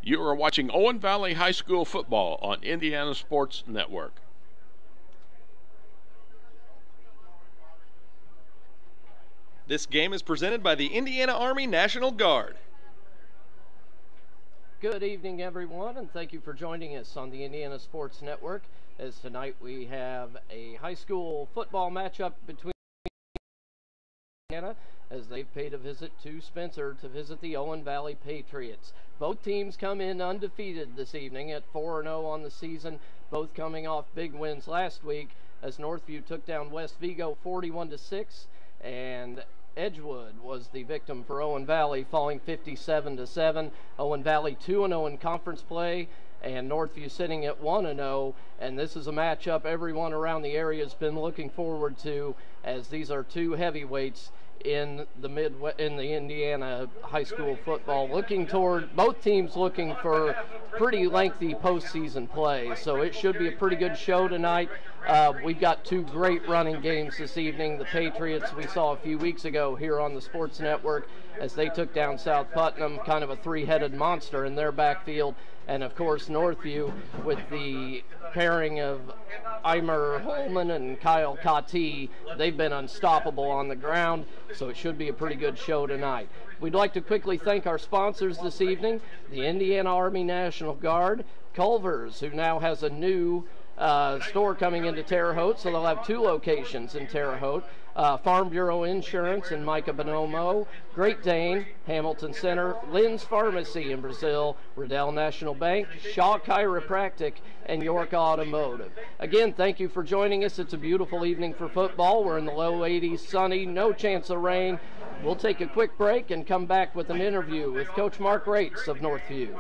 You are watching Owen Valley High School football on Indiana Sports Network. This game is presented by the Indiana Army National Guard. Good evening, everyone, and thank you for joining us on the Indiana Sports Network, as tonight we have a high school football matchup between Indiana as they've paid a visit to Spencer to visit the Owen Valley Patriots. Both teams come in undefeated this evening at 4-0 on the season, both coming off big wins last week as Northview took down West Vigo 41-6, and Edgewood was the victim for Owen Valley, falling 57-7. Owen Valley 2-0 in conference play, and Northview sitting at 1-0. And this is a matchup everyone around the area has been looking forward to, as these are two heavyweights in the Indiana high school football. Both teams looking for pretty lengthy postseason play, so it should be a pretty good show tonight. We've got two great running games this evening. The Patriots we saw a few weeks ago here on the Sports Network as they took down South Putnam, kind of a three-headed monster in their backfield. And of course Northview with the pairing of Eimer Holman and Kyle Kati. They've been unstoppable on the ground, so it should be a pretty good show tonight. We'd like to quickly thank our sponsors this evening, the Indiana Army National Guard, Culver's, who now has a new store coming into Terre Haute, so they'll have two locations in Terre Haute. Farm Bureau Insurance and Micah Bonomo, Great Dane, Hamilton Center, Lynn's Pharmacy in Brazil, Riddell National Bank, Shaw Chiropractic, and York Automotive. Again, thank you for joining us. It's a beautiful evening for football. We're in the low 80s, sunny, no chance of rain. We'll take a quick break and come back with an interview with Coach Mark Rates of Northview.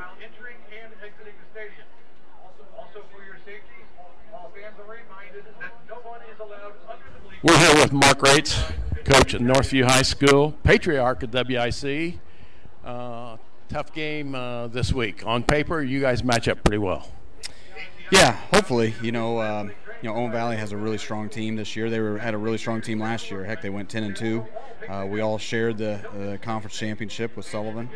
We're here with Mark Rates, coach at Northview High School, patriarch at WIC. Tough game this week. On paper, you guys match up pretty well. Yeah, hopefully. Owen Valley has a really strong team this year. They had a really strong team last year. Heck, they went 10-2. We all shared the conference championship with Sullivan.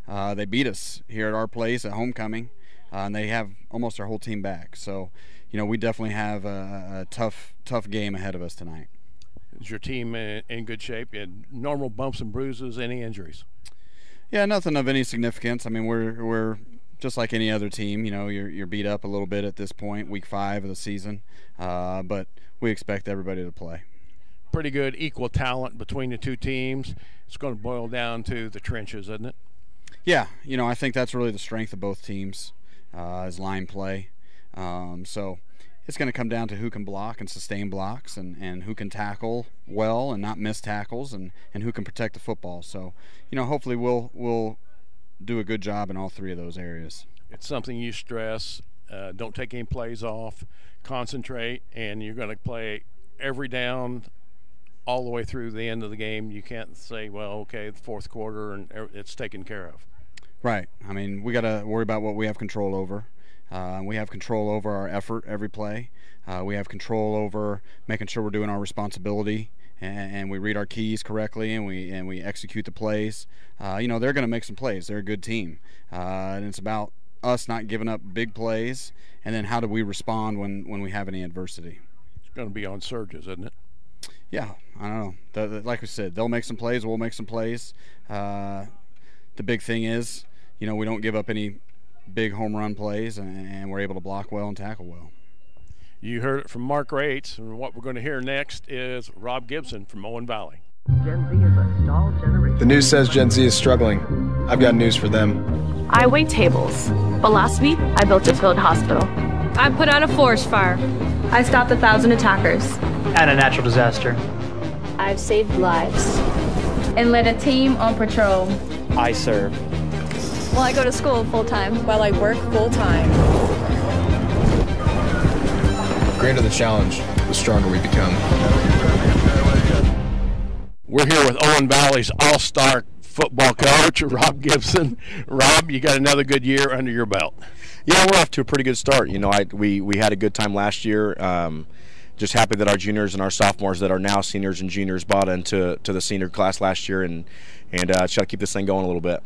They beat us here at our place at homecoming, and they have almost our whole team back. So, we definitely have a tough game ahead of us tonight. Is your team in good shape? You had normal bumps and bruises, any injuries? Yeah, nothing of any significance. I mean, we're just like any other team. You're beat up a little bit at this point, week 5 of the season, but we expect everybody to play. Pretty good equal talent between the two teams. It's going to boil down to the trenches, isn't it? Yeah, I think that's really the strength of both teams is line play. So it's going to come down to who can block and sustain blocks and who can tackle well and not miss tackles and who can protect the football. So, hopefully we'll do a good job in all three of those areas. It's something you stress. Don't take any plays off. Concentrate, and you're going to play every down all the way through the end of the game. You can't say, well, okay, the fourth quarter and it's taken care of. Right. I mean, we got to worry about what we have control over. We have control over our effort every play. We have control over making sure we're doing our responsibility and we read our keys correctly and we execute the plays. They're going to make some plays. They're a good team. And it's about us not giving up big plays, and then how do we respond when we have any adversity. It's going to be on surges, isn't it? Yeah, I don't know. Like we said, they'll make some plays, we'll make some plays. The big thing is, we don't give up any big home run plays, and we're able to block well and tackle well. You heard it from Mark Rates, and what we're going to hear next is Rob Gibson from Owen Valley. Gen Z is a stall generation. The news says Gen Z is struggling. I've got news for them. I wait tables, but last week I built a field hospital. I put out a forest fire. I stopped 1,000 attackers. And a natural disaster. I've saved lives. And led a team on patrol. I serve. Well, I go to school full-time. While I work full-time. The greater the challenge, the stronger we become. We're here with Owen Valley's all-star football coach, Rob Gibson. Rob, you got another good year under your belt. Yeah, we're off to a pretty good start. We had a good time last year. Just happy that our juniors and our sophomores that are now seniors and juniors bought into the senior class last year and try to keep this thing going a little bit.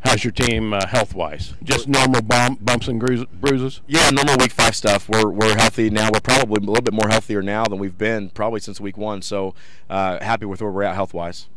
How's your team health-wise? Just normal bumps and bruises? Yeah, normal week 5 stuff. We're healthy now. We're probably a little bit more healthier now than we've been probably since week 1. So happy with where we're at health-wise.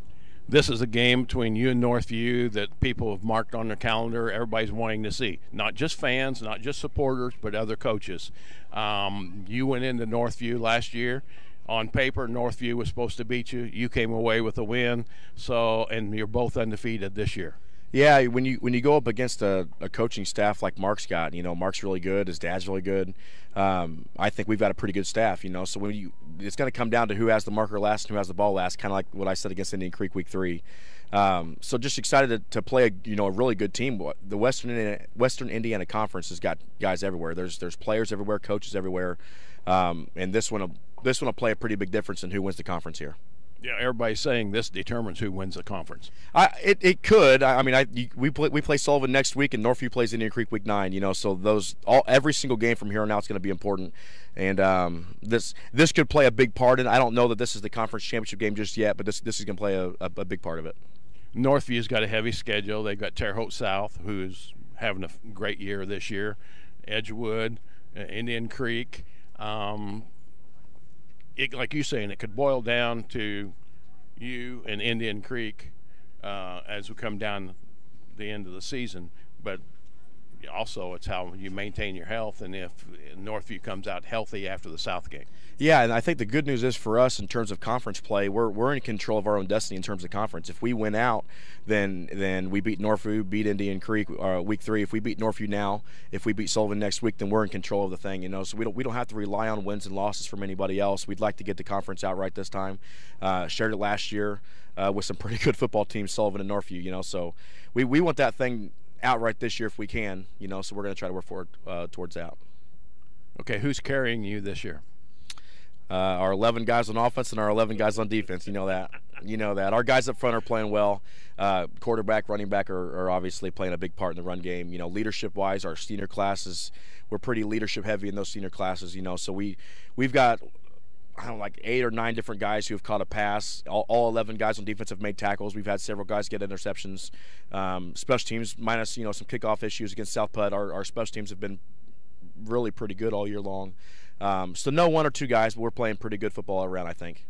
This is a game between you and Northview that people have marked on their calendar. Everybody's wanting to see. Not just fans, not just supporters, but other coaches. You went into Northview last year. On paper, Northview was supposed to beat you. You came away with a win. And you're both undefeated this year. Yeah, when you go up against a coaching staff like Mark's got, Mark's really good, his dad's really good. I think we've got a pretty good staff, So it's going to come down to who has the marker last and who has the ball last, kind of like what I said against Indian Creek week 3. So just excited to play a really good team. The Western Indiana Conference has got guys everywhere. There's players everywhere, coaches everywhere, and this one will play a pretty big difference in who wins the conference here. Yeah, everybody's saying this determines who wins the conference. It could. We play Sullivan next week, and Northview plays Indian Creek week 9. So every single game from here on out is going to be important, and this could play a big part in it. I don't know that this is the conference championship game just yet, but this is going to play a big part of it. Northview's got a heavy schedule. They've got Terre Haute South, who's having a great year this year. Edgewood, Indian Creek. Like you're saying, it could boil down to you and Indian Creek as we come down the end of the season. But also it's how you maintain your health and if Northview comes out healthy after the South game. Yeah, and I think the good news is for us in terms of conference play, we're in control of our own destiny in terms of conference. If we win out, then we beat Northview, beat Indian Creek week 3. If we beat Northview now, if we beat Sullivan next week, then we're in control of the thing. So we don't have to rely on wins and losses from anybody else. We'd like to get the conference outright this time. Shared it last year with some pretty good football teams, Sullivan and Northview. So we want that thing outright this year if we can. So we're going to try to work forward towards that. Okay, who's carrying you this year? Our 11 guys on offense and our 11 guys on defense. You know that. Our guys up front are playing well. Quarterback, running back are obviously playing a big part in the run game. Leadership-wise, our senior classes, we're pretty leadership-heavy in those senior classes. So we've got, I don't know, like 8 or 9 different guys who have caught a pass. All 11 guys on defense have made tackles. We've had several guys get interceptions. Special teams, minus some kickoff issues against South Putt. Our special teams have been really pretty good all year long. So no 1 or 2 guys, but we're playing pretty good football around, I think.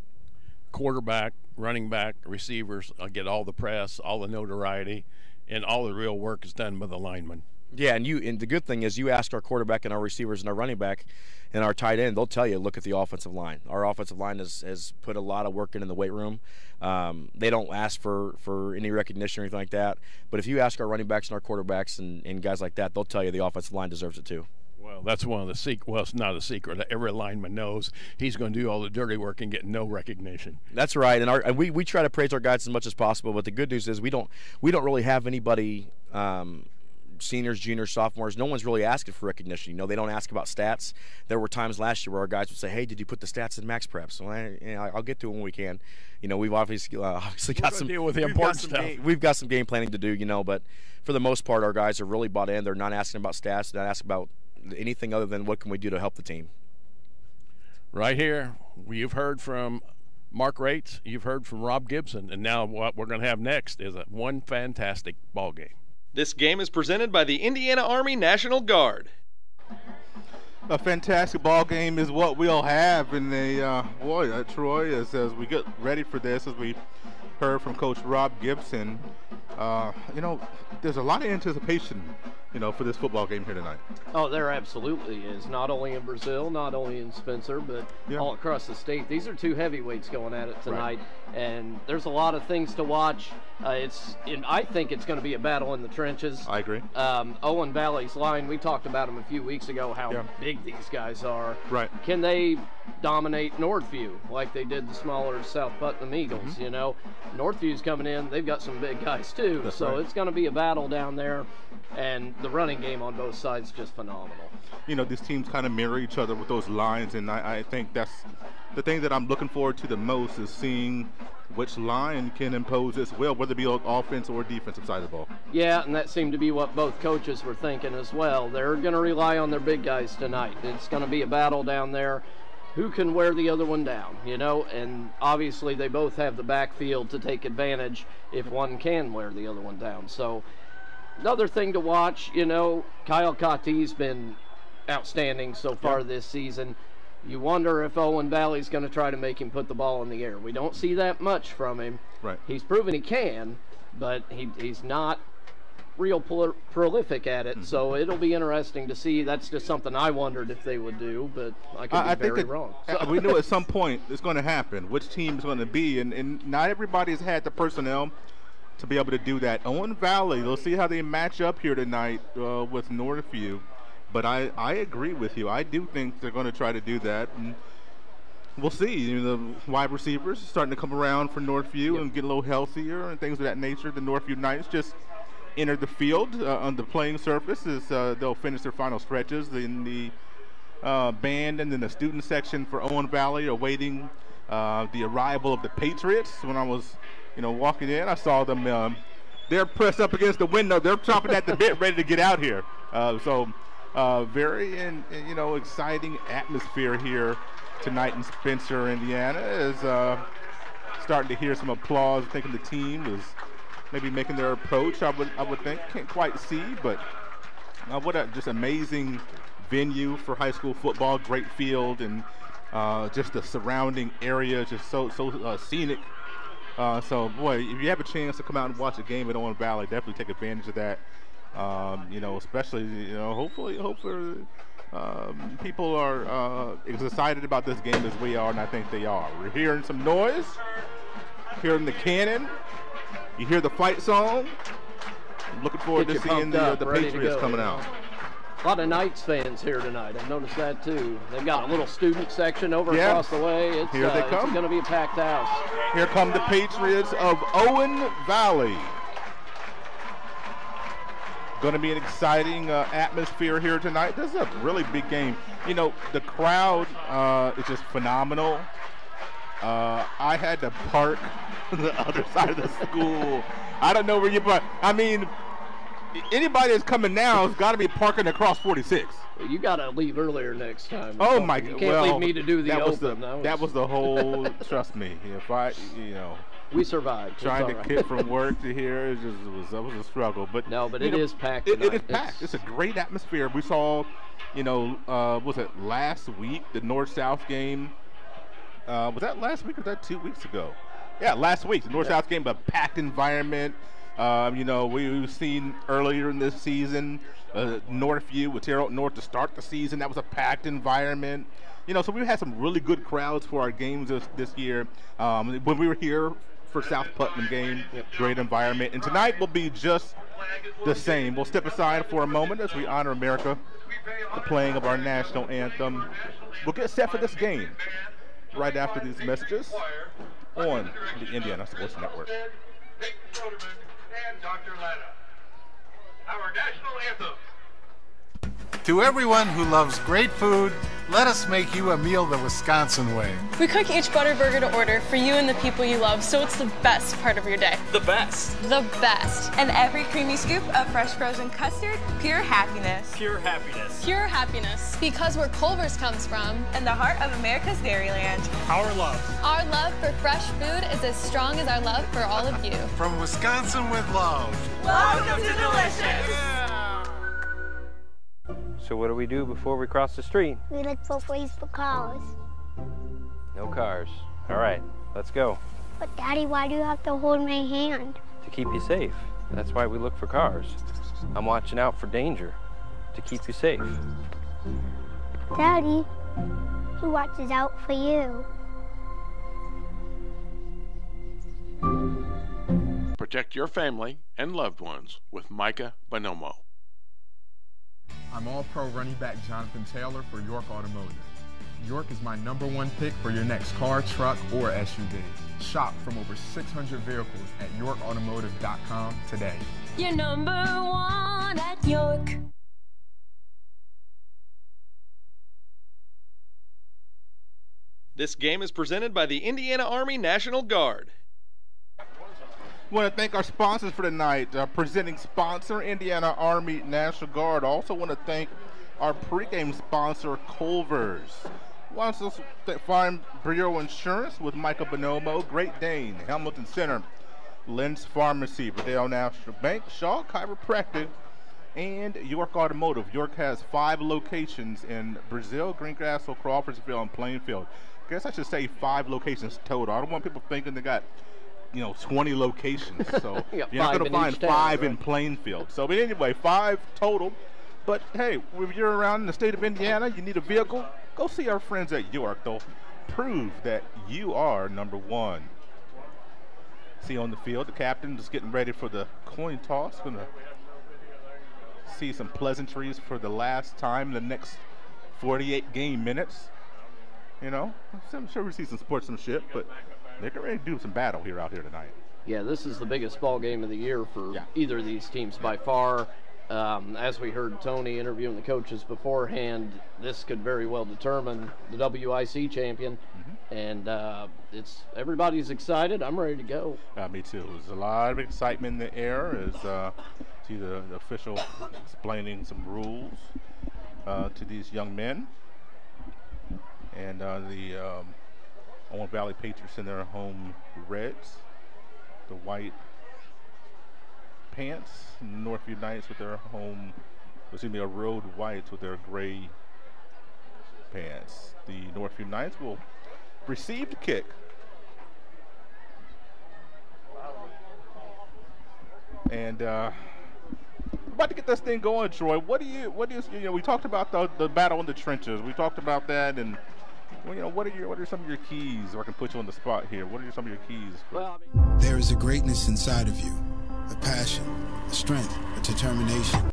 Quarterback, running back, receivers get all the press, all the notoriety, and all the real work is done by the linemen. Yeah, and the good thing is you ask our quarterback and our receivers and our running back and our tight end, they'll tell you, look at the offensive line. Our offensive line has put a lot of work in the weight room. They don't ask for any recognition or anything like that. But if you ask our running backs and our quarterbacks and guys like that, they'll tell you the offensive line deserves it too. Well, that's one of the secrets. Well, it's not a secret. Every lineman knows he's going to do all the dirty work and get no recognition. That's right, and we try to praise our guys as much as possible. But the good news is we don't really have anybody, seniors, juniors, sophomores. No one's really asking for recognition. They don't ask about stats. There were times last year where our guys would say, "Hey, did you put the stats in Max Prep?" So I'll get to it when we can. We've obviously got some deal with the important stuff. We've got some game planning to do. But for the most part, our guys are really bought in. They're not asking about stats. They're not asking about anything other than what can we do to help the team. Right here, you've heard from Mark Rates, you've heard from Rob Gibson, and now what we're going to have next is one fantastic ball game. This game is presented by the Indiana Army National Guard. A fantastic ball game is what we'll have in the Troy, as we get ready for this, as we heard from Coach Rob Gibson. There's a lot of anticipation for this football game here tonight. Oh, there absolutely is. Not only in Brazil, not only in Spencer, but all across the state. These are 2 heavyweights going at it tonight, and there's a lot of things to watch. I think it's going to be a battle in the trenches. I agree. Owen Valley's line, we talked about them a few weeks ago, how big these guys are. Right. Can they dominate Northview like they did the smaller South Putnam Eagles? Northview's coming in. They've got some big guys too. That's so right. It's going to be a battle down there, and the running game on both sides just phenomenal. These teams kind of mirror each other with those lines, and I think that's the thing that I'm looking forward to the most, is seeing which line can impose its will, whether it be on offense or defensive side of the ball. Yeah, and that seemed to be what both coaches were thinking as well. They're going to rely on their big guys tonight. It's going to be a battle down there. Who can wear the other one down, and obviously they both have the backfield to take advantage if one can wear the other one down. So Another thing to watch, you know, Kyle Cottee's been outstanding so far this season. You wonder if Owen Valley's going to try to make him put the ball in the air. We don't see that much from him. Right. He's proven he can, but he's not real prolific at it. So it'll be interesting to see. That's just something I wondered if they would do, but I could be very wrong. So. We knew at some point it's going to happen, which team is going to be, and not everybody's had the personnel to be able to do that. Owen Valley, we'll see how they match up here tonight with Northview. But I agree with you. I do think they're going to try to do that. And we'll see. You know, the wide receivers are starting to come around for Northview and get a little healthier and things of that nature. The Northview Knights just entered the field on the playing surface as they'll finish their final stretches. In the band and then the student section for Owen Valley are waiting the arrival of the Patriots. When I was, walking in, I saw them. They're pressed up against the window. They're chomping at the bit, ready to get out here. Very exciting atmosphere here tonight in Spencer, Indiana. Is starting to hear some applause, thinking the team is maybe making their approach. I would think. Can't quite see, but what a just amazing venue for high school football. Great field and just the surrounding area, just so scenic. So boy, if you have a chance to come out and watch a game at Owen Valley, definitely take advantage of that. Especially, hopefully people are as excited about this game as we are, and I think they are. We're hearing some noise, hearing the cannon. You hear the fight song. I'm looking forward to seeing the Patriots coming out. A lot of Knights fans here tonight. I've noticed that too. They've got a little student section over across the way. Here they come. It's going to be a packed house. Here come the Patriots of Owen Valley. Going to be an exciting atmosphere here tonight. This is a really big game. The crowd is just phenomenal. I had to park the other side of the school. I don't know where you park. I mean, anybody that's coming now has got to be parking across 46. You got to leave earlier next time. Oh my God! You can't leave me to do the open. That was the whole. Trust me, if I, we survived. Trying to get from work to here that was a struggle. But it is packed. It is packed. It's a great atmosphere. We saw, was it last week the North-South game? Was that last week or was that 2 weeks ago? Yeah, last week the North-South game, but packed environment. We've seen earlier in this season Northview with Terre Haute North to start the season. That was a packed environment. So we've had some really good crowds for our games this year. When we were here for South Putnam game, great environment. And tonight will be just the same. We'll step aside for a moment as we honor America, the playing of our national anthem. We'll get set for this game right after these messages on the Indiana Sports Network. Our national anthem. To everyone who loves great food, let us make you a meal the Wisconsin way. We cook each butter burger to order for you and the people you love, so it's the best part of your day. The best. The best. And every creamy scoop of fresh frozen custard, pure happiness. Pure happiness. Pure happiness. Because where Culver's comes from. And the heart of America's Dairyland. Our love. Our love for fresh food is as strong as our love for all of you. From Wisconsin with love. Welcome to Delicious. Yeah. So what do we do before we cross the street? We look for ways for cars. No cars. All right, let's go. But Daddy, why do you have to hold my hand? To keep you safe. That's why we look for cars. I'm watching out for danger to keep you safe. Daddy, he watches out for you. Protect your family and loved ones with Micah Bonomo. I'm All-Pro running back Jonathan Taylor for York Automotive. York is my #1 pick for your next car, truck, or SUV. Shop from over 600 vehicles at yorkautomotive.com today. You're #1 at York. This game is presented by the Indiana Army National Guard. I want to thank our sponsors for tonight. Presenting sponsor, Indiana Army National Guard. Also want to thank our pregame sponsor, Culver's. Want to find Bureau Insurance with Michael Bonomo, Great Dane, Hamilton Center, Lynn's Pharmacy, Verdale National Bank, Shaw Chiropractic, and York Automotive. York has 5 locations in Brazil, Greencastle, Crawfordsville, and Plainfield. I guess I should say 5 locations total. I don't want people thinking they got 20 locations. So you're not going to find 5 in Plainfield. So, but anyway, 5 total. But hey, if you're around in the state of Indiana, you need a vehicle, go see our friends at York. They'll prove that you are number 1. See on the field, the captain is getting ready for the coin toss. Going to see some pleasantries for the last time in the next 48 game minutes. I'm sure we see some sportsmanship, but they're ready to do some battle out here tonight. Yeah, this is the biggest ball game of the year for either of these teams by far. As we heard Tony interviewing the coaches beforehand, this could very well determine the WIC champion. And everybody's excited. I'm ready to go. Me too. There's a lot of excitement in the air as see the official explaining some rules to these young men. And the Owen Valley Patriots in their home reds, the white pants, and Northview Knights with their road whites with their gray pants. The Northview Knights will receive the kick. And about to get this thing going, Troy. What do you we talked about the battle in the trenches. We talked about that, and what are some of your keys? Or I can put you on the spot here. What are some of your keys? There is a greatness inside of you, a passion, a strength, a determination.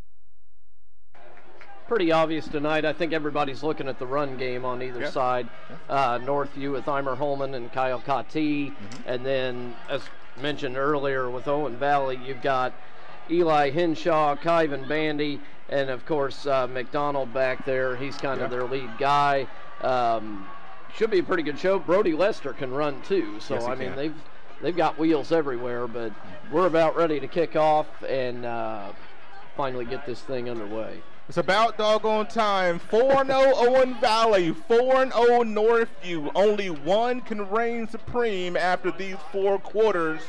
Pretty obvious tonight. I think everybody's looking at the run game on either side. Northview with Eimer Holman and Kyle Cottee. And then, as mentioned earlier, with Owen Valley, you've got Eli Henshaw, Kyvan Bandy, and of course McDonald back there. He's kind of their lead guy. Should be a pretty good show. Brody Lester can run too. So I mean, they've got wheels everywhere. But we're about ready to kick off and finally get this thing underway. It's about doggone time. 4-0 Owen Valley, 4-0 Northview. Only one can reign supreme after these 4 quarters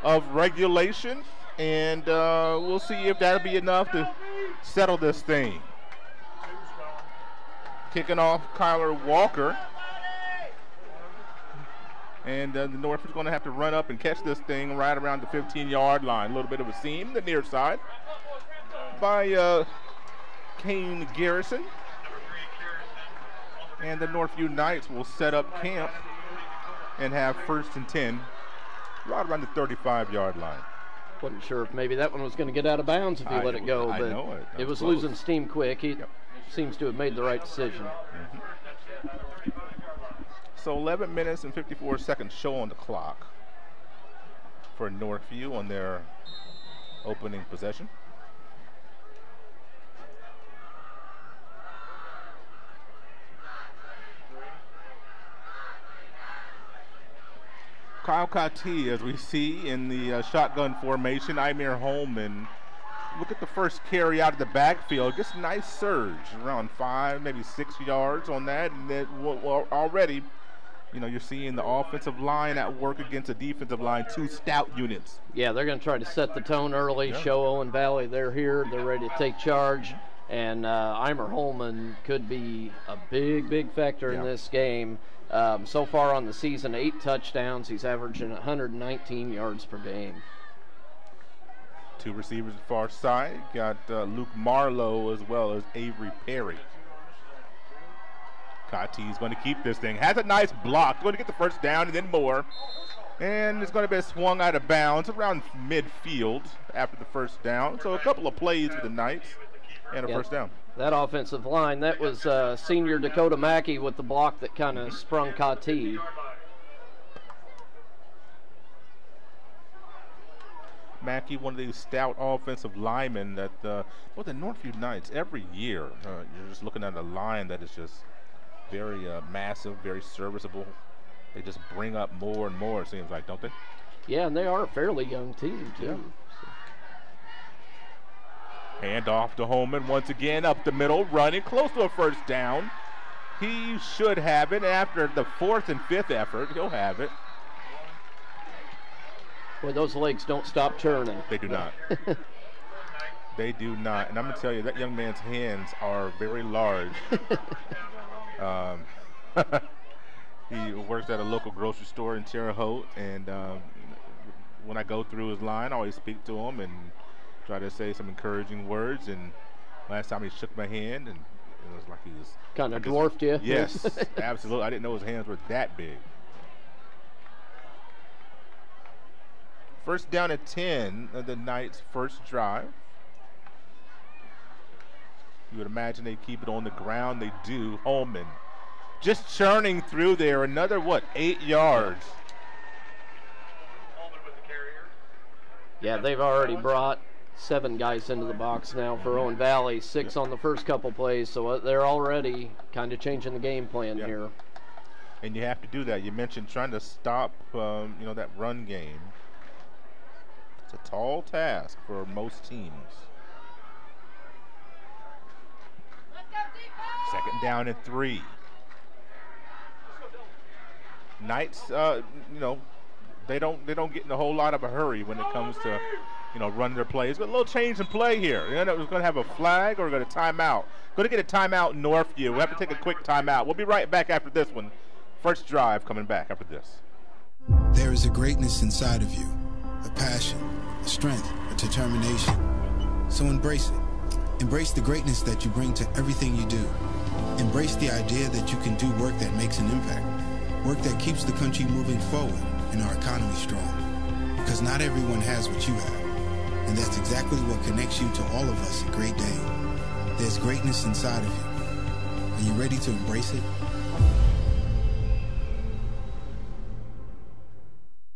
of regulation. And we'll see if that'll be enough to settle this thing. Kicking off Kyler Walker. And the Northview's going to have to run up and catch this thing right around the 15-yard line. A little bit of a seam, the near side, by Kane Garrison. And the Northview Knights will set up camp and have 1st and 10 right around the 35-yard line. Wasn't sure if maybe that one was going to get out of bounds if you let it go, but it was close. Losing steam quick. He seems to have made the right decision. So 11 minutes and 54 seconds show on the clock for Northview on their opening possession. Kyle Cottee, as we see in the shotgun formation, Eimer Holman. Look at the first carry out of the backfield. Gets a nice surge, around 5, maybe 6 yards on that. And then already, you're seeing the offensive line at work against a defensive line, 2 stout units. Yeah, they're going to try to set the tone early, show Owen Valley they're here, they're ready to take charge. And Eimer Holman could be a big factor in this game. So far on the season, 8 touchdowns. He's averaging 119 yards per game. 2 receivers far side. Got Luke Marlowe as well as Avery Perry. Cottee's going to keep this thing. Has a nice block. Going to get the first down and then more. And it's going to be swung out of bounds around midfield after the first down. So a couple of plays for the Knights and a first down. That offensive line, that was senior Dakota Mackey with the block that kind of sprung Cottee. Mackey, one of these stout offensive linemen that, the Northview Knights, every year, you're just looking at a line that is just very massive, very serviceable. They just bring up more and more, it seems like, don't they? Yeah, and they are a fairly young team, too. Yeah. Hand off to Holman once again, up the middle, running close to a first down. He should have it after the 4th and 5th effort. He'll have it. Well, those legs don't stop churning. They do not. They do not. And I'm going to tell you, that young man's hands are very large. He works at a local grocery store in Terre Haute, and when I go through his line, I always speak to him and try to say some encouraging words. And last time he shook my hand, and it was like he was kind of dwarfed you. Yes, absolutely. I didn't know his hands were that big. First down at 10 of the Knights' first drive. You would imagine they keep it on the ground. They do. Holman just churning through there. Another, 8 yards. Yeah, they've already brought 7 guys into the box now for Owen Valley, 6 on the first couple plays, so they're already kind of changing the game plan here. And you have to do that. You mentioned trying to stop, that run game. It's a tall task for most teams. Second down and 3. Knights, they don't get in a whole lot of a hurry when it comes to, run their plays. But a little change in play here. We're going to have a flag or we're going to timeout. Going to get a timeout in Northview. We'll have to take a quick timeout. We'll be right back after this one. First drive coming back after this. There is a greatness inside of you, a passion, a strength, a determination. So embrace it. Embrace the greatness that you bring to everything you do. Embrace the idea that you can do work that makes an impact, work that keeps the country moving forward and our economy strong. Because not everyone has what you have, and that's exactly what connects you to all of us at Great Dane. There's greatness inside of you. Are you ready to embrace it?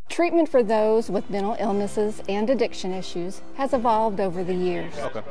Treatment for those with mental illnesses and addiction issues has evolved over the years. Okay.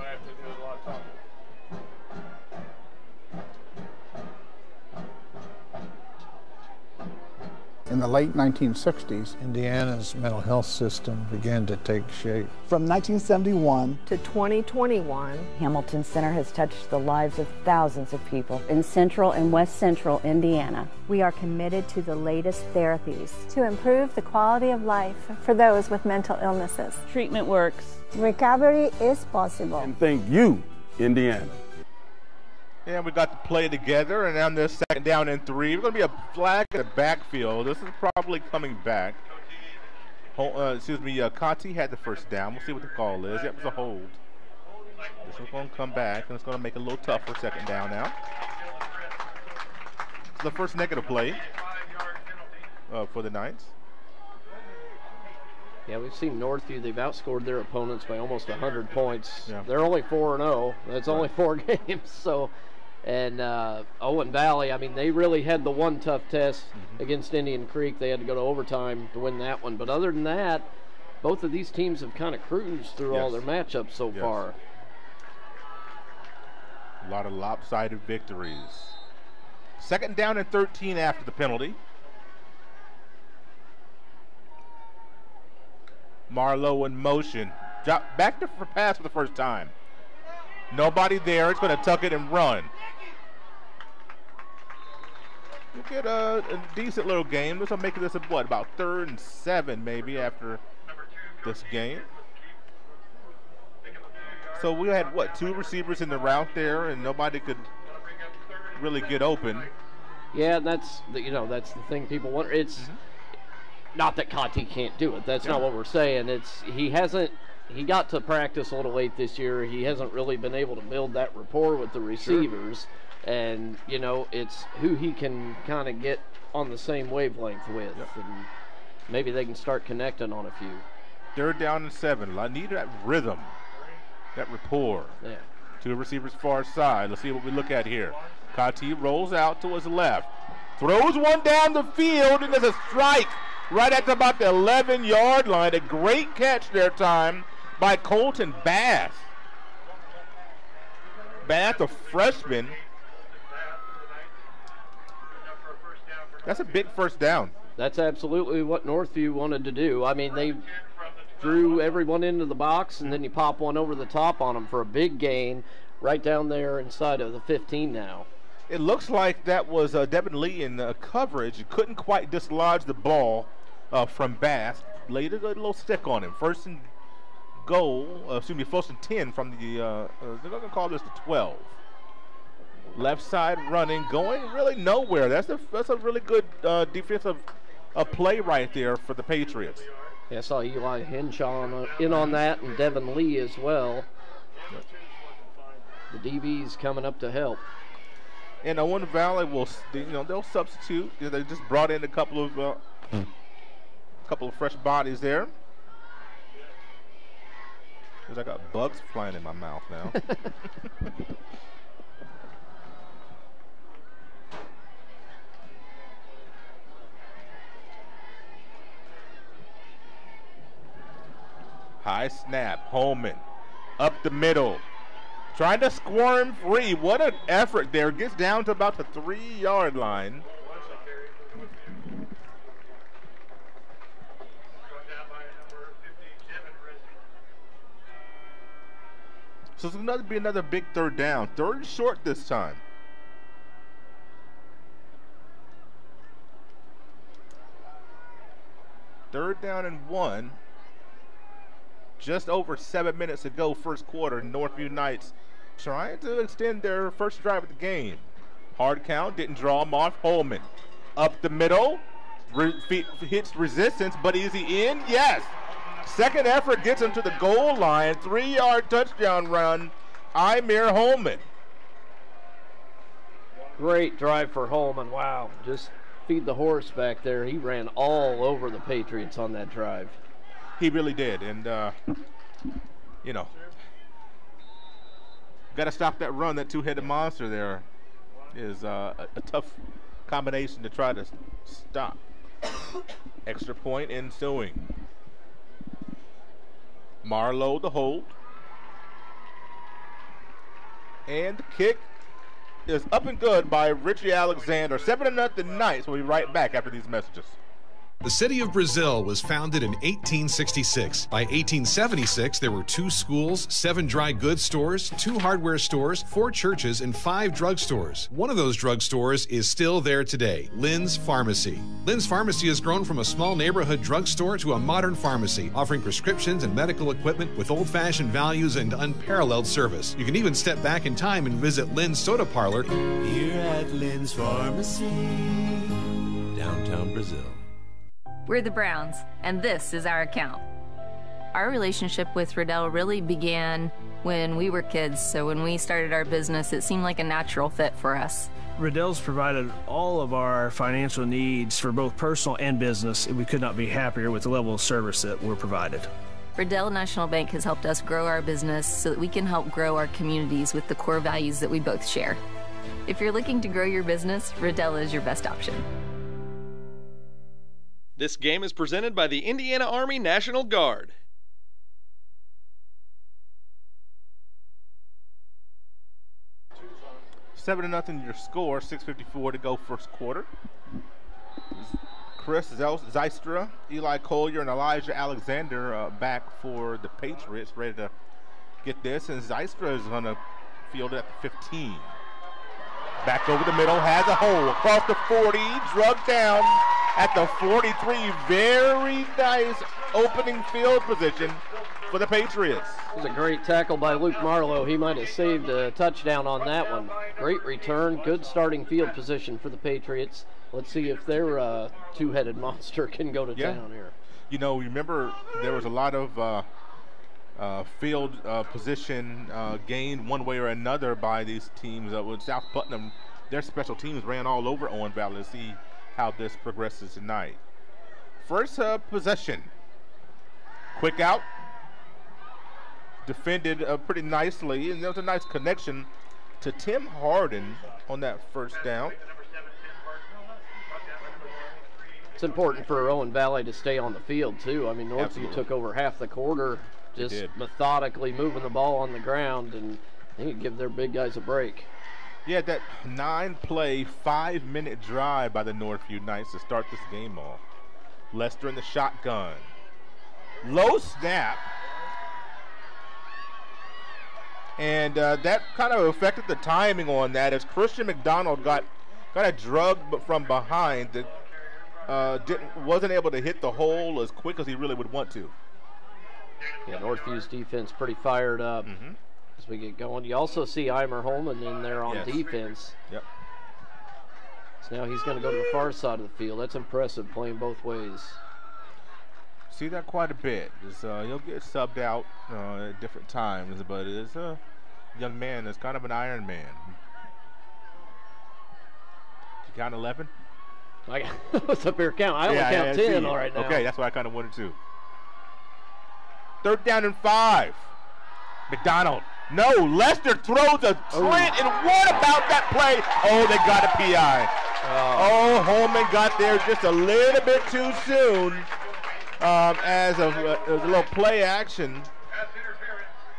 In the late 1960s, Indiana's mental health system began to take shape. From 1971 to 2021, Hamilton Center has touched the lives of thousands of people in central and west central Indiana. We are committed to the latest therapies to improve the quality of life for those with mental illnesses. Treatment works. Recovery is possible. And thank you, Indiana. And we got to play together, and on this second down and 3, we're going to be a flag in the backfield. This is probably coming back. Conti had the first down. We'll see what the call is. That was a hold. This one's going to come back, and it's going to make it a little tougher second down now. It's the first negative play for the Knights. Yeah, we've seen Northview. They've outscored their opponents by almost 100 points. Yeah. They're only 4-0. That's only 4 games. So, and Owen Valley, I mean, they really had the one tough test against Indian Creek. They had to go to overtime to win that one. But other than that, both of these teams have kind of cruised through all their matchups so far. A lot of lopsided victories. Second down and 13 after the penalty. Marlowe in motion. Back to pass for the first time. Nobody there. It's going to tuck it and run. You get a decent little game. This will make this about 3rd and 7 maybe after this game. So we had 2 receivers in the route there, and nobody could really get open. Yeah, and that's the thing people wonder. It's not that Conti can't do it. That's not what we're saying. It's he got to practice a little late this year. He hasn't really been able to build that rapport with the receivers. And, it's who he can kind of get on the same wavelength with. And maybe they can start connecting on a few. 3rd down and 7. I need that rhythm, that rapport. Yeah. 2 receivers far side. Let's see what we look at here. Kati rolls out to his left. Throws one down the field, and there's a strike right at about the 11-yard line. A great catch there time by Colton Bass. Bass, a freshman. That's a big first down. That's absolutely what Northview wanted to do. I mean, they drew everyone into the box, and then you pop one over the top on them for a big gain right down there inside of the 15 now. It looks like that was Devin Lee in coverage. He couldn't quite dislodge the ball from Bass. laid a little stick on him. First and goal, first and 10 from the, they're going to call this the 12. Left side running, going really nowhere. That's a really good defensive play right there for the Patriots. Yeah, I saw Eli Henshaw in on that, and Devin Lee as well. The DB's coming up to help. And Owen Valley will, they'll substitute. They just brought in a couple of fresh bodies there. Because I got bugs flying in my mouth now. High snap, Holman up the middle, trying to squirm free. What an effort there. Gets down to about the 3-yard line. So it's going to be another big third down. Third and short this time. Third down and 1. Just over 7 minutes to go, first quarter. Northview Knights trying to extend their first drive of the game. Hard count, didn't draw him off. Holman up the middle, hits resistance, but is he in? Yes. Second effort gets him to the goal line. 3-yard touchdown run, Imir Holman. Great drive for Holman. Wow, just feed the horse back there. He ran all over the Patriots on that drive. He really did, and got to stop that run. That two-headed monster there is a tough combination to try to stop. Extra point ensuing. Marlowe the hold, and the kick is up and good by Richie Alexander. 7-0 Knights. We'll be right back after these messages. The city of Brazil was founded in 1866. By 1876, there were 2 schools, 7 dry goods stores, 2 hardware stores, 4 churches, and 5 drugstores. One of those drugstores is still there today, Lynn's Pharmacy. Lynn's Pharmacy has grown from a small neighborhood drugstore to a modern pharmacy, offering prescriptions and medical equipment with old-fashioned values and unparalleled service. You can even step back in time and visit Lynn's Soda Parlor here at Lynn's Pharmacy, downtown Brazil. We're the Browns, and this is our account. Our relationship with Riddell really began when we were kids, so when we started our business, it seemed like a natural fit for us. Riddell's provided all of our financial needs for both personal and business, and we could not be happier with the level of service that we're provided. Riddell National Bank has helped us grow our business so that we can help grow our communities with the core values that we both share. If you're looking to grow your business, Riddell is your best option. This game is presented by the Indiana Army National Guard. Seven to nothing your score. 6:54 to go first quarter. Chris Zystra, Eli Collier, and Elijah Alexander back for the Patriots, ready to get this. And Zystra is going to field it at the 15. Back over the middle, has a hole across the 40, drugged down at the 43. Very nice opening field position for the Patriots. It was a great tackle by Luke Marlowe. He might have saved a touchdown on that one. Great return, good starting field position for the Patriots. Let's see if their two-headed monster can go to town here. You know, remember there was a lot of field position gained one way or another by these teams. With South Putnam, their special teams ran all over Owen Valley. To see how this progresses tonight. First possession. Quick out. Defended pretty nicely, and there was a nice connection to Tim Harden on that first down. It's important for Owen Valley to stay on the field, too. I mean, Northview took over half the quarter, just methodically moving the ball on the ground, and they could give their big guys a break. Yeah, that 9-play, 5-minute drive by the Northview Knights to start this game off. Lester in the shotgun. Low snap. And that kind of affected the timing on that as Christian McDonald got kind of drugged from behind. The wasn't able to hit the hole as quick as he really would want to. Yeah, Northview's defense pretty fired up as we get going. You also see Eimer Holman in there on defense. Yep. So now he's going to go to the far side of the field. That's impressive, playing both ways. See that quite a bit. He'll get subbed out at different times, but it's a young man that's kind of an Iron Man. You count 11? What's up here count? I only count 10 right now. Okay, that's what I kind of wanted to. 3rd down and 5. McDonald. No, Lester throws a sprint, and what about that play? Oh, they got a PI. Oh, Holman got there just a little bit too soon. As a little play action.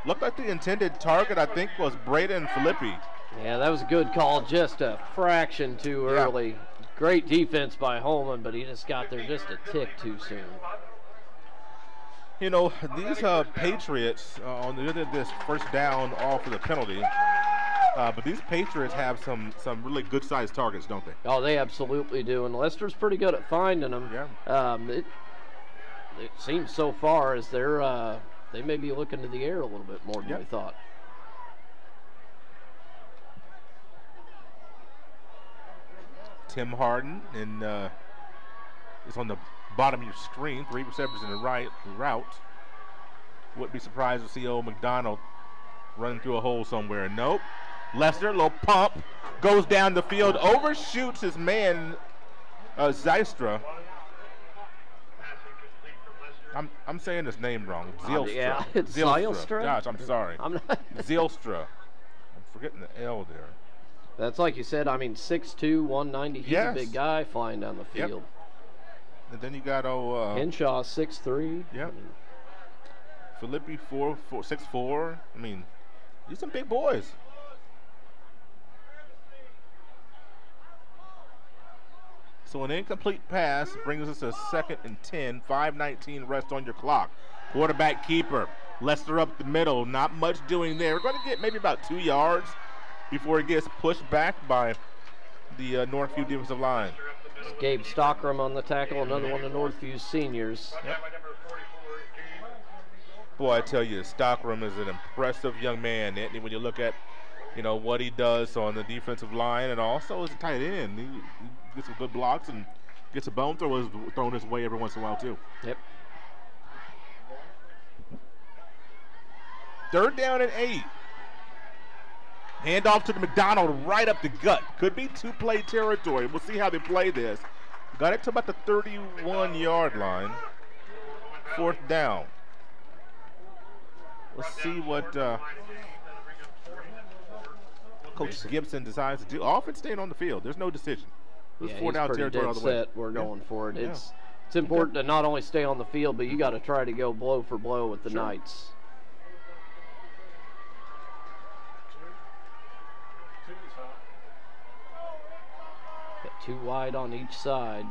Looked like the intended target, I think, was Braden Filippi. Yeah, that was a good call, just a fraction too early. Great defense by Holman, but he just got there just a tick too soon. You know, these Patriots, on the other this 1st down off of the penalty, but these Patriots have some really good-sized targets, don't they? Oh, they absolutely do, and Lester's pretty good at finding them. Yeah. It seems so far as they may be looking to the air a little bit more than we thought. Tim Harden is on the bottom of your screen. 3 receptors in the route. Wouldn't be surprised to see old McDonald running through a hole somewhere. Nope. Lester, little pump, goes down the field, overshoots his man, Zystra. I'm saying his name wrong. Zylstra. Yeah, it's Zylstra. Gosh, I'm sorry. Zylstra. I'm forgetting the L there. That's like you said. I mean, 6'2", 190. He's a big guy flying down the field. And then you got Henshaw, 6'3". Yep. Filippi 6'4". I mean, these some big boys. So an incomplete pass brings us to 2nd and 10, 5:19 rest on your clock. Quarterback keeper, Lester up the middle, not much doing there. We're going to get maybe about 2 yards before it gets pushed back by the Northview defensive line. It's Gabe Stockram on the tackle, another one of Northview's seniors. Yep. Boy, I tell you, Stockram is an impressive young man, Anthony, when you look at what he does on the defensive line, and also as a tight end. He gets some good blocks and gets a bone thrown his way every once in a while, too. Yep. 3rd down and 8. Hand off to the McDonald right up the gut. Could be 2-play territory. We'll see how they play this. Got it to about the 31-yard line. 4th down. Let's see what Coach Gibson decides to do. Offense staying on the field. There's no decision. He's pretty dead set. We're going for it. It's important to not only stay on the field, but you got to try to go blow for blow with the Knights. Got 2 wide on each side.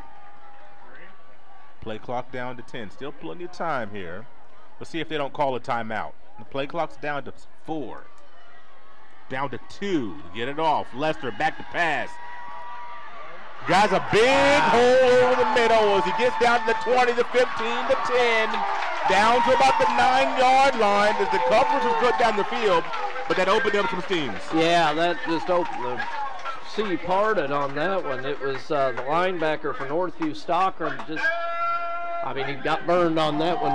Play clock down to 10. Still plenty of time here. Let's see if they don't call a timeout. The play clock's down to 4. Down to 2. Get it off. Lester back to pass. Guys, a big hole over the middle as he gets down to the 20, the 15, the 10. Down to about the 9-yard line as the coverage was good down the field, but that opened up some seams. Yeah, that just opened the sea parted on that one. It was the linebacker for Northview, Stockram, he got burned on that one.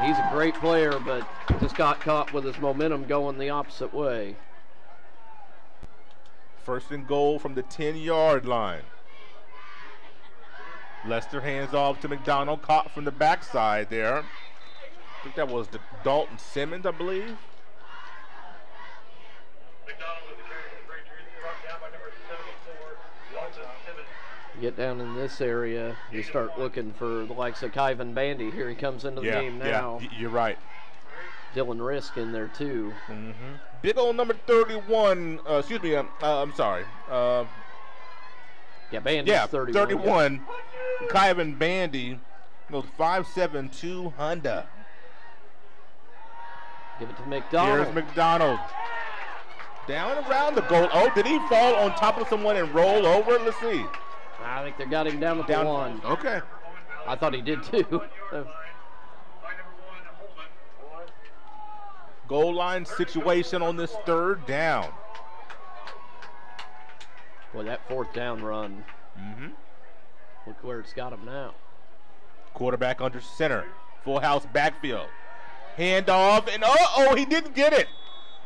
He's a great player, but just got caught with his momentum going the opposite way. 1st and goal from the 10-yard line. Lester hands off to McDonald, caught from the backside there. I think that was Dalton Simmons, I believe. Get down in this area, you start looking for the likes of Kyvan Bandy. Here he comes into the game now. Yeah, you're right. Dylan Risk in there too. Big old number 31. I'm sorry. Bandy's 31. 31. Kyvan Bandy goes 5'7", 200. Give it to McDonald. Here's McDonald. Down around the goal. Oh, did he fall on top of someone and roll over? Let's see. I think they got him down with the one. Okay. I thought he did too. Goal line situation on this third down. Boy, that fourth down run. Look where it's got him now. Quarterback under center. Full house backfield. Handoff, and he didn't get it.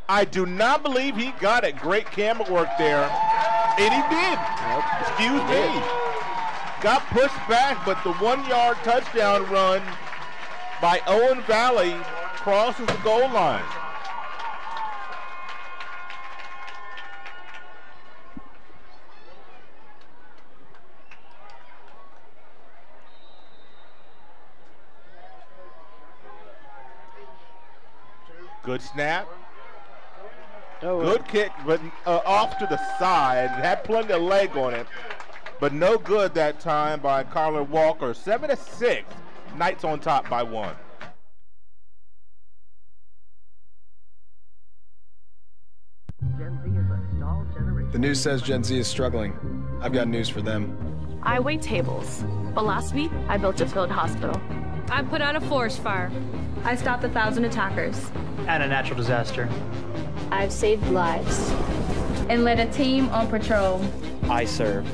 I do not believe he got it. Great camera work there. And he did. Excuse me. Got pushed back, but the 1-yard touchdown run by Owen Valley crosses the goal line. Good snap. Good kick, but off to the side. It had plenty of leg on it, but no good that time by Kyler Walker. 7-6. Knights on top by 1. The news says Gen Z is struggling. I've got news for them. I wait tables, but last week I built a field hospital. I put out a forest fire. I stopped 1,000 attackers. And a natural disaster. I've saved lives. And led a team on patrol. I serve.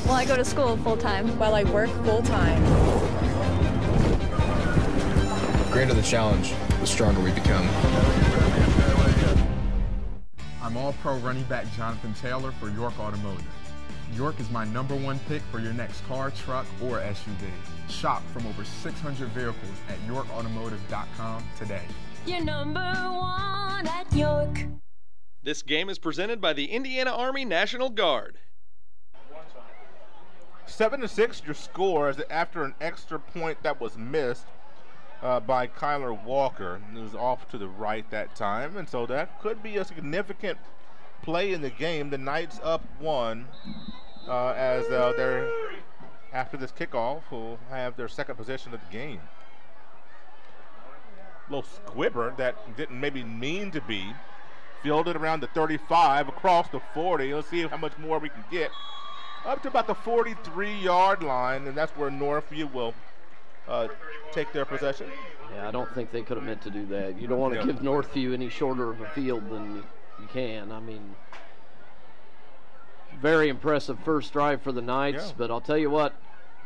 Well, I go to school full-time. While I work full-time. The greater the challenge, the stronger we become. I'm All-Pro running back Jonathan Taylor for York Automotive. York is my #1 pick for your next car, truck, or SUV. Shop from over 600 vehicles at yorkautomotive.com today. You're #1 at York. This game is presented by the Indiana Army National Guard. 7-6 your score after an extra point that was missed by Kyler Walker. It was off to the right that time, and so that could be a significant play in the game. The Knights up 1 as they're, after this kickoff, will have their second possession of the game. Little squibber that didn't maybe mean to be. Fielded around the 35, across the 40. Let's see how much more we can get. Up to about the 43-yard line, and that's where Northview will take their possession. Yeah, I don't think they could have meant to do that. You don't want to give Northview any shorter of a field than you can. I mean, very impressive first drive for the Knights, but I'll tell you what,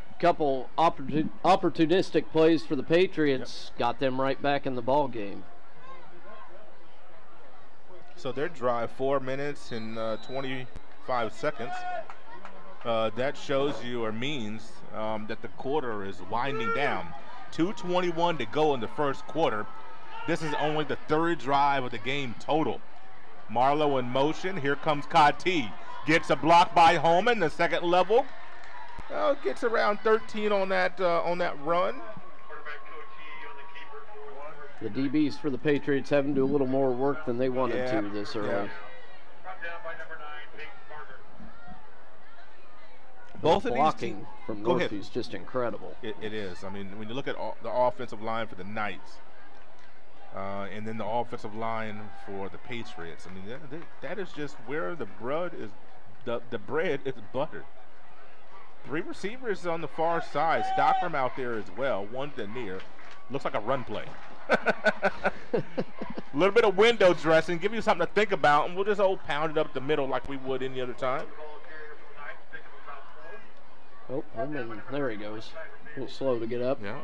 a couple opportunistic plays for the Patriots got them right back in the ball game. So their drive, 4 minutes and 25 seconds. That shows you or means that the quarter is winding down. 2:21 to go in the first quarter. This is only the third drive of the game total. Marlowe in motion. Here comes Kati. Gets a block by Holman, the second level. Gets around 13 on that run. The DBs for the Patriots having to do a little more work than they wanted to this early. Both of blocking these teams from Northview is just incredible. It is. I mean, when you look at the offensive line for the Knights, and then the offensive line for the Patriots, I mean, that is just where the bread is. The bread is buttered. 3 receivers on the far side. Stockram out there as well. One to the near. Looks like a run play. A little bit of window dressing, give you something to think about, and we'll just pound it up the middle like we would any other time. Oh, Holman, there he goes. A little slow to get up. Yeah.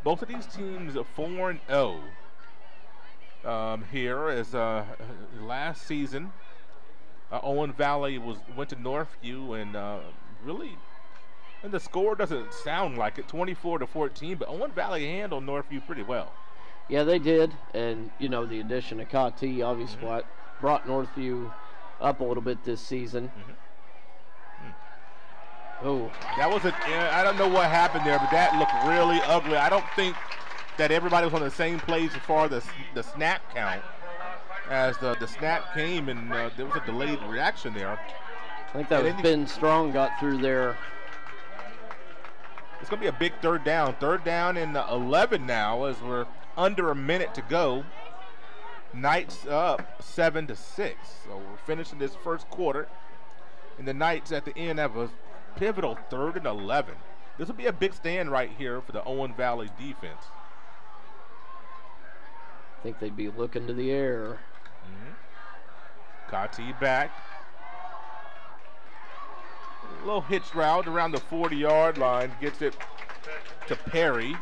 Both of these teams are 4-0 here as last season. Owen Valley went to Northview and really, and the score doesn't sound like it, 24-14, but Owen Valley handled Northview pretty well. Yeah, they did, and you know the addition of Kati obviously brought Northview up a little bit this season. Oh, that was I don't know what happened there, but that looked really ugly. I don't think that everybody was on the same page as far as the snap count. As the snap came and there was a delayed reaction there. I think that was Ben Strong got through there. It's going to be a big third down. Third down and 11 now as we're under a minute to go. Knights up 7-6. So we're finishing this first quarter. And the Knights at the end have a pivotal 3rd and 11. This will be a big stand right here for the Owen Valley defense. I think they'd be looking to the air. Kati back. A little hitch route around the 40-yard line. Gets it to Perry.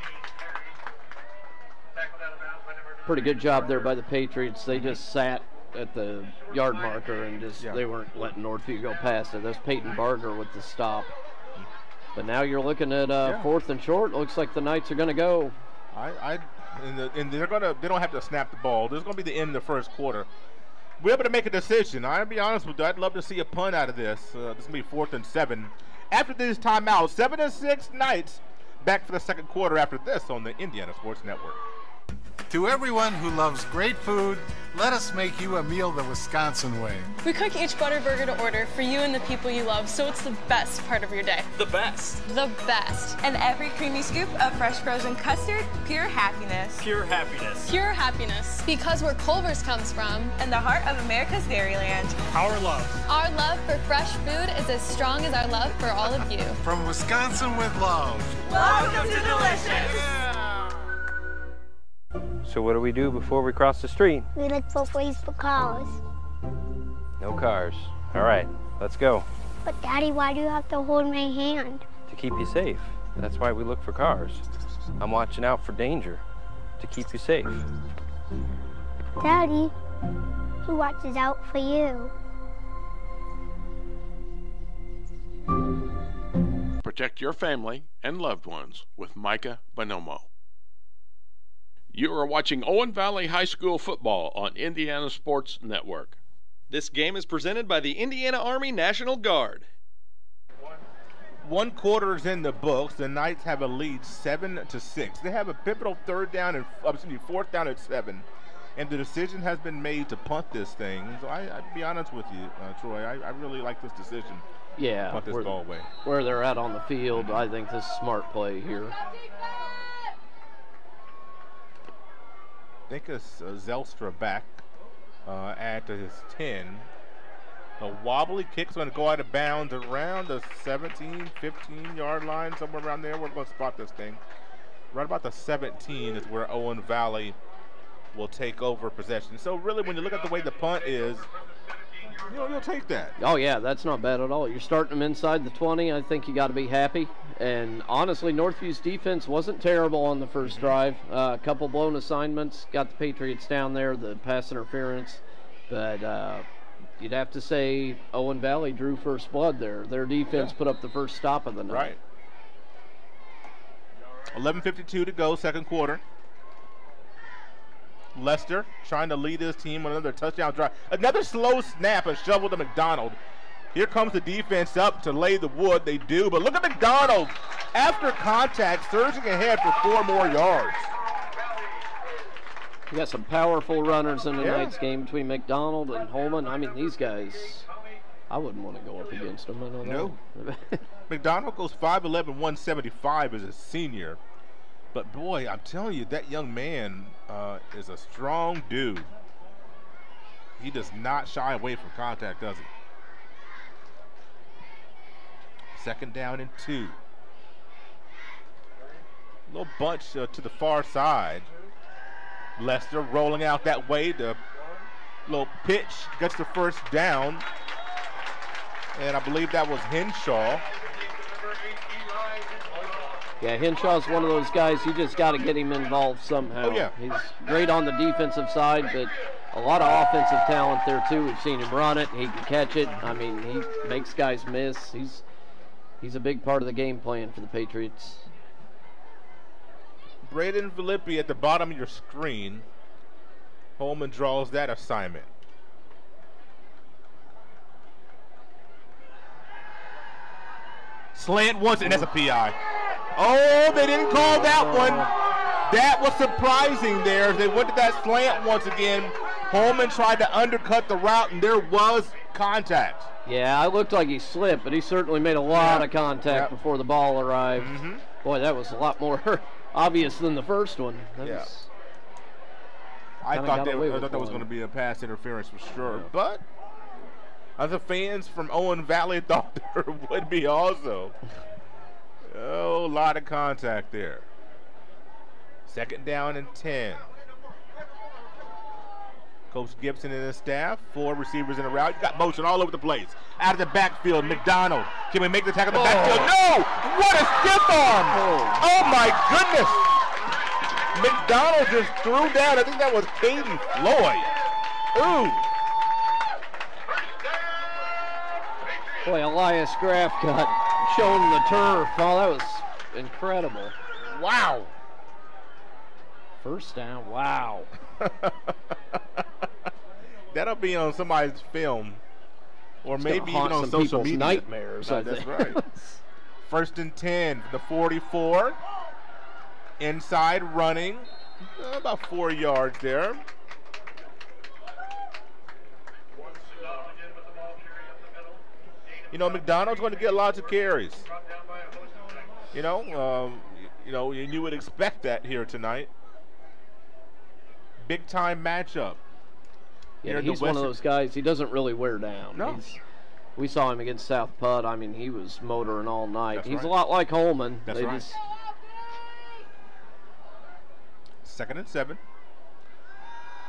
Pretty good job there by the Patriots. They just sat at the yard marker and just they weren't letting Northview go past it. That's Peyton Barger with the stop. But now you're looking at 4th and short. Looks like the Knights are going to go. And they don't have to snap the ball. This is going to be the end of the first quarter. We're able to make a decision. I'll be honest with you. I'd love to see a punt out of this. This is going to be 4th and 7. After this timeout, 7-6 Knights. Back for the second quarter after this on the Indiana Sports Network. To everyone who loves great food, let us make you a meal the Wisconsin way. We cook each butter burger to order for you and the people you love, so it's the best part of your day. The best. The best. And every creamy scoop of fresh frozen custard, pure happiness. Pure happiness. Pure happiness. Because where Culver's comes from. And the heart of America's Dairyland. Our love. Our love for fresh food is as strong as our love for all of you. From Wisconsin with love. Welcome to Delicious. Yeah. So what do we do before we cross the street? We look both ways for cars. No cars. All right, let's go. But Daddy, why do you have to hold my hand? To keep you safe. That's why we look for cars. I'm watching out for danger to keep you safe. Daddy, who watches out for you? Protect your family and loved ones with Micah Bonomo. You are watching Owen Valley High School football on Indiana Sports Network. This game is presented by the Indiana Army National Guard. 1 quarter is in the books. The Knights have a lead 7-6. They have a pivotal 4th down at 7. And the decision has been made to punt this thing. So I'd be honest with you, Troy. I really like this decision. Yeah, punt this ball away. Where they're at on the field, I think this is a smart play here. I think it's Zelstra back at his 10. A wobbly kick's going to go out of bounds around the 17, 15-yard line, somewhere around there. We're going to spot this thing. Right about the 17 is where Owen Valley will take over possession. So really, when you look at the way the punt is, you'll take that. Oh, yeah, that's not bad at all. You're starting them inside the 20. I think you got to be happy. And honestly, Northview's defense wasn't terrible on the first drive. A couple blown assignments, got the Patriots down there, the pass interference. But you'd have to say Owen Valley drew first blood there. Their defense put up the first stop of the night. Right. 11:52 to go, second quarter. Lester trying to lead his team on another touchdown drive. Another slow snap, a shovel to McDonald. Here comes the defense up to lay the wood. They do, but look at McDonald. After contact, surging ahead for 4 more yards. You got some powerful runners in tonight's game between McDonald and Holman. I mean, these guys, I wouldn't want to go up against them. I don't know. McDonald goes 5'11", 175 as a senior. But boy, I'm telling you, that young man is a strong dude. He does not shy away from contact, does he? Second down and 2. Little bunch to the far side. Lester rolling out that way. The little pitch gets the first down. And I believe that was Henshaw. Yeah, Henshaw's one of those guys, you just got to get him involved somehow. Oh, yeah. He's great on the defensive side, but a lot of offensive talent there, too. We've seen him run it. He can catch it. I mean, he makes guys miss. He's a big part of the game plan for the Patriots. Braden Filippi at the bottom of your screen. Holman draws that assignment. Slant once, and that's a PI. Oh, they didn't call that one. That was surprising there. They went to that slant once again. Holman tried to undercut the route, and there was contact. Yeah, it looked like he slipped, but he certainly made a lot of contact before the ball arrived. Boy, that was a lot more obvious than the first one. I thought that was going to be a pass interference for sure. Yeah. But other fans from Owen Valley thought there would be also. Oh, a lot of contact there. 2nd down and 10. Coach Gibson and his staff, 4 receivers in a route. You got motion all over the place. Out of the backfield, McDonald. Can we make the tackle in the backfield? No! What a stiff arm! Oh my goodness! McDonald just threw down. I think that was Caden Floyd. Ooh! Boy, Elias Graff got shown the turf. Oh, that was incredible. Wow. 1st down. Wow. That'll be on somebody's film, or maybe even on social media. Nightmares. That's right. 1st and 10, the 44. Inside running, about 4 yards there. You know, McDonald's going to get lots of carries. You would expect that here tonight. Big time matchup. Yeah, he's one of those guys, he doesn't really wear down. No. We saw him against South Putt. I mean, he was motoring all night. That's he's right. a lot like Holman. That's right. 2nd and 7.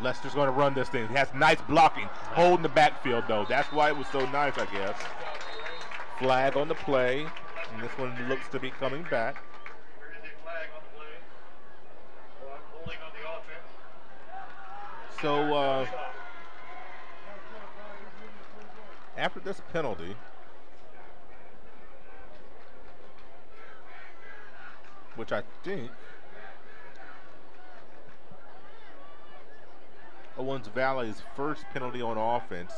Lester's going to run this thing. He has nice blocking, holding the backfield, though. That's why it was so nice, I guess. Flag on the play, and this one looks to be coming back. So, after this penalty, which I think Owens Valley's first penalty on offense.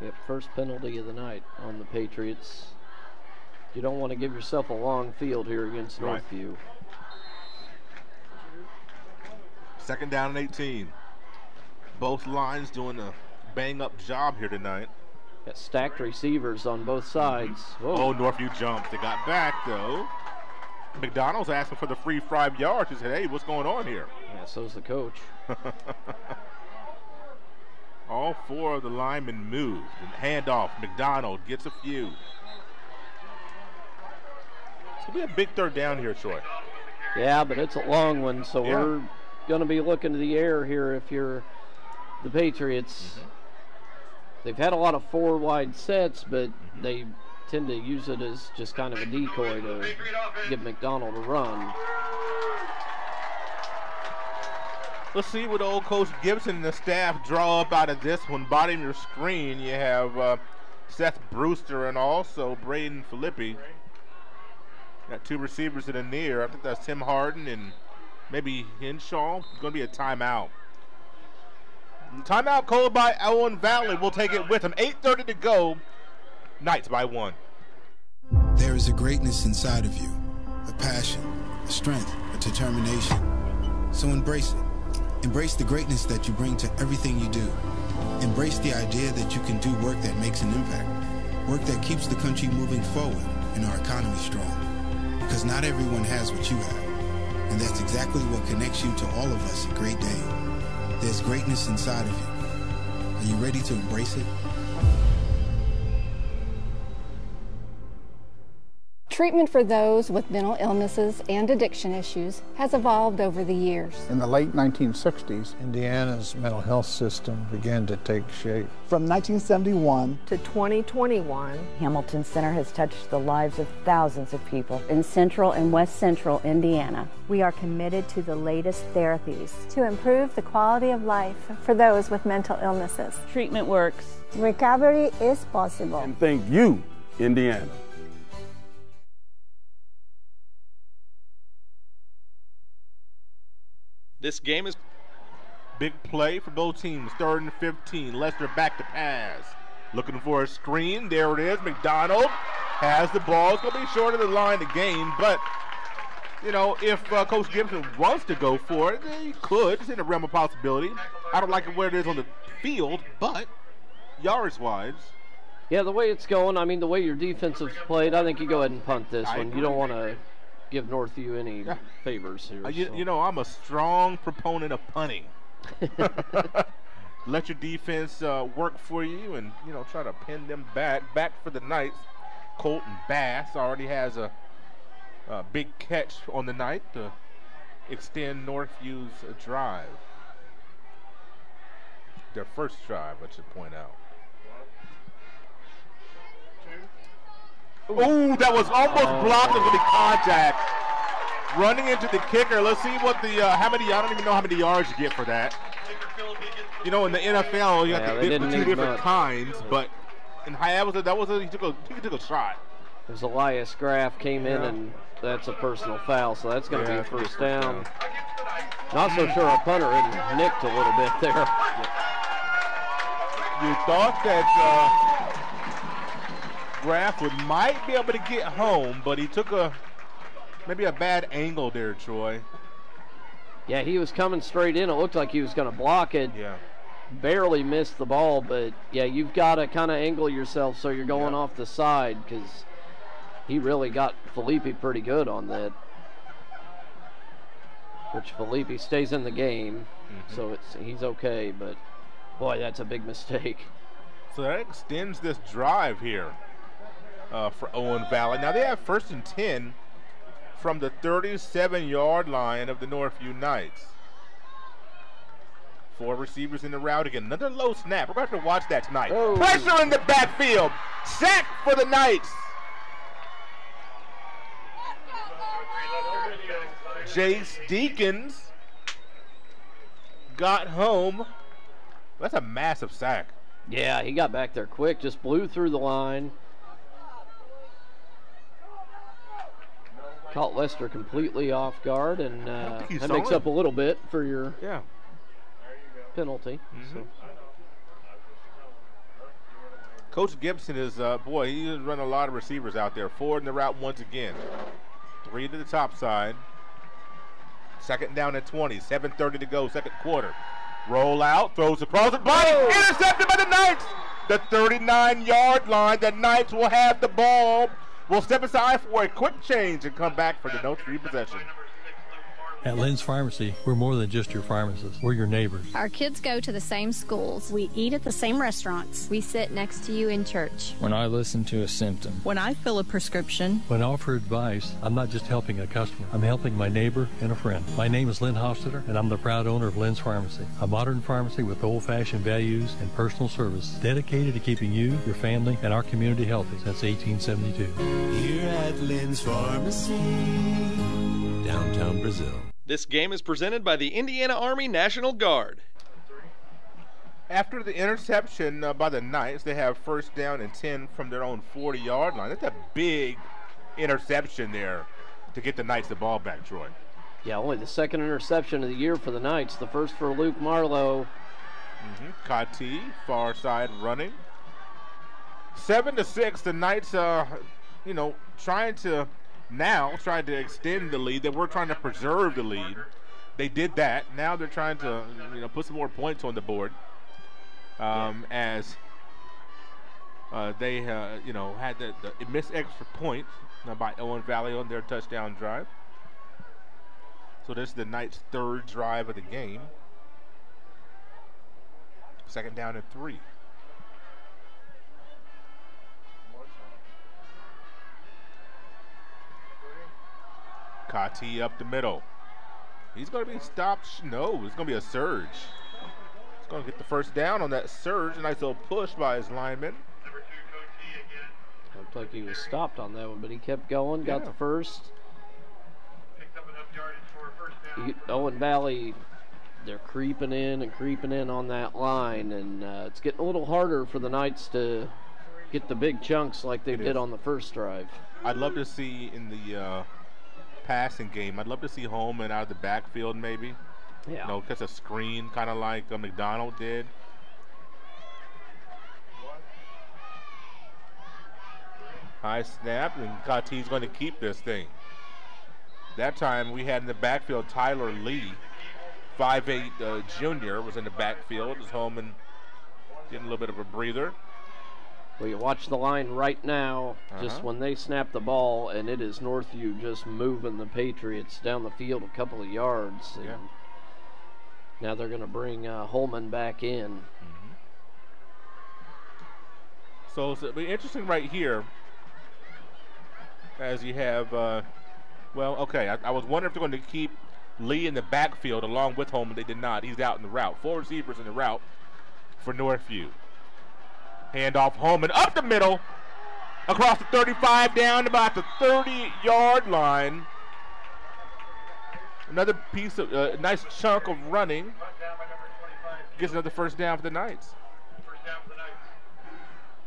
Yep, first penalty of the night on the Patriots. You don't want to give yourself a long field here against Northview. 2nd down and 18. Both lines doing a bang-up job here tonight. Got stacked receivers on both sides. Oh, Northview jumps. They got back, though. McDonald's asking for the free 5 yards. He said, hey, what's going on here? Yeah, so's the coach. All 4 of the linemen moved. And handoff. McDonald gets a few. It's going to be a big 3rd down here, Troy. Yeah, but it's a long one, so we're going to be looking to the air here if you're the Patriots. They've had a lot of 4 wide sets, but they tend to use it as just kind of a decoy to give McDonald a run. Let's see what old Coach Gibson and the staff draw up out of this one. Bottom of your screen, you have Seth Brewster and also Braden Filippi. Got 2 receivers in the near. I think that's Tim Harden and maybe Henshaw. It's going to be a timeout. Timeout called by Owen Valley. We'll take it with him. 8:30 to go. Knights by 1. There is a greatness inside of you, a passion, a strength, a determination. So embrace it. Embrace the greatness that you bring to everything you do. Embrace the idea that you can do work that makes an impact, work that keeps the country moving forward and our economy strong. Because not everyone has what you have, and that's exactly what connects you to all of us at Great Dane. There's greatness inside of you. Are you ready to embrace it? Treatment for those with mental illnesses and addiction issues has evolved over the years. In the late 1960s, Indiana's mental health system began to take shape. From 1971 to 2021, Hamilton Center has touched the lives of thousands of people in Central and West Central Indiana. We are committed to the latest therapies to improve the quality of life for those with mental illnesses. Treatment works. Recovery is possible. And thank you, Indiana. This game is big play for both teams. 3rd and 15. Lester back to pass. Looking for a screen. There it is. McDonald has the ball. It's going to be short of the line to gain, but you know, if Coach Gibson wants to go for it, he could. It's in the realm of possibility. I don't like it where it is on the field, but yards-wise. Yeah, the way it's going, I mean, the way your defense has played, I think you go ahead and punt this one. You don't want to give Northview any favors here. You know, I'm a strong proponent of punting. Let your defense work for you, and you know, try to pin them back. Back for the Knights. Colton Bass already has a big catch on the night to extend Northview's drive. Their first drive, I should point out. Oh, that was almost blocked with the contact. Running into the kicker. Let's see what the how many. I don't even know how many yards you get for that. You know, in the NFL, you have to get two different kinds, but in he took a shot. There's Elias Graff came in, and that's a personal foul, so that's going to be a first down. Not so sure our punter had nicked a little bit there. You thought that Graff might be able to get home, but he took maybe a bad angle there, Troy. Yeah, he was coming straight in. It looked like he was going to block it. Yeah. Barely missed the ball, but yeah, you've got to kind of angle yourself so you're going off the side, because he really got Felipe pretty good on that. Which Felipe stays in the game, so he's okay, but boy, that's a big mistake. So that extends this drive here for Owen Valley. Now they have 1st and 10 from the 37-yard line of the Northview Knights. 4 receivers in the route again. Another low snap. We're going to have to watch that tonight. Oh. Pressure in the backfield. Sack for the Knights. Jace Deacons got home. That's a massive sack. Yeah, he got back there quick. Just blew through the line. Caught Lester completely off guard, and that makes up a little bit for your penalty. So. Coach Gibson is, boy, he has run a lot of receivers out there. 4 in the route once again. 3 to the top side. 2nd down at 20. 7:30 to go, 2nd quarter. Roll out, throws across the body. Intercepted by the Knights. The 39-yard line. The Knights will have the ball. We'll step aside for a quick change and come back for the no-3 possession. At Lynn's Pharmacy, we're more than just your pharmacist. We're your neighbors. Our kids go to the same schools. We eat at the same restaurants. We sit next to you in church. When I listen to a symptom. When I fill a prescription. When I offer advice, I'm not just helping a customer. I'm helping my neighbor and a friend. My name is Lynn Hofstetter, and I'm the proud owner of Lynn's Pharmacy, a modern pharmacy with old-fashioned values and personal service dedicated to keeping you, your family, and our community healthy since 1872. Here at Lynn's Pharmacy, downtown Brazil. This game is presented by the Indiana Army National Guard. After the interception by the Knights, they have 1st down and 10 from their own 40-yard line. That's a big interception there to get the Knights the ball back, Troy. Yeah, only the 2nd interception of the year for the Knights. The first for Luke Marlowe. Kati, far side running. 7-6, the Knights, trying to extend the lead. They were trying to preserve the lead. They did that. Now they're trying to, put some more points on the board. As they, had the missed extra point by Owen Valley on their touchdown drive. So this is the Knights' 3rd drive of the game. 2nd down and 3. Kati up the middle. He's going to be stopped. No, it's going to be a surge. He's going to get the 1st down on that surge. A nice little push by his lineman. Looked like he was stopped on that one, but he kept going, got the 1st. Owen Valley, they're creeping in on that line, and it's getting a little harder for the Knights to get the big chunks like they did on the 1st drive. I'd love to see in the passing game, I'd love to see Holman out of the backfield maybe. Yeah. Catch a screen kind of like McDonald did. High snap, and Kati's going to keep this thing. That time we had in the backfield Tyler Lee, 5'8" junior, was in the backfield. It was Holman getting a little bit of a breather. Well, you watch the line right now, just when they snap the ball, and it is Northview just moving the Patriots down the field a couple of yards. Yeah. Now they're going to bring Holman back in. So it'll be interesting right here as you have, I was wondering if they're going to keep Lee in the backfield along with Holman. They did not. He's out in the route. 4 receivers in the route for Northview. Handoff Holman up the middle, across the 35, down to about the 30-yard line. Another piece of nice chunk of running. Gets another first down for the Knights.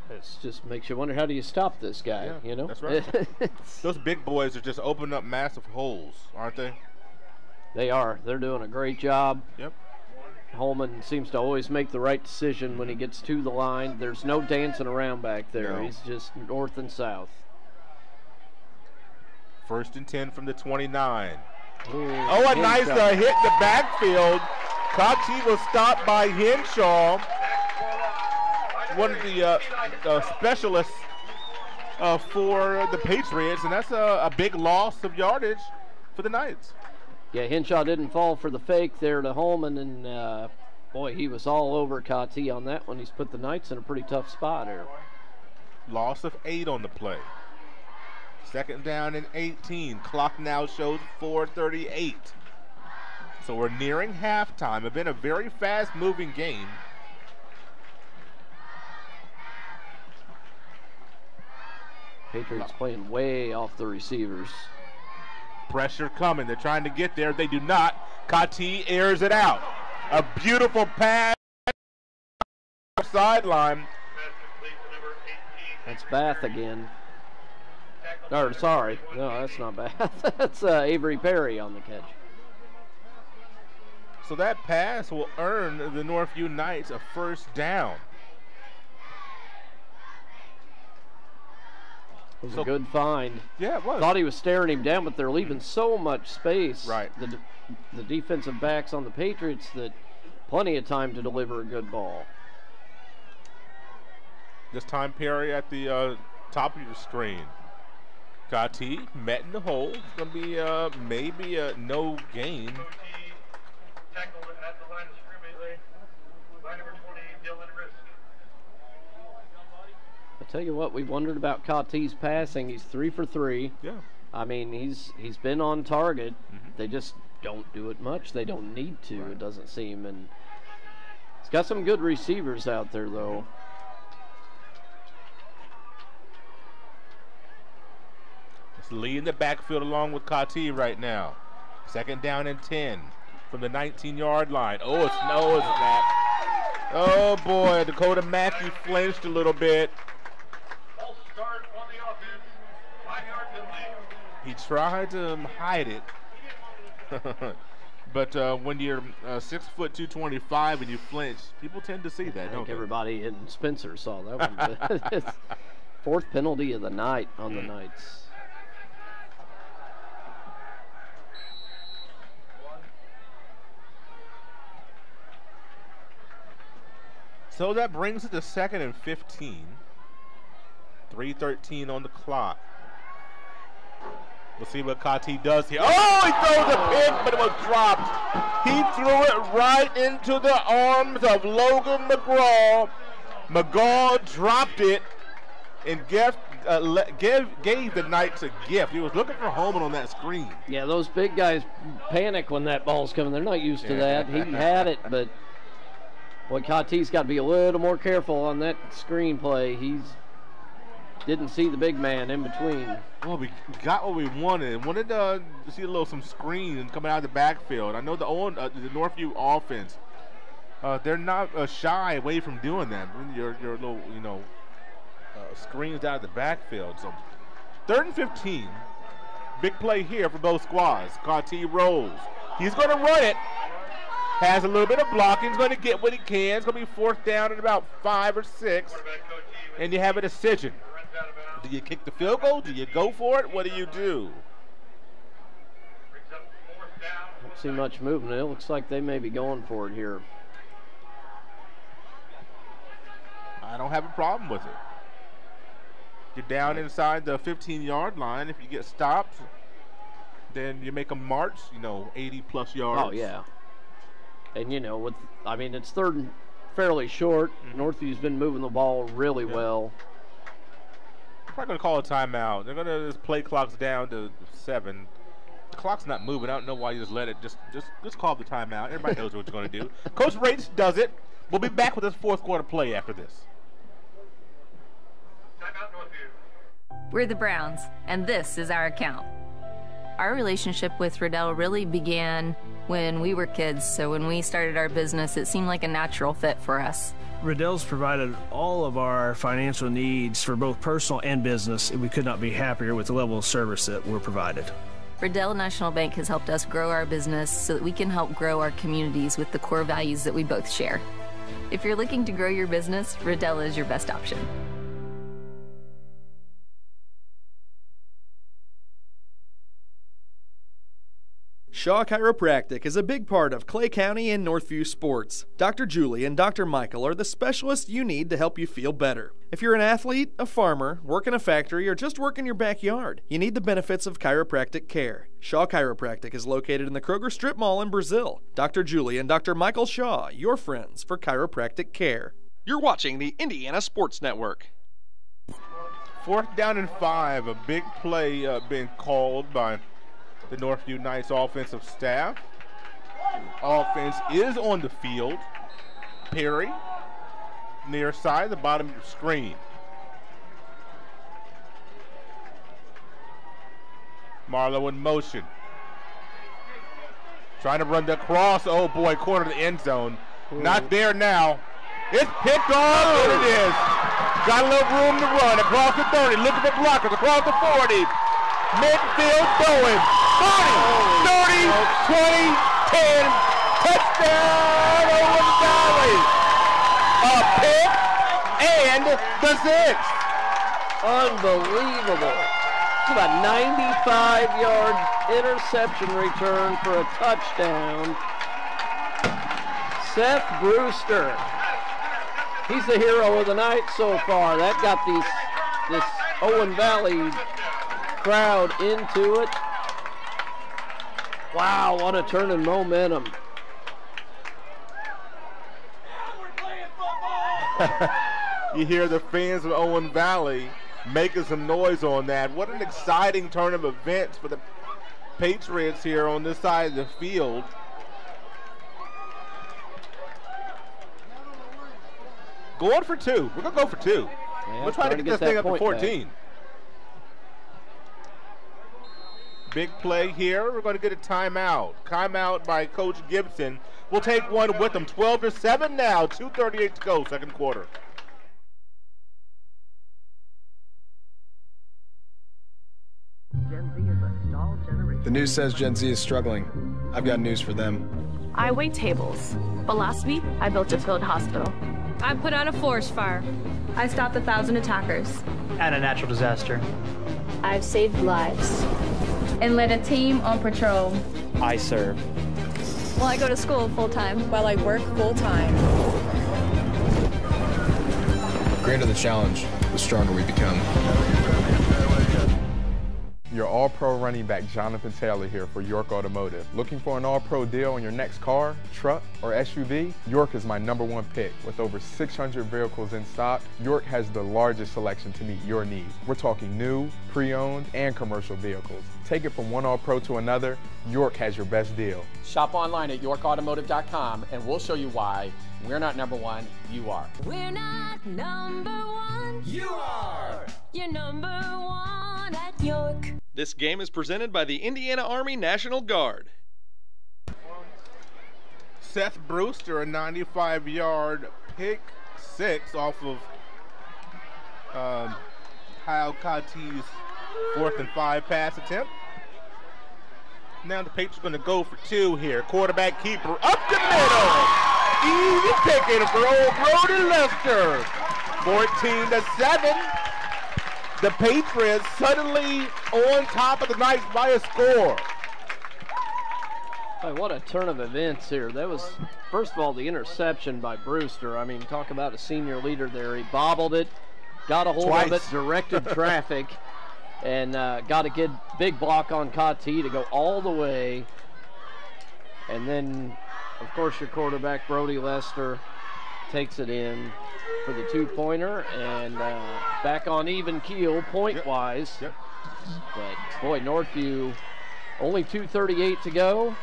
It just makes you wonder, how do you stop this guy? You know, that's right. Those big boys are just opening up massive holes, aren't they? They are. They're doing a great job. Yep. Holman seems to always make the right decision when he gets to the line. There's no dancing around back there. No. He's just north and south. 1st and 10 from the 29. Ooh, a nice hit in the backfield. Kachi was stopped by Henshaw, one of the specialists for the Patriots, and that's a big loss of yardage for the Knights. Yeah, Henshaw didn't fall for the fake there to Holman, and boy, he was all over Kati on that one. He's put the Knights in a pretty tough spot here. Loss of 8 on the play. 2nd down and 18. Clock now shows 4:38. So we're nearing halftime. It's been a very fast-moving game. Patriots playing way off the receivers. Pressure coming. They're trying to get there. They do not. Kati airs it out. A beautiful pass. Sideline. That's Bath again. Or, sorry. No, that's not Bath. That's Avery Perry on the catch. So that pass will earn the Northview Knights a first down. It was a good find. Yeah, it was. Thought he was staring him down, but they're leaving so much space. Right. The defensive backs on the Patriots that plenty of time to deliver a good ball. This time Perry at the top of your screen. Kati met in the hole. It's going to be maybe a no gain. I tell you what, we wondered about Kati's passing. He's 3 for 3. Yeah. I mean, he's been on target. They just don't do it much. They don't need to, it doesn't seem. And he's got some good receivers out there, though. It's Lee in the backfield along with Kati right now. 2nd down and 10 from the 19-yard line. Oh, it's no snap. Oh, boy, Dakota Mackey flinched a little bit. He tried to hide it. But when you're 6 foot 225 and you flinch, people tend to see that, I don't think they? everybody in Spencer saw that one. But 4th penalty of the night on the Knights. So that brings it to 2nd and 15. 3:13 on the clock. We'll see what Kati does here. Oh, he throws a pick, but it was dropped. He threw it right into the arms of Logan McGraw. McGraw dropped it and gave the Knights a gift. He was looking for Holman on that screen. Yeah, those big guys panic when that ball's coming. They're not used to that. He had it, but boy, Kati's got to be a little more careful on that screen play. He's didn't see the big man in between. Well, we got what we wanted. Wanted to see some screen coming out of the backfield. I know the Northview offense, they're not shy away from doing that. Your little, screens out of the backfield. So 3rd and 15. Big play here for both squads. Kati rolls. He's going to run it. Has a little bit of blocking. He's going to get what he can. It's going to be 4th down at about 5 or 6. And you have a decision. Do you kick the field goal? Do you go for it? What do you do? Don't see much movement. It looks like they may be going for it here. I don't have a problem with it. You're down inside the 15-yard line. If you get stopped, then you make them march, 80-plus yards. Oh, yeah. And, it's third and fairly short. Northview's been moving the ball really well. They're probably going to call a timeout. They're going to just play clocks down to 7. The clock's not moving. I don't know why you just let it. Just call the timeout. Everybody knows what you're going to do. Coach Rates does it. We'll be back with this fourth quarter play after this. We're the Browns, and this is our account. Our relationship with Riddell really began when we were kids, so when we started our business, it seemed like a natural fit for us. Riddell's provided all of our financial needs for both personal and business, and we could not be happier with the level of service that we're provided. Riddell National Bank has helped us grow our business so that we can help grow our communities with the core values that we both share. If you're looking to grow your business, Riddell is your best option. Shaw Chiropractic is a big part of Clay County and Northview sports. Dr. Julie and Dr. Michael are the specialists you need to help you feel better. If you're an athlete, a farmer, work in a factory, or just work in your backyard, you need the benefits of chiropractic care. Shaw Chiropractic is located in the Kroger Strip Mall in Brazil. Dr. Julie and Dr. Michael Shaw, your friends for chiropractic care. You're watching the Indiana Sports Network. 4th down and 5. A big play being called by the Northview Knights offensive staff. Offense is on the field. Perry, near side, the bottom of the screen. Marlowe in motion. Trying to run the cross. Oh boy, corner of the end zone. Not there now. It's picked off, and it is. Got a little room to run across the 30. Looking for blockers across the 40. Midfield going. 40, 30, 20, 10. Touchdown, Owen Valley. A pick and the 6. Unbelievable. It's about 95-yard interception return for a touchdown. Seth Brewster. He's the hero of the night so far. That got this Owen Valley crowd into it. Wow, what a turn in momentum. You hear the fans of Owen Valley making some noise on that. What an exciting turn of events for the Patriots here on this side of the field. Going for 2. We're going to go for 2. Yeah, we're trying to get this thing up to 14. Back. Big play here. We're going to get a timeout. Timeout by Coach Gibson. We'll take one with them. 12-7 now. 2:38 to go, second quarter. Gen Z is a stall generation. The news says Gen Z is struggling. I've got news for them. I wait tables, but last week I built a field hospital. I put out a forest fire. I stopped 1,000 attackers. And a natural disaster. I've saved lives. And led a team on patrol. I serve. Well, I go to school full-time. While I work full-time. The greater the challenge, the stronger we become. Your All-Pro running back Jonathan Taylor here for York Automotive. Looking for an All-Pro deal on your next car, truck, or SUV? York is my #1 pick. With over 600 vehicles in stock, York has the largest selection to meet your needs. We're talking new, pre-owned, and commercial vehicles. Take it from one All-Pro to another, York has your best deal. Shop online at yorkautomotive.com and we'll show you why we're not #1, you are. We're not #1. You are! You're #1 at York. This game is presented by the Indiana Army National Guard. Seth Brewster, a 95-yard pick 6 off of Kyle Cotty's 4th and 5 pass attempt. Now the Patriots going to go for 2 here. Quarterback keeper up the middle. Easy picking for old Brody Lester. 14-7. The Patriots suddenly on top of the Knights by a score. Hey, what a turn of events here. That was, first of all, the interception by Brewster. I mean, talk about a senior leader there. He bobbled it, got a hold of it, directed traffic, and got a good big block on Kati to go all the way. And then, of course, your quarterback, Brody Lester, takes it in for the two-pointer, and back on even keel point-wise. Yep. But, boy, Northview, only 2:38 to go.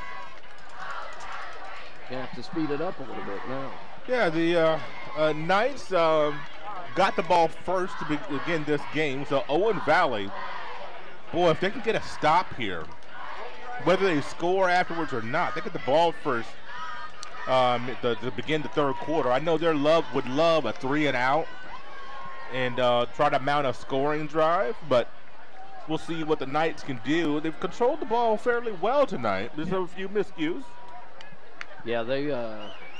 You have to speed it up a little bit now. Yeah, the Knights got the ball first to begin this game. So Owen Valley, boy, if they can get a stop here, whether they score afterwards or not, they get the ball first to begin the third quarter. I know would love a 3-and-out and try to mount a scoring drive, but we'll see what the Knights can do. They've controlled the ball fairly well tonight. There's a few miscues. Yeah,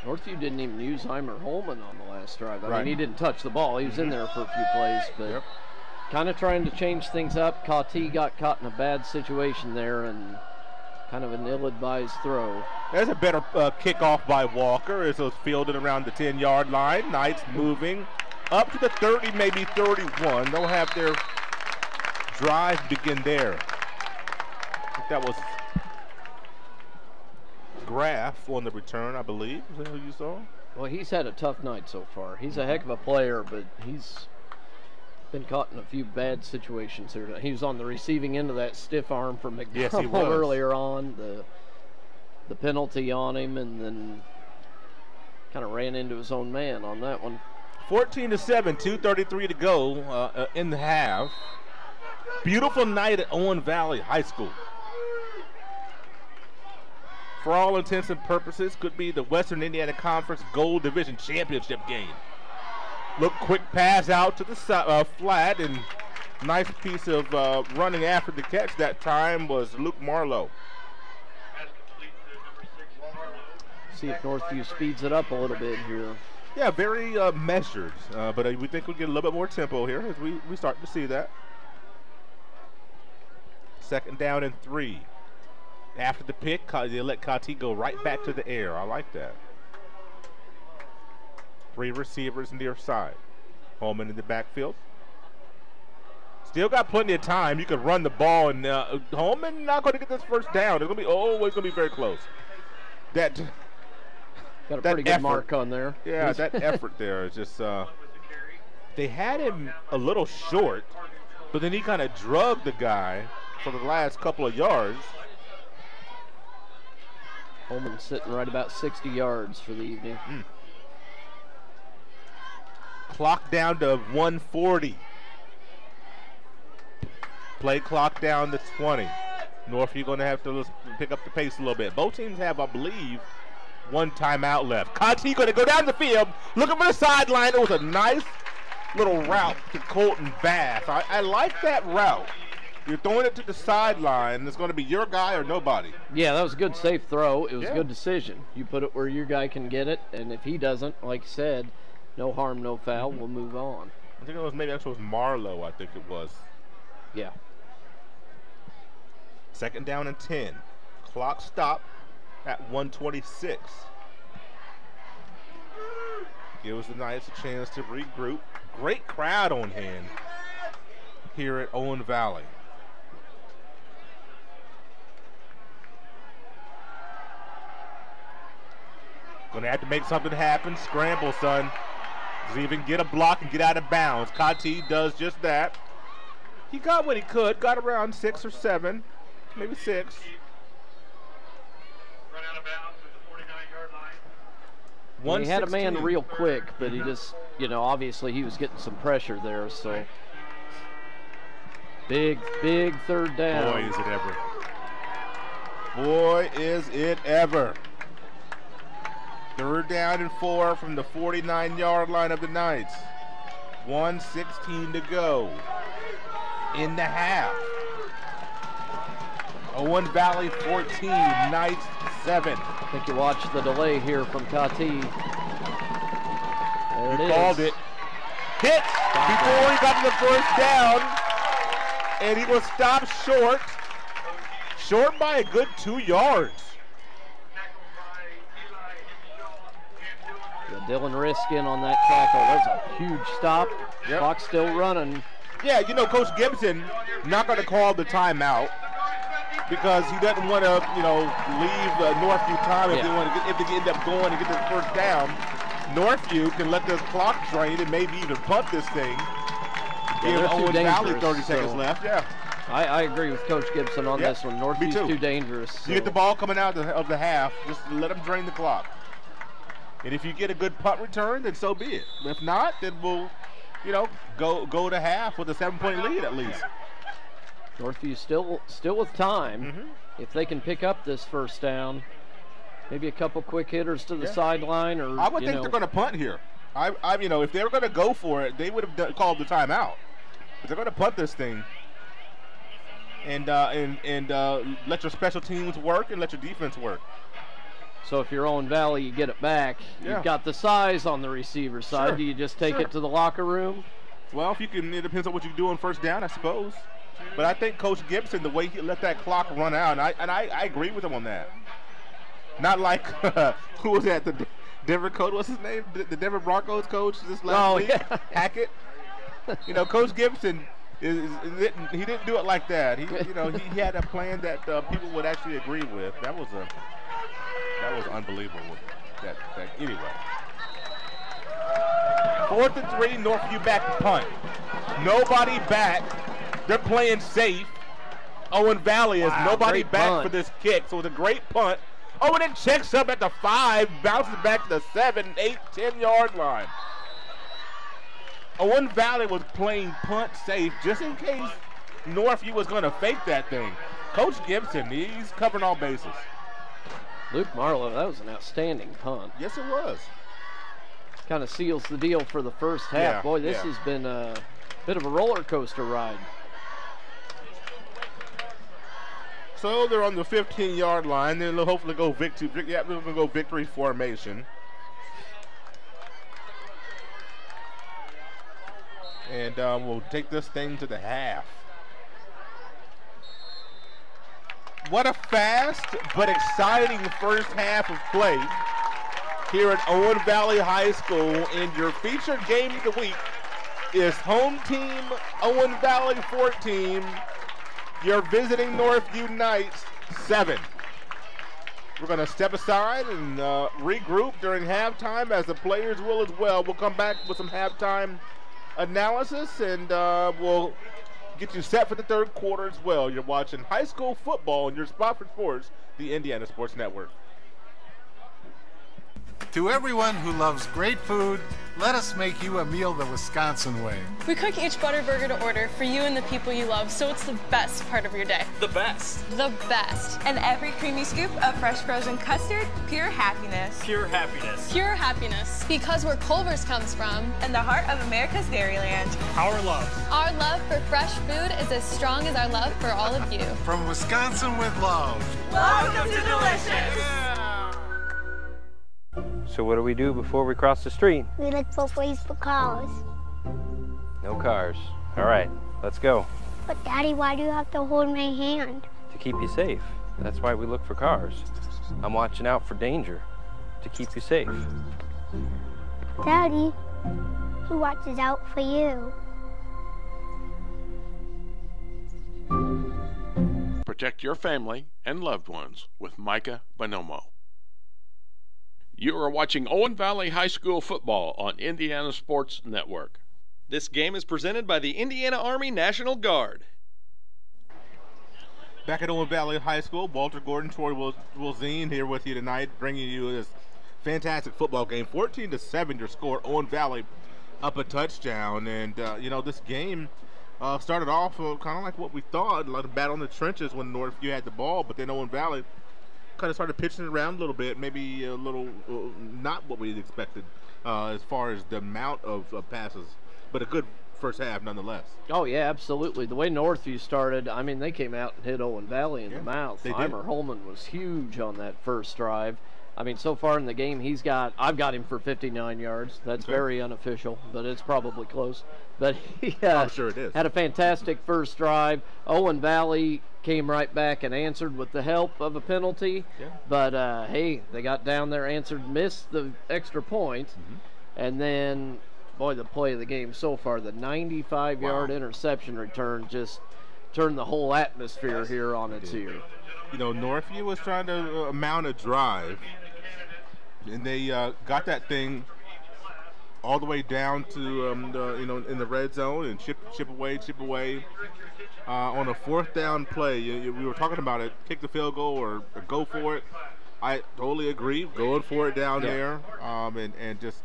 Northview didn't even use Heimer Holman on the last drive. I mean, he didn't touch the ball. He was in there for a few plays, but kind of trying to change things up. Kati got caught in a bad situation there and kind of an ill-advised throw. There's a better kickoff by Walker as it was fielded around the 10-yard line. Knights moving up to the 30, maybe 31. They'll have their drive begin there. I think that was Graff on the return, I believe. Is that who you saw? Well, he's had a tough night so far. He's a heck of a player, but he's been caught in a few bad situations here. He was on the receiving end of that stiff arm from McDonald earlier on, the penalty on him, and then kind of ran into his own man on that one. 14-7, 2:33 to go in the half. Beautiful night at Owen Valley High School. For all intents and purposes, could be the Western Indiana Conference Gold Division Championship game. Look, quick pass out to the flat, and nice piece of running after the catch that time was Luke Marlowe. See if Northview speeds it up a little bit here. Yeah, very measured, but we think we'll get a little bit more tempo here as we start to see that. 2nd down and 3. After the pick, they let Kati go right back to the air. I like that. 3 receivers near side. Holman in the backfield. Still got plenty of time. You could run the ball, and Holman not going to get this first down. It's going to be always going to be very close. Got a pretty good mark on there. Yeah, that effort there is just. They had him a little short, but then he kind of drugged the guy for the last couple of yards. Holman sitting right about 60 yards for the evening. Clock down to 1:40. Play clock down to 20. Northview going to have to pick up the pace a little bit. Both teams have, I believe, 1 timeout left. Kati going to go down the field, looking for the sideline. It was a nice little route to Colton Bass. I like that route. You're throwing it to the sideline. It's going to be your guy or nobody. Yeah, that was a good safe throw. It was a good decision. You put it where your guy can get it, and if he doesn't, like you said, no harm, no foul. We'll move on. I think it was maybe actually Marlowe, I think it was. Yeah. 2nd down and 10. Clock stop at 1:26. Gives the Knights a chance to regroup. Great crowd on hand here at Owen Valley. Gonna have to make something happen. Scramble, son. Does he even get a block and get out of bounds? Kati does just that. He got what he could. Got around 6 or 7, maybe 6. Run out of bounds at the 49-yard line. Well, he had a man real quick, but he just, obviously he was getting some pressure there. So big 3rd down. Boy, is it ever. Boy, is it ever. 3rd down and 4 from the 49-yard line of the Knights. 1:16 to go in the half. Owen Valley 14, Knights 7. I think you watched the delay here from Kati. There it is. He called it. Hit before he got to the first down, and he was stopped short by a good 2 yards. Dylan Riskin on that tackle. That's a huge stop. Yep. Clock's still running. Yeah, you know, Coach Gibson not going to call the timeout because he doesn't want to, you know, leave Northview time if they end up going and get the first down. Northview can let the clock drain and maybe even punt this thing. Give Owen Valley 30 seconds left. Yeah. I agree with Coach Gibson on this one. Northview's too dangerous. So. You get the ball coming out of the half, just let them drain the clock. And if you get a good punt return, then so be it. If not, then we'll, you know, go to half with a 7-point lead at least. Northview still with time. If they can pick up this first down, maybe a couple quick hitters to the sideline, or I would think they're going to punt here. You know, if they were going to go for it, they would have called the timeout. But they're going to punt this thing, and let your special teams work and let your defense work. So if you're Owen Valley, you get it back. You've got the size on the receiver side. Do you just take it to the locker room? Well, if you can, it depends on what you do on first down, I suppose. But I think Coach Gibson, the way he let that clock run out, and I agree with him on that. Not like who was that? The Denver coach. What's his name? The Denver Broncos coach this last week. Hackett. You know, Coach Gibson he didn't do it like that. He had a plan that people would actually agree with. That was unbelievable. That anyway. 4th and 3, Northview back to punt. Nobody back. They're playing safe. Owen Valley is nobody back for this kick, so it's a great punt. Owen then checks up at the 5, bounces back to the 7, 8, 10-yard line. Owen Valley was playing punt safe just in case Northview was going to fake that thing. Coach Gibson, he's covering all bases. Luke Marlowe, that was an outstanding punt. Yes, it was. Kind of seals the deal for the first half. Yeah, boy, this has been a bit of a roller coaster ride. So they're on the 15-yard line. Then they'll hopefully go victory. Yeah, we're going to go victory formation. And we'll take this thing to the half. What a fast but exciting first half of play here at Owen Valley High School. And your featured game of the week is home team Owen Valley 14. Your visiting Northview Knights 7. We're going to step aside and regroup during halftime, as the players will as well. We'll come back with some halftime analysis, and we'll get you set for the third quarter as well. You're watching high school football, and your spot for sports, the Indiana Sports Network. To everyone who loves great food, let us make you a meal the Wisconsin way. We cook each butter burger to order for you and the people you love, so it's the best part of your day. The best. The best. And every creamy scoop of fresh frozen custard, pure happiness. Pure happiness. Pure happiness. Because where Culver's comes from. And the heart of America's Dairyland. Our love. Our love for fresh food is as strong as our love for all of you. From Wisconsin with love. Welcome to Delicious. Yeah. So what do we do before we cross the street? We look both ways for cars. No cars. All right, let's go. But Daddy, why do you have to hold my hand? To keep you safe. That's why we look for cars. I'm watching out for danger to keep you safe. Daddy, who watches out for you? Protect your family and loved ones with Micah Bonomo. You are watching Owen Valley High School football on Indiana Sports Network. This game is presented by the Indiana Army National Guard. Back at Owen Valley High School, Walter Gordon, Troy Wilzine here with you tonight, bringing you this fantastic football game. 14-7 your score. Owen Valley up a touchdown. And, you know, this game started off kind of like what we thought, like a battle in the trenches when Northview had the ball, but then Owen Valley kind of started pitching it around a little bit, maybe a little not what we expected as far as the amount of passes, but a good first half nonetheless. Oh, yeah, absolutely. The way Northview started, I mean, they came out and hit Owen Valley in the mouth. Eimer Holman was huge on that first drive. I mean, so far in the game, I've got him for 59 yards. That's very unofficial, but it's probably close. But he I'm sure it is. had a fantastic first drive. Owen Valley came right back and answered with the help of a penalty. Yeah. But, hey, they got down there, missed the extra point. And then, boy, the play of the game so far, the 95-yard interception return just turned the whole atmosphere here on its ear. You know, Northview was trying to mount a drive, and they got that thing all the way down to in the red zone and chip away. On a fourth down play, we were talking about it, kick the field goal or go for it. I totally agree, going for it down there, and just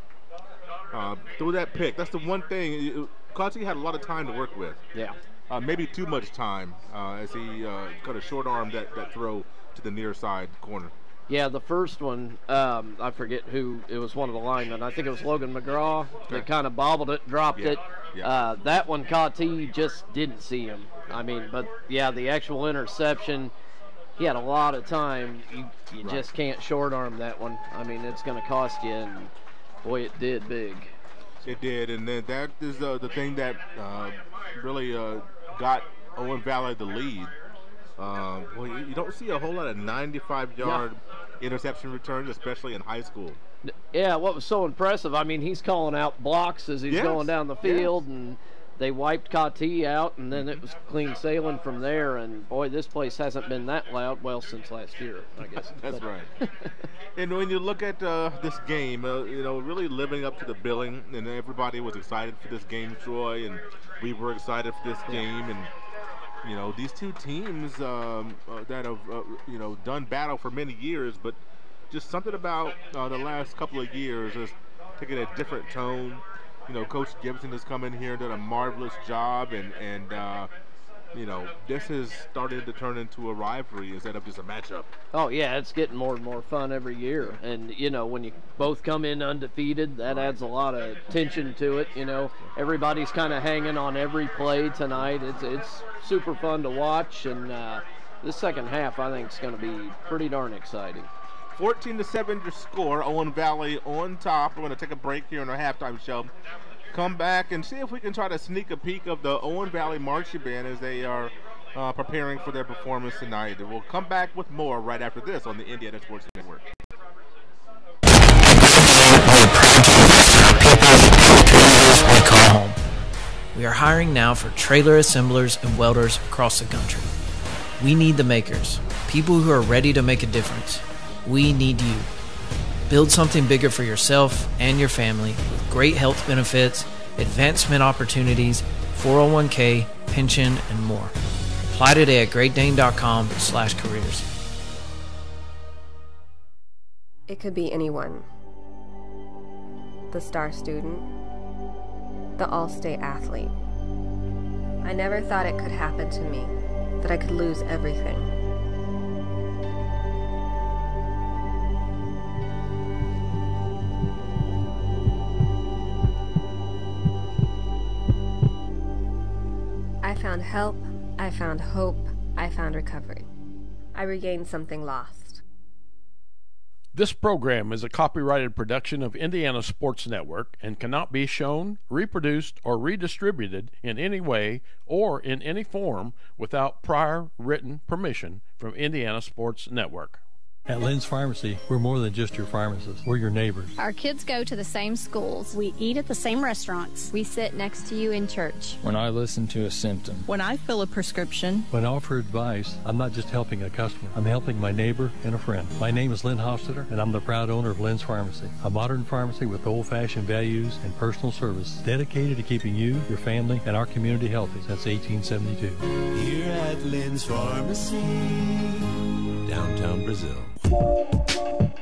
threw that pick. That's the one thing. Clutzy had a lot of time to work with. Yeah. Maybe too much time as he kind of short-armed that throw to the near side corner. Yeah, the first one, I forget who, it was one of the linemen. I think it was Logan McGraw that kind of bobbled it, dropped it. Yeah. That one, Cottee just didn't see him. I mean, but yeah, the actual interception, he had a lot of time. You just can't short-arm that one. I mean, it's going to cost you, and boy, it did big. It did, and then that is the thing that really got Owen Valley the lead. Well, you don't see a whole lot of 95-yard interception returns, especially in high school. Yeah, what was so impressive, I mean, he's calling out blocks as he's going down the field, and they wiped Cottee out, and then it was clean sailing from there. And boy, this place hasn't been that loud, well, since last year, I guess. That's right. And when you look at this game, really living up to the billing, and everybody was excited for this game, Troy, and we were excited for this game, and these two teams that have done battle for many years, but just something about the last couple of years is taking a different tone. Coach Gibson has come in here and done a marvelous job, and this is starting to turn into a rivalry instead of just a matchup. Oh, yeah, it's getting more and more fun every year. And, when you both come in undefeated, that adds a lot of tension to it. Everybody's kind of hanging on every play tonight. It's super fun to watch, and this second half, I think, is going to be pretty darn exciting. 14-7 your score. Owen Valley on top. We're going to take a break here in our halftime show. Come back and see if we can try to sneak a peek of the Owen Valley Marching Band as they are preparing for their performance tonight. And we'll come back with more right after this on the Indiana Sports Network. We call home. We are hiring now for trailer assemblers and welders across the country. We need the makers, people who are ready to make a difference. We need you. Build something bigger for yourself and your family with great health benefits, advancement opportunities, 401k, pension, and more. Apply today at greatdane.com/careers. It could be anyone. The star student, the all-state athlete. I never thought it could happen to me, that I could lose everything. I found help, I found hope, I found recovery. I regained something lost. This program is a copyrighted production of Indiana Sports Network and cannot be shown, reproduced, or redistributed in any way or in any form without prior written permission from Indiana Sports Network. At Lynn's Pharmacy, we're more than just your pharmacist. We're your neighbors. Our kids go to the same schools. We eat at the same restaurants. We sit next to you in church. When I listen to a symptom. When I fill a prescription. When I offer advice, I'm not just helping a customer. I'm helping my neighbor and a friend. My name is Lynn Hofstetter, and I'm the proud owner of Lynn's Pharmacy, a modern pharmacy with old-fashioned values and personal service dedicated to keeping you, your family, and our community healthy since 1872. Here at Lynn's Pharmacy, downtown Brazil.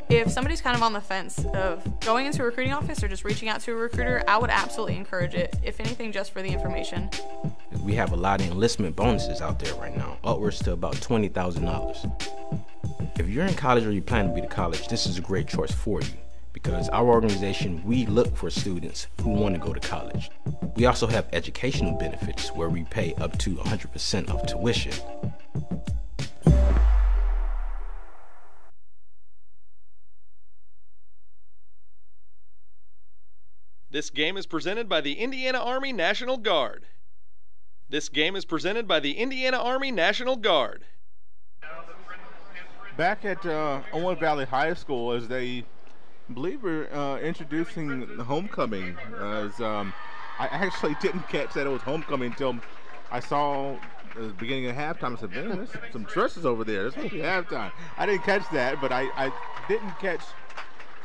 If somebody's kind of on the fence of going into a recruiting office or just reaching out to a recruiter, I would absolutely encourage it, if anything, just for the information. We have a lot of enlistment bonuses out there right now, upwards to about $20,000. If you're in college or you plan to be to college, this is a great choice for you, because our organization, we look for students who want to go to college. We also have educational benefits where we pay up to 100% of tuition. This game is presented by the Indiana Army National Guard. This game is presented by the Indiana Army National Guard. Back at Owen Valley High School, as they believe we're introducing the homecoming. I actually didn't catch that it was homecoming until I saw the beginning of halftime. I said, man, there's some dresses over there. This must be halftime. I didn't catch that, but I didn't catch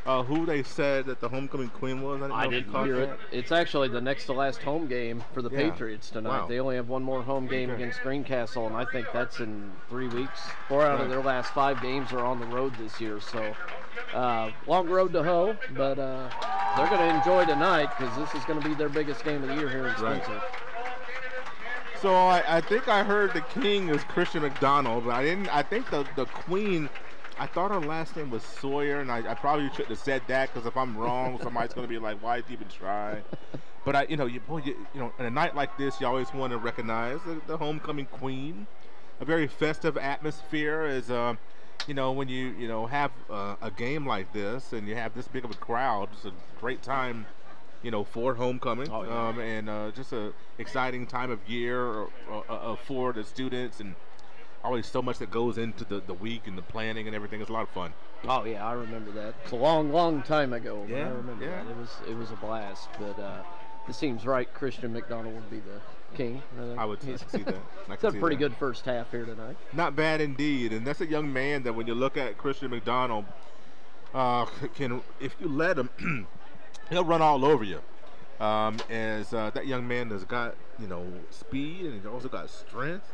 who they said that the homecoming queen was. I didn't hear it. It's actually the next to last home game for the Patriots tonight. Wow. They only have one more home game against Greencastle, and I think that's in 3 weeks. 4 out of their last 5 games are on the road this year, so long road to hoe, but they're going to enjoy tonight because this is going to be their biggest game of the year here in Spencer. Right. So I think I heard the king is Christian McDonald, but I think the queen, I thought her last name was Sawyer, and I probably shouldn't have said that because if I'm wrong, somebody's going to be like, why'd you even try? But in a night like this, you always want to recognize the homecoming queen. A very festive atmosphere is, when you have a game like this and you have this big of a crowd, it's a great time, for homecoming. Oh, yeah. And just a exciting time of year for the students, and always so much that goes into the week and the planning and everything. It's a lot of fun. Oh yeah, I remember that. It's a long time ago. But Yeah, I remember yeah. that. It was a blast. But it seems right. Christian McDonald would be the king. I would see that. It's a pretty good first half here tonight. Not bad indeed. And that's a young man that when you look at Christian McDonald, can if you let him, he'll run all over you. As that young man has got speed and he's also got strength.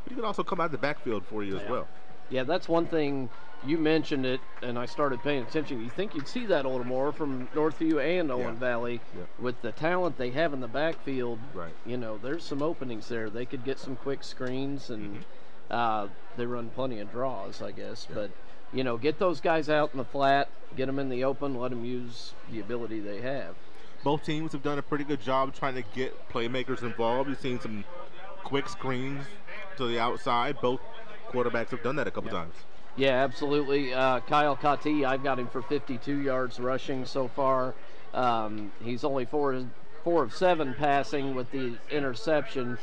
But he can also come out the backfield for you as well. Yeah, that's one thing. You mentioned it, and I started paying attention. You think you'd see that a little more from Northview and Owen Valley. Yeah. With the talent they have in the backfield, right. There's some openings there. They could get some quick screens, and they run plenty of draws, I guess. Yeah. But, get those guys out in the flat, get them in the open, let them use the ability they have. Both teams have done a pretty good job trying to get playmakers involved. You've seen some quick screens to the outside. Both quarterbacks have done that a couple times. Yeah, absolutely. Kyle Cotti, I've got him for 52 yards rushing so far. He's only 4 of 7 passing with the interception,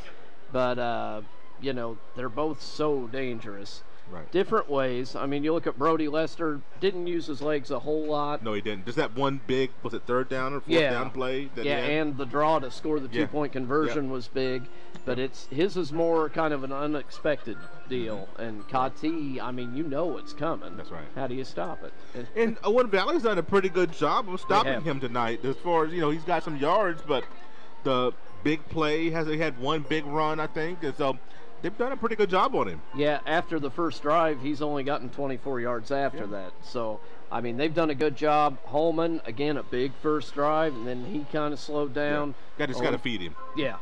but they're both so dangerous. Right. Different ways. I mean, you look at Brody Lester, didn't use his legs a whole lot. No, he didn't. Just that one big, was it third down or fourth down play? That and the draw to score the 2-point conversion was big. But his is more kind of an unexpected deal. And Cotti, I mean, it's coming. That's right. How do you stop it? And Owen Valley's done a pretty good job of stopping him tonight. As far as, he's got some yards, but the big play, he had one big run, I think. And so they've done a pretty good job on him. Yeah, after the first drive, he's only gotten 24 yards after that. So, I mean, they've done a good job. Holman, again, a big first drive, and then he kind of slowed down. Yeah. Just got to feed him. Yeah.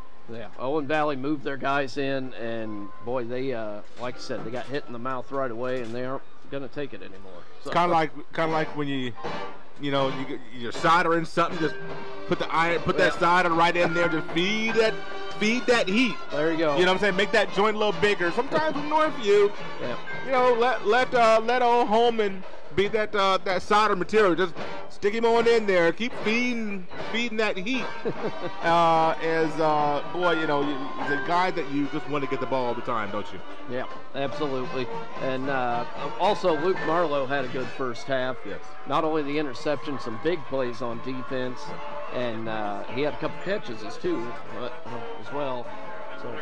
Owen Valley moved their guys in, and, boy, they, like I said, they got hit in the mouth right away, and they aren't going to take it anymore. So. It's kind of like when you're soldering something, just put that solder right in there, just feed that heat. There you go. You know what I'm saying? Make that joint a little bigger. Sometimes with Northview, let old Holman be that solder material. Just stick him on in there. Keep feeding that heat. He's a guy that you just want to get the ball all the time, don't you? Yeah, absolutely. And also Luke Marlowe had a good first half. Yes. Not only the interception, some big plays on defense, and he had a couple catches as well. So.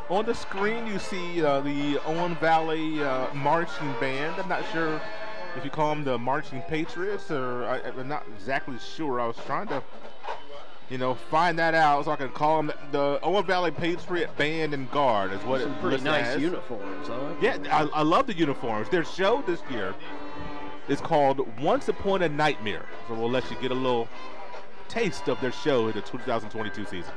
On the screen, you see the Owen Valley marching band. I'm not sure if you call them the Marching Patriots, or I'm not exactly sure. I was trying to, find that out so I can call them the Owen Valley Patriot Band and Guard is what Some it pretty nice as. Uniforms. I like Yeah, I love the uniforms. Their show this year is called Once Upon a Nightmare. So we'll let you get a little taste of their show in the 2022 season.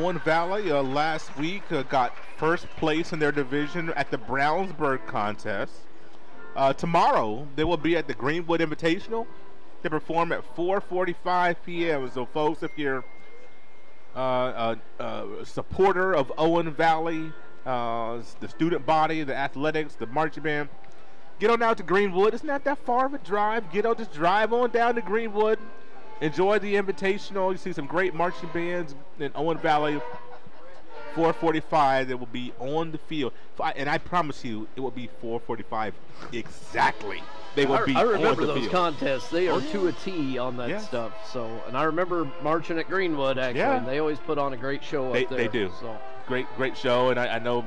Owen Valley last week got first place in their division at the Brownsburg contest. Tomorrow, they will be at the Greenwood Invitational. They perform at 4:45 p.m. So, folks, if you're a supporter of Owen Valley, the student body, the athletics, the marching band, get on out to Greenwood. It's not that far of a drive. Just drive on down to Greenwood. Enjoy the Invitational. You see some great marching bands in Owen Valley. 4:45, they will be on the field. And I promise you, it will be 4:45 exactly. They will be on the field. I remember those contests. They are to a T on that stuff. So, and I remember marching at Greenwood, actually. Yeah. And they always put on a great show up there. They do. So. Great show. And I know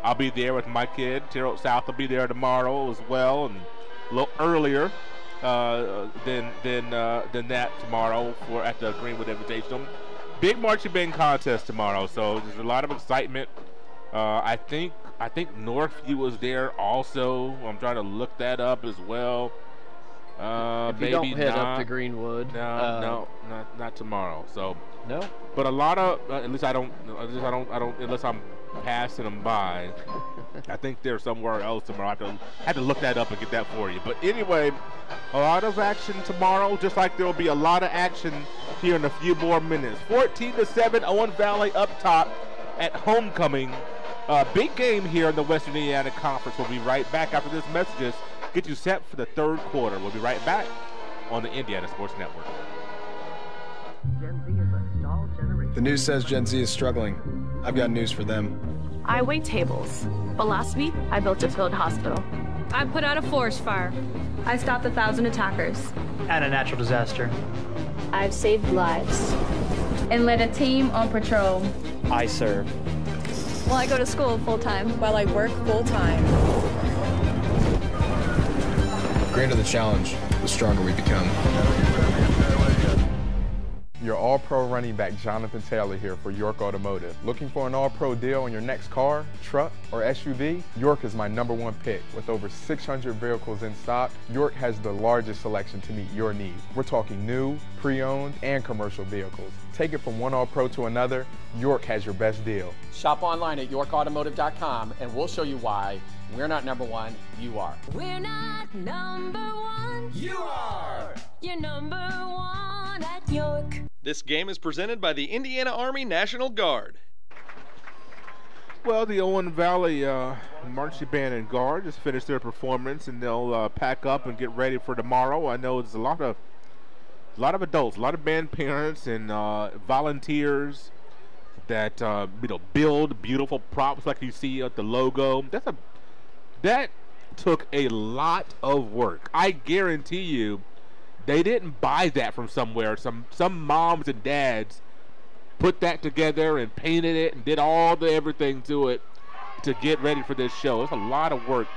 I'll be there with my kid. Terrell South will be there tomorrow as well, and a little earlier than that tomorrow at the Greenwood Invitational. Big marching band contest tomorrow, so there's a lot of excitement. I think Northview was there also. I'm trying to look that up as well. If you maybe don't head not up to Greenwood, not tomorrow. So no, but a lot of unless I'm passing them by. I think they're somewhere else tomorrow. I have to look that up and get that for you. But anyway, a lot of action tomorrow, just like there will be a lot of action here in a few more minutes. 14-7, Owen Valley up top at homecoming. Big game here in the Western Indiana Conference. We'll be right back after this messages. Get you set for the third quarter. We'll be right back on the Indiana Sports Network. Gen Z is a stall generation. The news says Gen Z is struggling. I've got news for them. I wait tables, but last week I built a field hospital. I put out a forest fire. I stopped 1,000 attackers. And a natural disaster. I've saved lives. And led a team on patrol. I serve. Well, I go to school full-time. While I work full-time. The greater the challenge, the stronger we become. Your All-Pro running back Jonathan Taylor here for York Automotive. Looking for an All-Pro deal on your next car, truck, or SUV? York is my #1 pick. With over 600 vehicles in stock, York has the largest selection to meet your needs. We're talking new, pre-owned, and commercial vehicles. Take it from one All-Pro to another, York has your best deal. Shop online at yorkautomotive.com and we'll show you why we're not #1, you are. We're not #1. You are! You're #1 at York. This game is presented by the Indiana Army National Guard. Well, the Owen Valley Marching Band and Guard just finished their performance, and they'll pack up and get ready for tomorrow. I know there's a lot of adults, a lot of band parents and volunteers that build beautiful props like you see at the logo. That took a lot of work. I guarantee you, they didn't buy that from somewhere. Some moms and dads put that together and painted it and did all the everything to it to get ready for this show. It's a lot of work.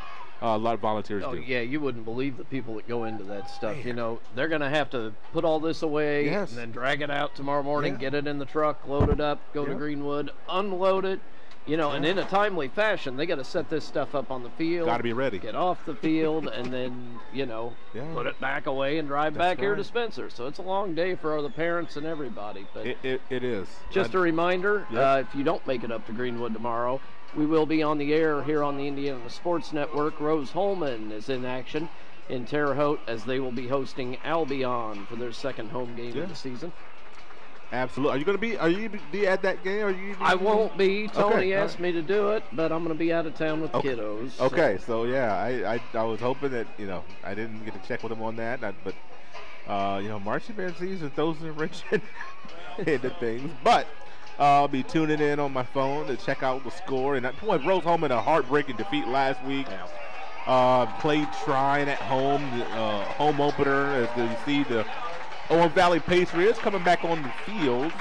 A lot of volunteers do. Yeah, you wouldn't believe the people that go into that stuff. Man. You know, they're going to have to put all this away and then drag it out tomorrow morning, get it in the truck, load it up, go to Greenwood, unload it. You know, and in a timely fashion, they got to set this stuff up on the field. Got to be ready. Get off the field, and then, put it back away and drive back here to Spencer. So it's a long day for the parents and everybody. But it is. Just a reminder, if you don't make it up to Greenwood tomorrow, we will be on the air here on the Indiana Sports Network. Rose Holman is in action in Terre Haute as they will be hosting Albion for their second home game of the season. Absolutely. Are you be at that game? I won't be. Tony asked me to do it, but I'm going to be out of town with the kiddos. Okay, so I was hoping that I didn't get to check with him on that, but marching band season throws a wrench into things. But I'll be tuning in on my phone to check out the score. And boy, Rose Holman a heartbreaking defeat last week. Played Trine at home, home opener. As you see the Owen Valley Patriots coming back on the field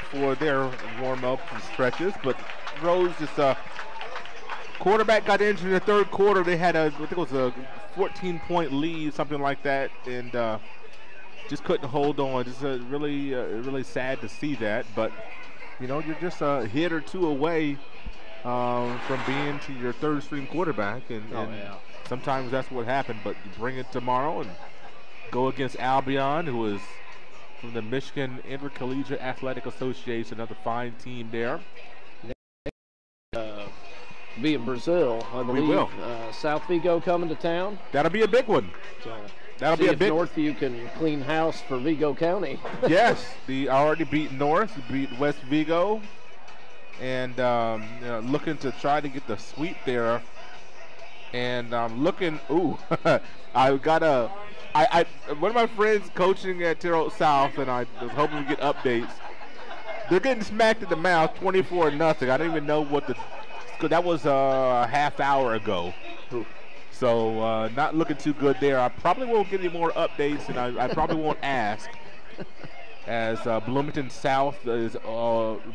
for their warm-up and stretches. But Rose just quarterback got injured in the third quarter. They had I think it was a 14-point lead, something like that, and just couldn't hold on. Just really sad to see that. But you're just a hit or two away from being to your third-string quarterback, and sometimes that's what happened. But you bring it tomorrow and go against Albion, who is from the Michigan Intercollegiate Athletic Association. Another fine team there. Be in Brazil, I believe. We will. South Vigo coming to town. That'll be a big one. So that'll see be a if big. Northview can clean house for Vigo County. Yes, the already beat North, beat West Vigo, and looking to try to get the sweep there. And looking. Ooh, I got one of my friends coaching at Terre Haute South, and I was hoping to get updates. They're getting smacked in the mouth, 24-0. I didn't even know what the. That was a half hour ago. Ooh. So not looking too good there. I probably won't get any more updates, and I probably won't ask. As Bloomington South is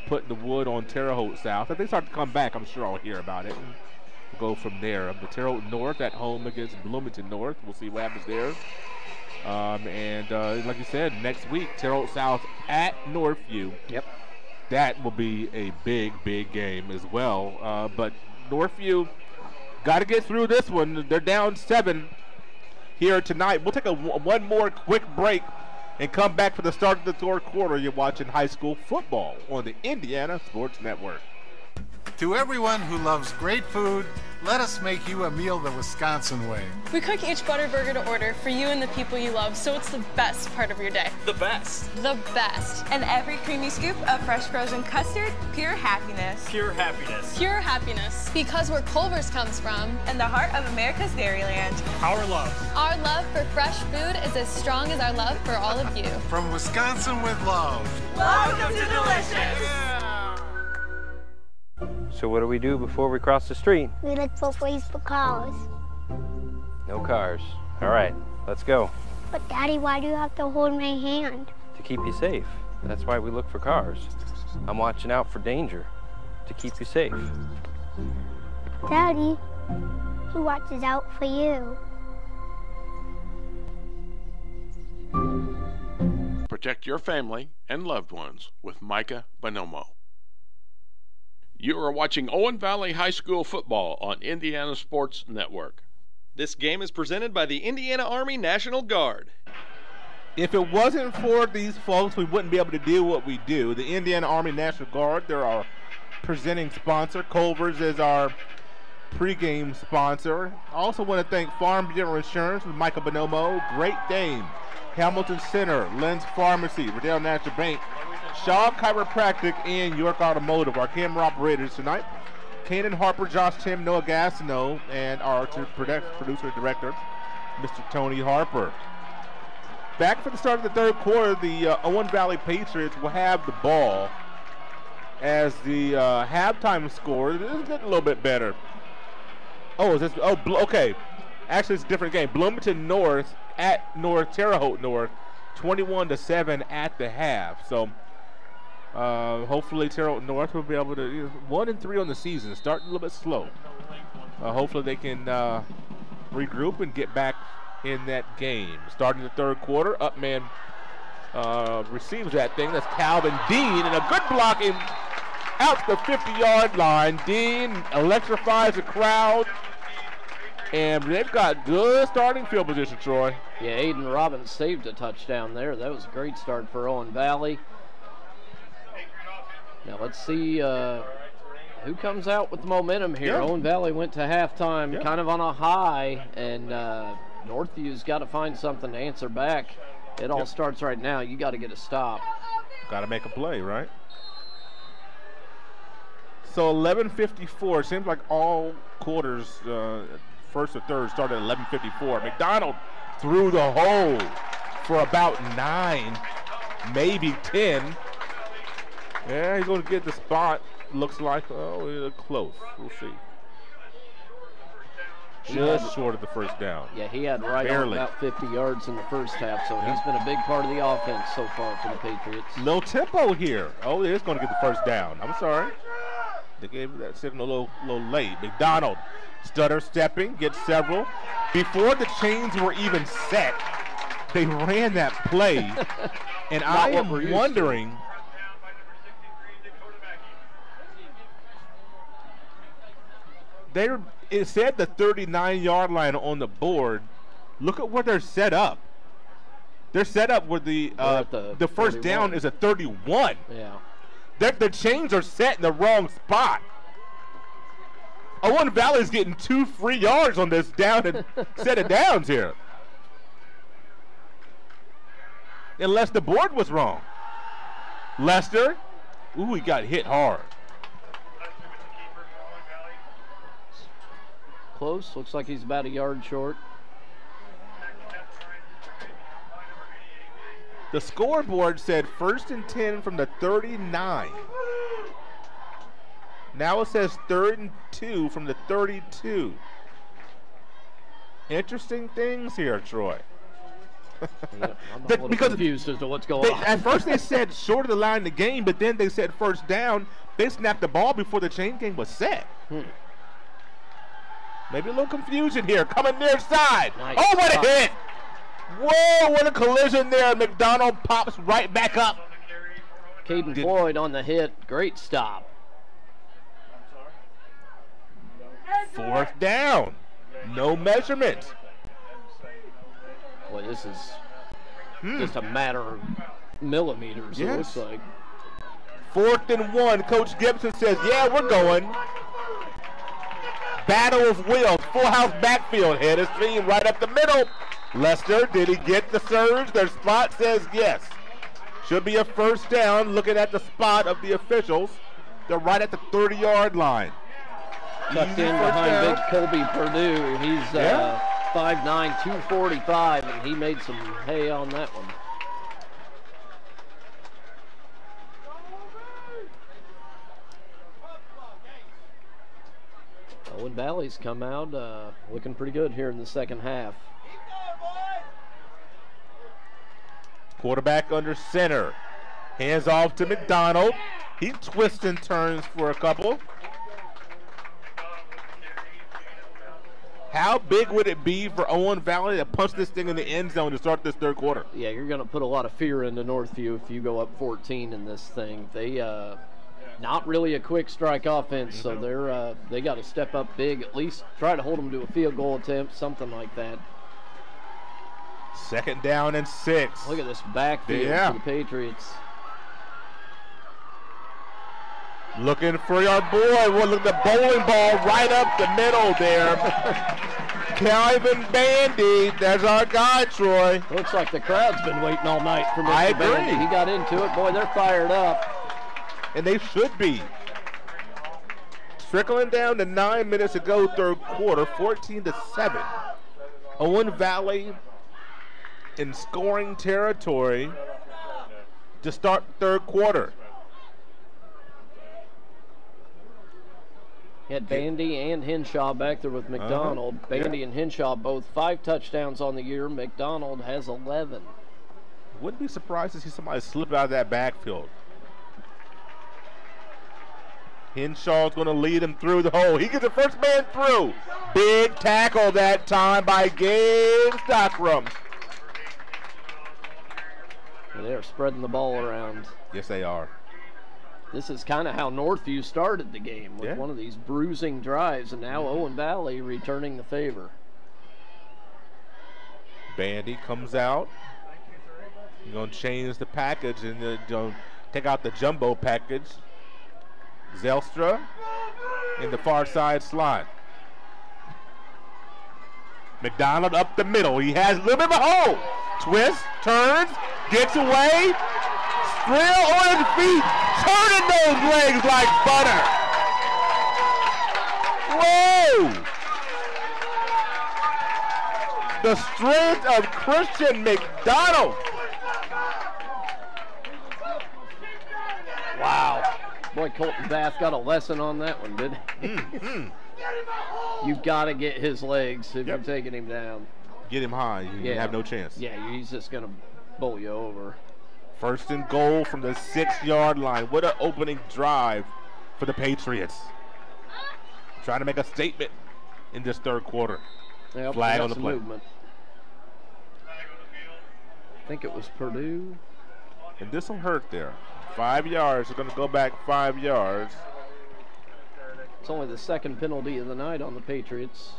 putting the wood on Terre Haute South. If they start to come back, I'm sure I'll hear about it. And we'll go from there. The Terre Haute North at home against Bloomington North. We'll see what happens there. And like you said, next week, Terre Haute South at Northview. Yep. That will be a big, big game as well. But Northview got to get through this one. They're down 7 here tonight. We'll take one more quick break and come back for the start of the third quarter. You're watching high school football on the Indiana Sports Network. To everyone who loves great food, let us make you a meal the Wisconsin way. We cook each butter burger to order for you and the people you love, so it's the best part of your day. The best. The best. And every creamy scoop of fresh frozen custard, pure happiness. Pure happiness. Pure happiness. Because where Culver's comes from. And the heart of America's Dairyland. Our love. Our love for fresh food is as strong as our love for all of you. From Wisconsin with love. Welcome to Delicious. So what do we do before we cross the street? We look both ways for cars. No cars. All right, let's go. But Daddy, why do you have to hold my hand? To keep you safe. That's why we look for cars. I'm watching out for danger to keep you safe. Daddy, who watches out for you? Protect your family and loved ones with Micah Bonomo. You are watching Owen Valley High School football on Indiana Sports Network. This game is presented by the Indiana Army National Guard. If it wasn't for these folks, we wouldn't be able to do what we do. The Indiana Army National Guard, they're our presenting sponsor. Culver's is our pregame sponsor. I also want to thank Farm Bureau Insurance with Michael Bonomo, Great Dane, Hamilton Center, Lynn's Pharmacy, Riddell National Bank, Shaw Chiropractic, and York Automotive. Our camera operators tonight, Kanan Harper, Josh Tim, Noah Gastineau, and our producer director, Mr. Tony Harper. Back for the start of the third quarter, the Owen Valley Patriots will have the ball as the halftime score. This is getting a little bit better. Oh, is this? Oh, okay. Actually, it's a different game. Bloomington North at Terre Haute North, 21-7 at the half. So hopefully Terre Haute North will be able to 1-3 on the season, starting a little bit slow. Hopefully they can regroup and get back in that game. Starting the third quarter, Upman receives that thing. That's Calvin Dean, and a good blocking out the 50-yard line. Dean electrifies the crowd, and they've got good starting field position, Troy. Yeah, Aiden Robbins saved a touchdown there. That was a great start for Owen Valley. Now let's see who comes out with the momentum here. Yeah. Owen Valley went to halftime kind of on a high, and Northview's got to find something to answer back. It all starts right now. You got to get a stop. Got to make a play, right? So 11:54. Seems like all quarters, first or third, started at 11:54. McDonald threw the hole for about 9, maybe 10. Yeah, he's going to get the spot. Looks like, oh, close. We'll see. Just short of the first down. Yeah, he had right on about 50 yards in the first half, so he's been a big part of the offense so far for the Patriots. Low tempo here. Oh, it's going to get the first down. I'm sorry. They gave that signal a little late. McDonald, stutter stepping, gets several. Before the chains were even set, they ran that play. And I am wondering, it said the 39-yard line on the board. Look at where they're set up. They're set up where the first 31. down is a 31. Yeah. The chains are set in the wrong spot. Owen Valley's getting 2 free yards on this down and set of downs here. Unless the board was wrong. Lester. Ooh, he got hit hard. Close. Looks like he's about a yard short. The scoreboard said 1st and 10 from the 39. Now it says 3rd and 2 from the 32. Interesting things here, Troy. Yeah, I'm a little confused as to what's going on. At first they said short of the line of the game, but then they said first down. They snapped the ball before the chain game was set. Maybe a little confusion here. Coming near side. Nice. Oh, what a hit! Whoa, what a collision there. McDonald pops right back up. Caden Floyd on the hit. Great stop. 4th down. No measurement. Boy, this is just a matter of millimeters, it looks like. 4th and 1. Coach Gibson says, yeah, we're going. Battle of wills. Full house backfield. Head is stream right up the middle. Lester, did he get the surge? Their spot says yes. Should be a first down. Looking at the spot of the officials. They're right at the 30-yard line. Tucked in behind big Colby Purdue. He's 5'9", 245, and he made some hay on that one. Owen Valley's come out looking pretty good here in the second half. Quarterback under center. Hands off to McDonald. He twists and turns for a couple. How big would it be for Owen Valley to punch this thing in the end zone to start this third quarter? Yeah, you're going to put a lot of fear into Northview if you go up 14 in this thing. They not really a quick strike offense, so they got to step up big, at least try to hold them to a field goal attempt, something like that. 2nd down and 6. Look at this backfield for the Patriots. Looking for your boy. Well, look, the bowling ball right up the middle there. Calvin Bandy, there's our guy, Troy. Looks like the crowd's been waiting all night for Mr. I agree. Bandy. He got into it. Boy, they're fired up. And they should be. Trickling down to 9 minutes to go, third quarter, 14-7. Owen Valley in scoring territory to start third quarter. He had Bandy and Henshaw back there with McDonald. Bandy and Henshaw both 5 touchdowns on the year. McDonald has 11. Wouldn't be surprised to see somebody slip out of that backfield. Henshaw's going to lead him through the hole. He gets the first man through. Big tackle that time by Gabe Stockrum. They're spreading the ball around. Yes, they are. This is kind of how Northview started the game, with one of these bruising drives, and now Owen Valley returning the favor. Bandy comes out. He's going to change the package and take out the jumbo package. Zelstra in the far side slot. McDonald up the middle. He has a little bit of a hole. Twist, turns, gets away. Still on his feet, turning those legs like butter. Whoa! The strength of Christian McDonald. Wow. Boy, Colton Bath got a lesson on that one, didn't he? You've got to get his legs if you're taking him down. Get him high. You have no chance. Yeah, he's just going to bowl you over. 1st and goal from the 6-yard line. What an opening drive for the Patriots. Trying to make a statement in this third quarter. Yep, flag on the play. Movement. I think it was Purdue. And this will hurt there. 5 yards. They're going to go back 5 yards. It's only the second penalty of the night on the Patriots.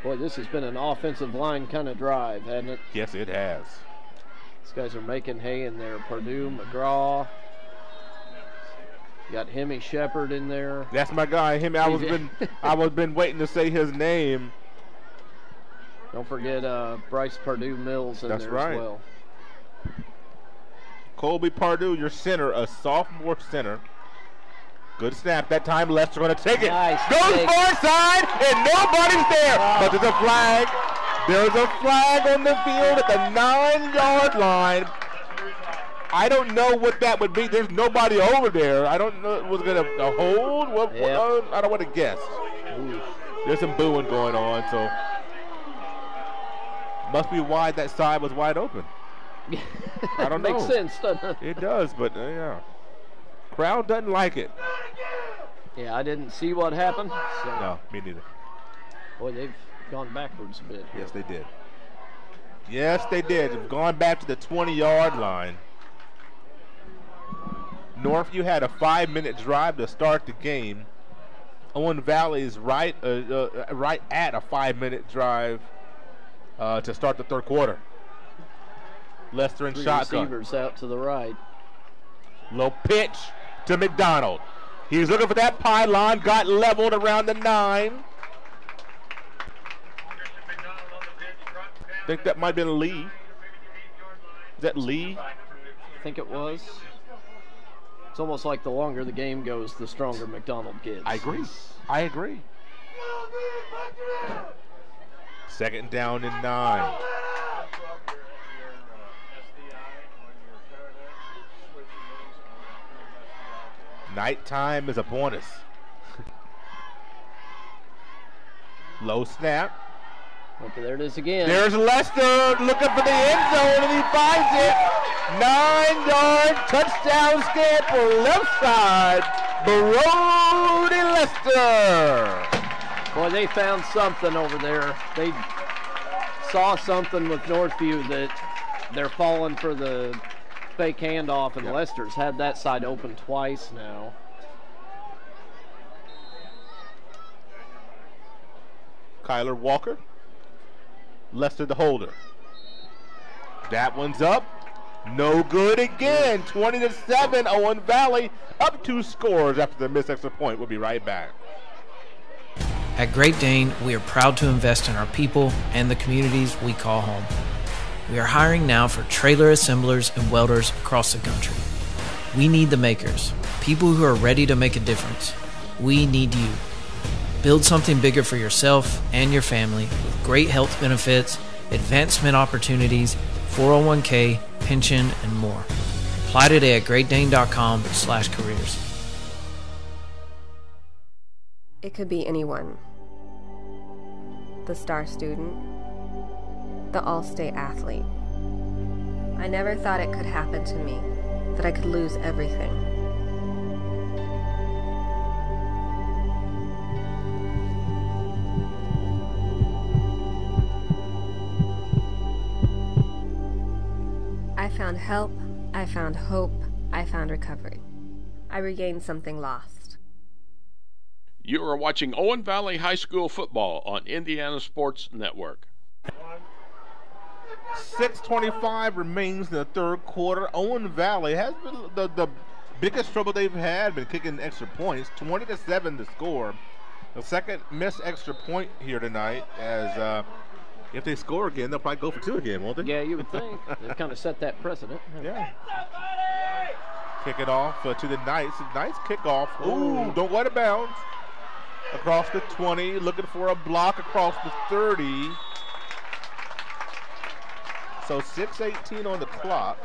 Boy, this has been an offensive line kind of drive, hasn't it? Yes, it has. These guys are making hay in there. Purdue, McGraw. You got Hemi Shepard in there. That's my guy. Hemi. I was been waiting to say his name. Don't forget Bryce Purdue Mills in there as well. Colby Purdue, your center, a sophomore center. Good snap. That time Lester going to take it. Nice. Goes far side, and nobody's there. But there's a flag. There's a flag on the field at the 9-yard line. I don't know what that would be. There's nobody over there. I don't know. Was it a hold? I don't want to guess. Ooh. There's some booing going on, so must be why that side was wide open. I don't know. Makes sense, doesn't it? It does, but yeah. Crowd doesn't like it. Yeah, I didn't see what happened. So. No, me neither. Boy, they've gone backwards a bit. Yes, they did. Yes, they did. They've gone back to the 20-yard line. Northview had a 5-minute drive to start the game. Owen Valley is right at a 5-minute drive to start the third quarter. Lester and shotgun. Receivers out to the right. Low pitch to McDonald. He's looking for that pylon. Got leveled around the 9. I think that might have been Lee. Is that Lee? I think it was. It's almost like the longer the game goes, the stronger McDonald gets. I agree. Second down and 9. Nighttime is upon us. Low snap. Okay, there it is again. There's Lester looking for the end zone, and he finds it. 9-yard touchdown scamper left side. Brody Lester. Boy, they found something over there. They saw something with Northview that they're falling for the fake handoff, and Lester's had that side open twice now. Kyler Walker. Lester the holder. That one's up. No good again. 20-7. Owen Valley up 2 scores after the missed extra point. We'll be right back. At Great Dane, we are proud to invest in our people and the communities we call home. We are hiring now for trailer assemblers and welders across the country. We need the makers, people who are ready to make a difference. We need you. Build something bigger for yourself and your family with great health benefits, advancement opportunities, 401k, pension, and more. Apply today at greatdane.com/careers. It could be anyone. The star student, the all-state athlete. I never thought it could happen to me, that I could lose everything. I found help, I found hope, I found recovery. I regained something lost. You are watching Owen Valley High School football on Indiana Sports Network. 6:25 remains in the third quarter. Owen Valley has been the biggest trouble they've had, been kicking extra points. 20-7 to score. The second missed extra point here tonight, as if they score again, they'll probably go for 2 again, won't they? Yeah, you would think. They've kind of set that precedent. Yeah. Kick it off to the Knights. Nice kickoff. Ooh, don't let it bounce. Across the 20, looking for a block across the 30. So 6:18 on the clock.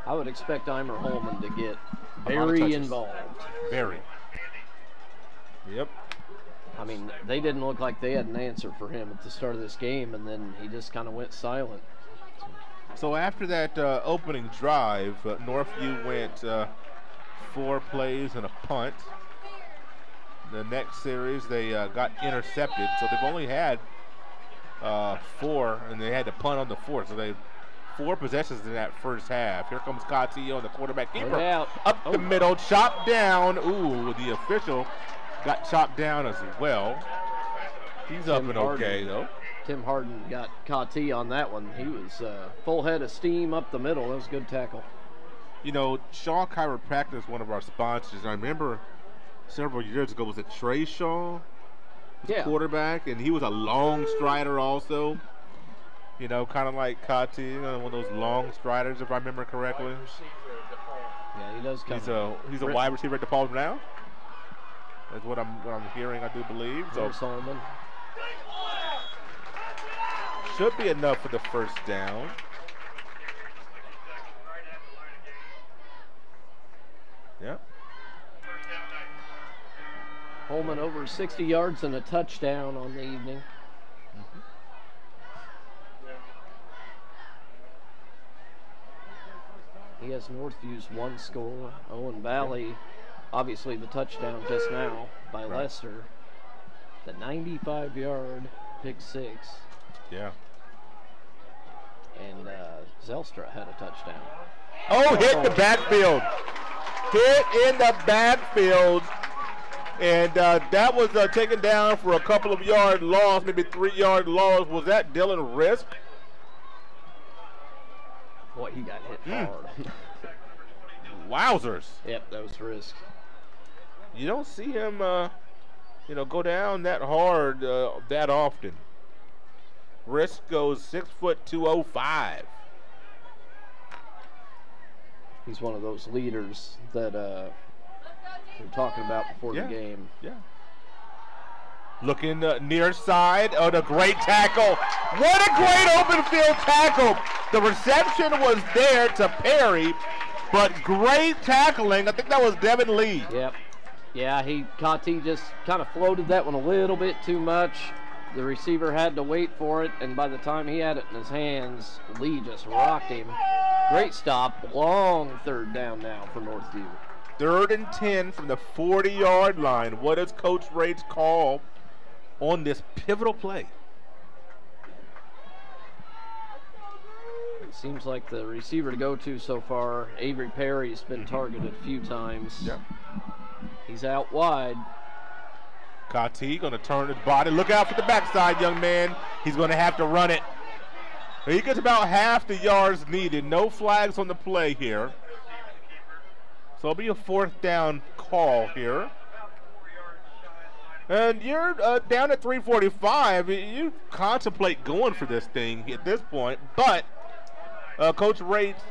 I would expect Eimer Holman to get very involved. Very. Yep. I mean, they didn't look like they had an answer for him at the start of this game, and then he just kind of went silent. So after that opening drive, Northview went 4 plays and a punt. The next series, they got intercepted, so they've only had 4, and they had to punt on the 4th. So they 4 possessions in that first half. Here comes Cotillo, the quarterback keeper. Up the middle, chopped down. Ooh, the official got chopped down as well. He's up and okay, though. Tim Harden got Kati on that one. He was full head of steam up the middle. That was a good tackle. You know, Shaw Chiropractic is one of our sponsors. I remember several years ago, was it Trey Shaw? Yeah. Quarterback, and he was a long strider also. You know, kind of like Kati, one of those long striders, if I remember correctly. Yeah, he does come. He's a wide receiver at DePaul now. That's what I'm hearing, I do believe. So Solomon. Should be enough for the first down. Yeah. Holman over 60 yards and a touchdown on the evening. He has Northview's one score. Owen Valley, obviously the touchdown just now by Lester. The 95-yard pick six. Yeah. And Zelstra had a touchdown. Oh, hit the backfield. Hit in the backfield. And that was taken down for a couple of yard loss, maybe 3 yard loss. Was that Dylan Risk? Boy, he got hit hard. Wowzers. Yep, that was Risk. You don't see him, go down that hard that often. Risk goes 6 foot 205. He's one of those leaders that we were talking about before the game. Yeah. Looking near side. Oh, the great tackle. What a great open field tackle. The reception was there to Perry, but great tackling. I think that was Devin Lee. Yep. Yeah, Kati just kind of floated that one a little bit too much. The receiver had to wait for it, and by the time he had it in his hands, Lee just rocked him. Great stop. Long third down now for Northview. 3rd and 10 from the 40-yard line. What does Coach Rates call on this pivotal play? It seems like the receiver to go to so far, Avery Perry's been targeted a few times. Yep. He's out wide. Kati going to turn his body. Look out for the backside, young man. He's going to have to run it. He gets about half the yards needed. No flags on the play here. So it'll be a 4th down call here. And you're down at 3:45. You contemplate going for this thing at this point. But Coach Rates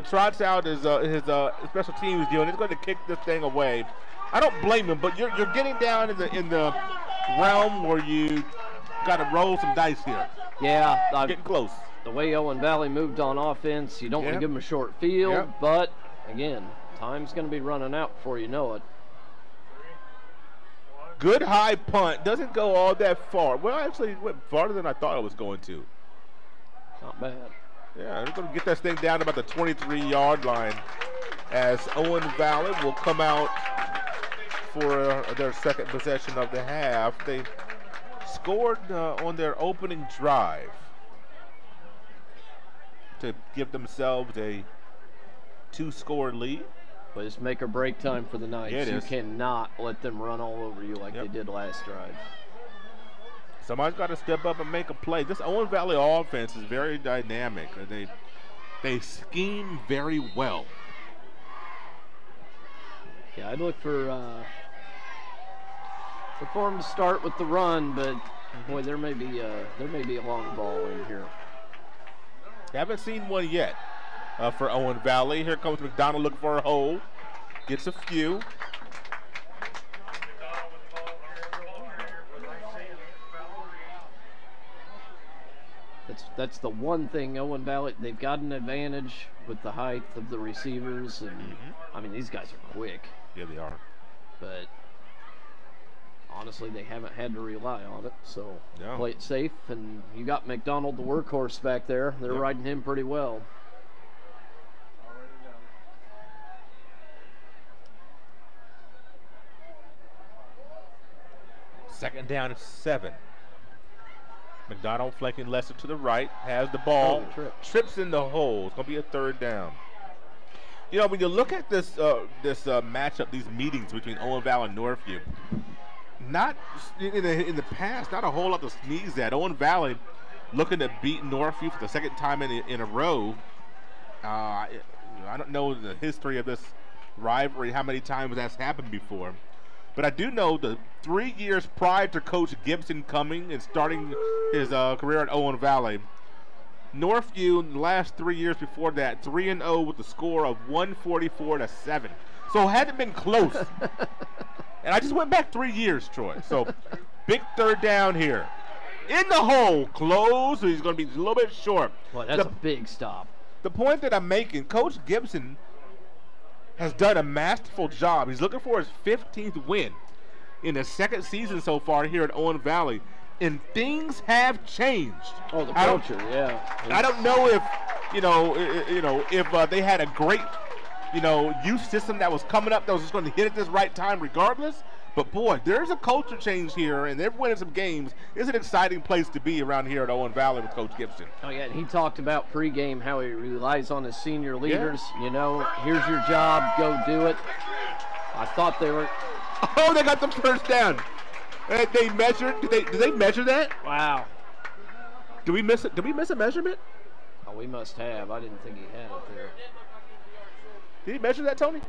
trots out his special teams deal, and he's going to kick this thing away. I don't blame him, but you're getting down in the realm where you got to roll some dice here. Yeah. Getting close. The way Owen Valley moved on offense, you don't want to give him a short field, but again, time's going to be running out before you know it. Good high punt. Doesn't go all that far. Well, actually, it went farther than I thought it was going to. Not bad. Yeah, they're going to get this thing down to about the 23-yard line as Owen Valley will come out for their second possession of the half. They scored on their opening drive to give themselves a 2-score lead. But it's make or break time for the Knights. Yeah, you cannot let them run all over you like they did last drive. Somebody's got to step up and make a play. This Owen Valley offense is very dynamic. They scheme very well. Yeah, I'd look for them to start with the run, but boy, there may be a long ball in here. Haven't seen one yet for Owen Valley. Here comes McDonald looking for a hole. Gets a few. That's the one thing Owen Valley, they've got an advantage with the height of the receivers, and I mean, these guys are quick. Yeah, they are. But honestly, they haven't had to rely on it, so play it safe. And you got McDonald, the workhorse, back there. They're riding him pretty well. Second down and 7. McDonald flanking Lester to the right, has the ball, trips in the hole. It's going to be a 3rd down. You know, when you look at this matchup, these meetings between Owen Valley and Northview, not in the past, not a whole lot to sneeze at. Owen Valley looking to beat Northview for the second time in a row. I don't know the history of this rivalry, how many times that's happened before. But I do know the 3 years prior to Coach Gibson coming and starting his career at Owen Valley, Northview in the last 3 years before that, 3-0 with a score of 144-7. So it hadn't been close. And I just went back 3 years, Troy. So big third down here. In the hole, close. So he's going to be a little bit short. Well, that's a big stop. The point that I'm making, Coach Gibson has done a masterful job. He's looking for his 15th win in the second season so far here at Owen Valley. And things have changed. Oh, the culture, yeah. I don't know if, if they had a great, youth system that was coming up that was just going to hit at this right time regardless. But, boy, there's a culture change here, and they're winning some games. It's an exciting place to be around here at Owen Valley with Coach Gibson. Oh, yeah, and he talked about pregame how he relies on his senior leaders. Yeah. Here's your job, go do it. I thought they were. Oh, they got the first down. They measured. Did they measure that? Wow. Did we miss it? Did we miss a measurement? Oh, we must have. I didn't think he had it there. Did he measure that, Tony?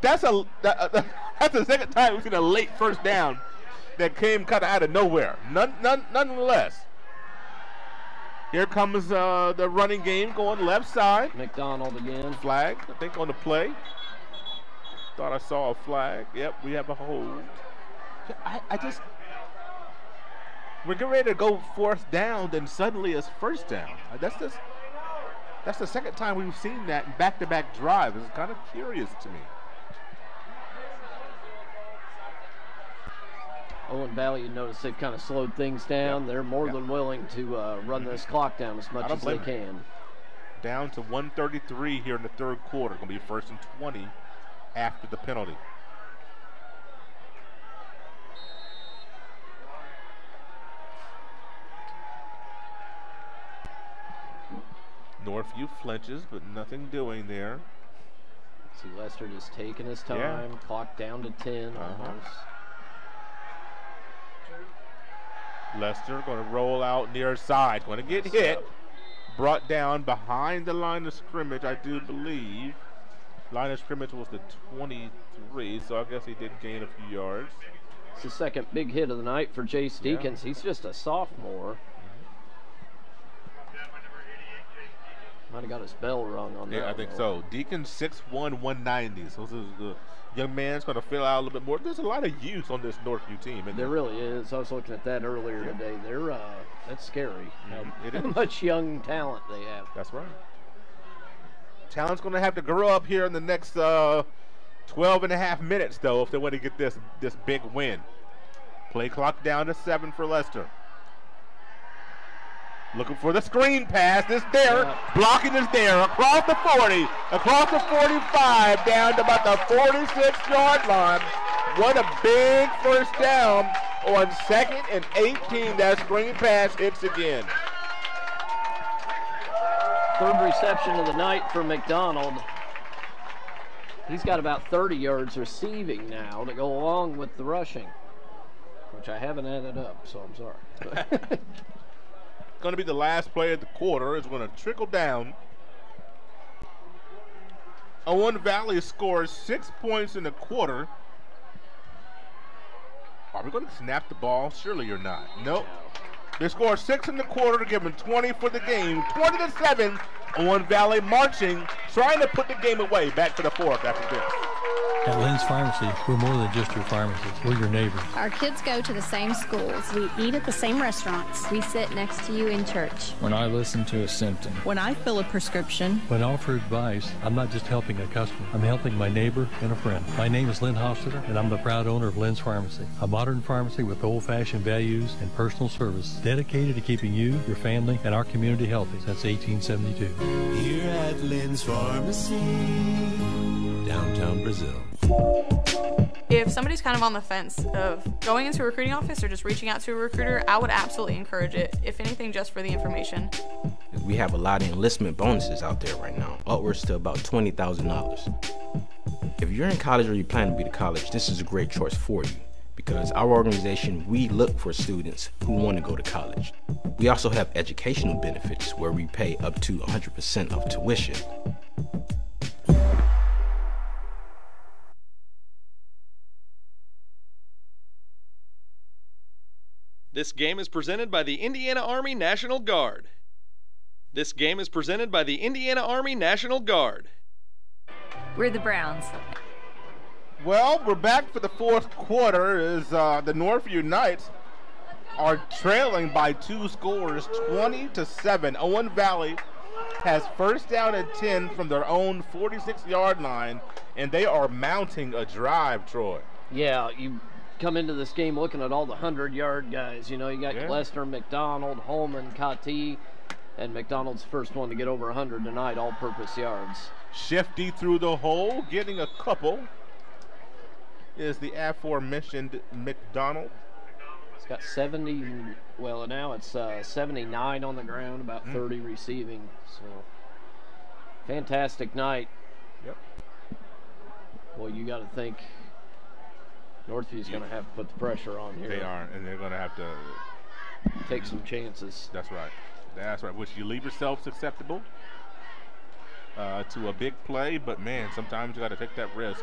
That's the second time we've seen a late first down that came kind of out of nowhere. Nonetheless, here comes the running game going left side. McDonald again. Flag, I think, on the play. Thought I saw a flag. Yep, we have a hold. We're getting ready to go fourth down, then suddenly it's first down. That's the second time we've seen that in back-to-back drives. It's kind of curious to me. Owen Valley, you notice they've kind of slowed things down. Yep. They're more than willing to run this clock down as much as they can. Down to 1:33 here in the third quarter. Going to be first and 20 after the penalty. Northview flinches, but nothing doing there. See Lester just taking his time. Yeah. Clock down to 10 almost. Lester going to roll out near side. Going to get hit. Brought down behind the line of scrimmage, I do believe. Line of scrimmage was the 23, so I guess he did gain a few yards. It's the second big hit of the night for Jace Deakins. He's just a sophomore. Might have got his bell rung on that. Yeah, I think so. Deacon 6'1", 190. So the young man's going to fill out a little bit more. There's a lot of youth on this Northview team. There really is. I was looking at that earlier today. They're that's scary. How much young talent they have. That's right. Talent's going to have to grow up here in the next 12 and a half minutes, though, if they want to get this big win. Play clock down to 7 for Lester. Looking for the screen pass. This there. Blocking is there. Across the 40. Across the 45. Down to about the 46-yard line. What a big first down on 2nd and 18. That screen pass hits again. Third reception of the night for McDonald. He's got about 30 yards receiving now to go along with the rushing, which I haven't added up, so I'm sorry. Going to be the last play of the quarter. It's going to trickle down. Owen Valley scores 6 points in the quarter. Are we going to snap the ball? Surely you're not. Nope. They score 6 in the quarter to give them 20 for the game. 20-7. Owen Valley marching, trying to put the game away. Back to the fourth after this. At Lynn's Pharmacy, we're more than just your pharmacy. We're your neighbor. Our kids go to the same schools. We eat at the same restaurants. We sit next to you in church. When I listen to a symptom. When I fill a prescription. When I offer advice, I'm not just helping a customer. I'm helping my neighbor and a friend. My name is Lynn Hofstadter, and I'm the proud owner of Lynn's Pharmacy, a modern pharmacy with old-fashioned values and personal service dedicated to keeping you, your family, and our community healthy since 1872. Here at Lynn's Pharmacy, downtown Brazil. If somebody's kind of on the fence of going into a recruiting office or just reaching out to a recruiter, I would absolutely encourage it, if anything, just for the information. We have a lot of enlistment bonuses out there right now, upwards to about $20,000. If you're in college or you plan to be to college, this is a great choice for you because our organization, we look for students who want to go to college. We also have educational benefits where we pay up to 100% of tuition. This game is presented by the Indiana Army National Guard. This game is presented by the Indiana Army National Guard. We're the Browns. Well, we're back for the fourth quarter as the Northview Knights are trailing by 2 scores, 20-7. Owen Valley has first down and 10 from their own 46-yard line, and they are mounting a drive, Troy. Yeah, you come into this game looking at all the 100-yard guys. You know, you got Lester, McDonald, Holman, Kati, and McDonald's first one to get over 100 tonight, all-purpose yards. Shifty through the hole, getting a couple, is the aforementioned McDonald. It's got 70, well, now it's 79 on the ground, about 30 receiving. So, fantastic night. Yep. Well, you got to think Northview's going to have to put the pressure on here. They are, and they're going to have to take some chances. That's right. That's right. Which you leave yourself susceptible to a big play, but man, sometimes you got to take that risk.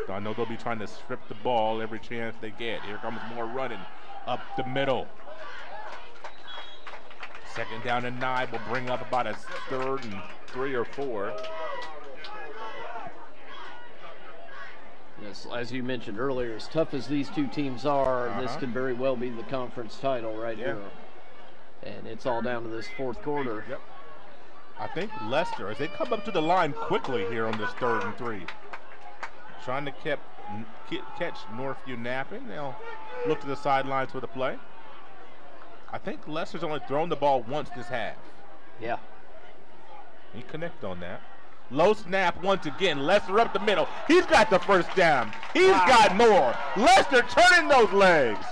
So I know they'll be trying to strip the ball every chance they get. Here comes more running up the middle. Second down and 9 will bring up about a 3rd and 3 or 4. Yes, as you mentioned earlier, as tough as these two teams are, this could very well be the conference title right here. And it's all down to this fourth quarter. Yep. I think Lester, as they come up to the line quickly here on this 3rd and 3, trying to catch Northview napping. They'll look to the sidelines for the play. I think Lester's only thrown the ball once this half. Yeah. He connect on that. Low snap once again. Lester up the middle. He's got the first down. He's got more. Lester turning those legs.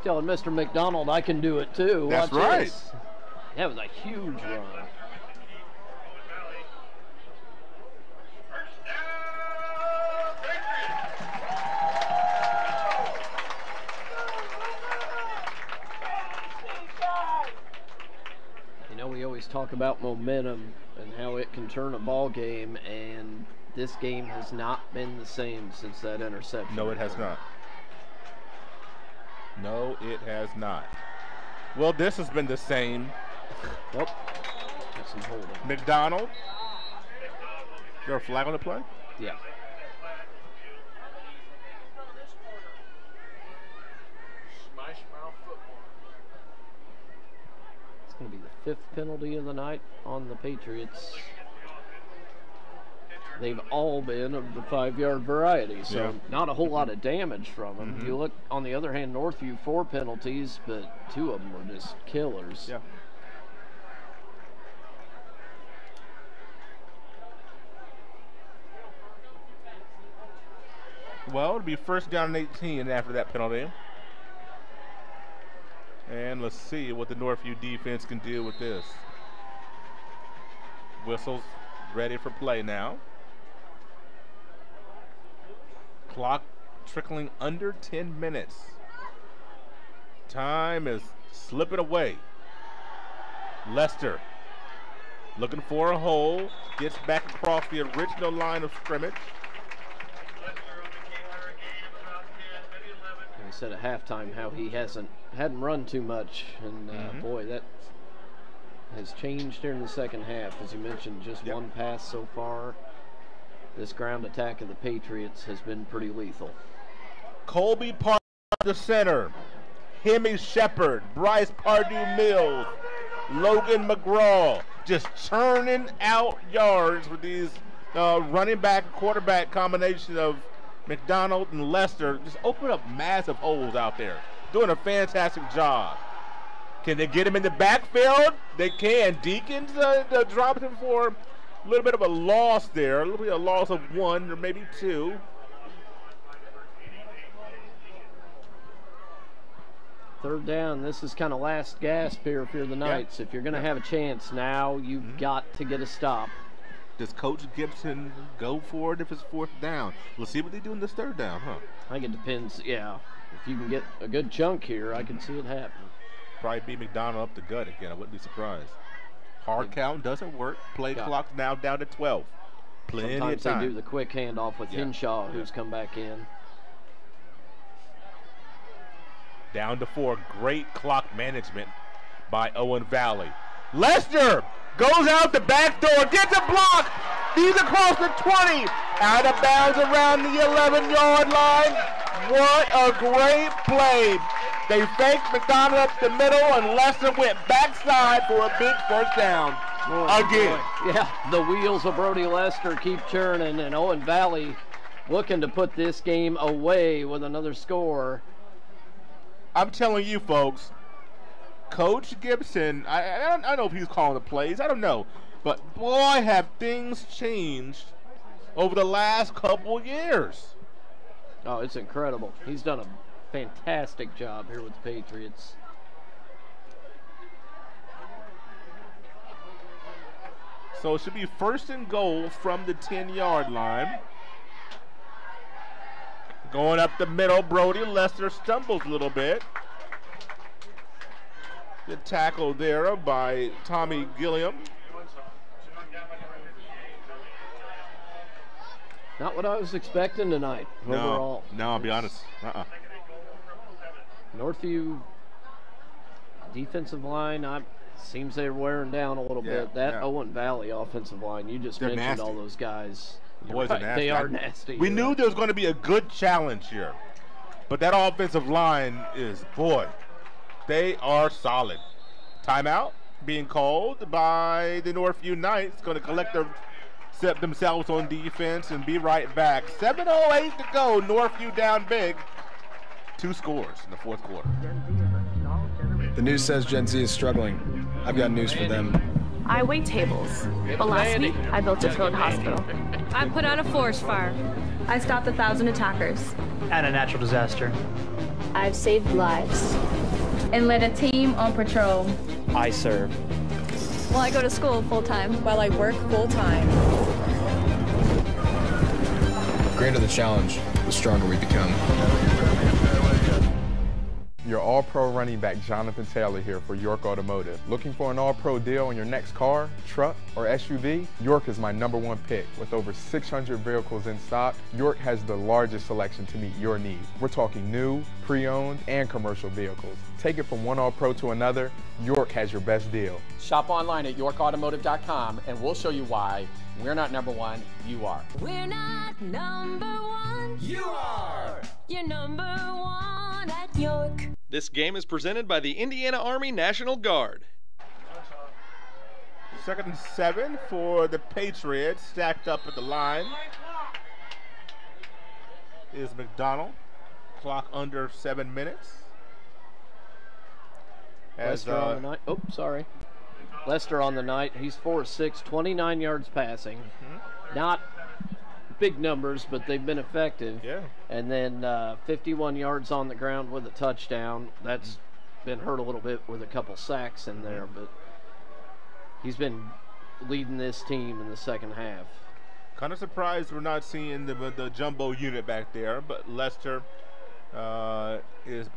Telling Mr. McDonald I can do it too. That's Watch right. This. That was a huge run. You know, we always talk about momentum and how it can turn a ball game, and this game has not been the same since that interception. No, it has not. No, it has not. Well, this has been the same. Nope. Got some holding. McDonald. Is there a flag on the play? Yeah. It's going to be the 5th penalty of the night on the Patriots. They've all been of the 5-yard variety, so not a whole lot of damage from them. You look, on the other hand, Northview 4 penalties, but 2 of them were just killers. Yeah. Well, it'll be first down and 18 after that penalty. And let's see what the Northview defense can do with this. Whistles ready for play now. Clock trickling under 10 minutes. Time is slipping away. Lester looking for a hole. Gets back across the original line of scrimmage. He said at halftime how he hadn't run too much, and boy, that has changed during the second half. As you mentioned, just one pass so far. This ground attack of the Patriots has been pretty lethal. Colby Park, the center. Hemi Shepard, Bryce Pardue-Mills, Logan McGraw, just churning out yards with these running back, quarterback combination of McDonald and Lester. Just open up massive holes out there. Doing a fantastic job. Can they get him in the backfield? They can. Deacons dropped him for a little bit of a loss there. A little bit of a loss of 1 or maybe 2. Third down. This is kind of last gasp here if you're the Knights. If you're going to have a chance now, you've got to get a stop. Does Coach Gibson go for it if it's fourth down? We'll see what they do in this third down, huh? I think it depends, yeah. If you can get a good chunk here, I can see it happen. Probably beat McDonald up the gut again. I wouldn't be surprised. Hard count doesn't work. Play clock now down to 12. Plenty Sometimes of time. they do the quick handoff with Henshaw, who's come back in. Down to 4. Great clock management by Owen Valley. Lester goes out the back door, gets a block. He's across the 20. Out of bounds around the 11-yard line. What a great play. They faked McDonald up the middle, and Lester went backside for a big first down. Again. Yeah, the wheels of Brody Lester keep churning, and Owen Valley looking to put this game away with another score. I'm telling you, folks, Coach Gibson, I don't know if he's calling the plays. I don't know. But, boy, have things changed over the last couple years. Oh, it's incredible. He's done a fantastic job here with the Patriots. So it should be first and goal from the 10-yard line. Going up the middle, Brody Lester stumbles a little bit. Good tackle there by Tommy Gilliam. Not what I was expecting tonight overall. No, I'll be honest. Northview defensive line, seems they're wearing down a little bit. That Owen Valley offensive line, you just mentioned nasty. All those guys. Boys are nasty. They are nasty. We knew there was going to be a good challenge here. But that offensive line is, boy, they are solid. Timeout being called by the Northview Knights. Going to collect themselves on defense and be right back. 7:08 to go. Northview down big. 2 scores in the fourth quarter. The news says Gen Z is struggling. I've got news for them. I wait tables. But last week, I built a field hospital. I put out a forest fire. I stopped 1,000 attackers. And a natural disaster. I've saved lives. And led a team on patrol. I serve. Well, I go to school full-time. While I work full-time. The greater the challenge, the stronger we become. Your All-Pro running back Jonathan Taylor here for York Automotive. Looking for an All-Pro deal on your next car, truck, or SUV? York is my #1 pick. With over 600 vehicles in stock, York has the largest selection to meet your needs. We're talking new, pre-owned, and commercial vehicles. Take it from one All-Pro to another, York has your best deal. Shop online at YorkAutomotive.com and we'll show you why we're not #1, you are. We're not #1. You are. You're #1 at York. This game is presented by the Indiana Army National Guard. 2nd and 7 for the Patriots. Stacked up at the line is McDonald. Clock under 7 minutes. Lester on the night. Oh, sorry. Lester on the night. He's 4-6, 29 yards passing. Not big numbers, but they've been effective. Yeah. And then 51 yards on the ground with a touchdown. That's been hurt a little bit with a couple sacks in there, but he's been leading this team in the second half. Kind of surprised we're not seeing the jumbo unit back there, but Lester is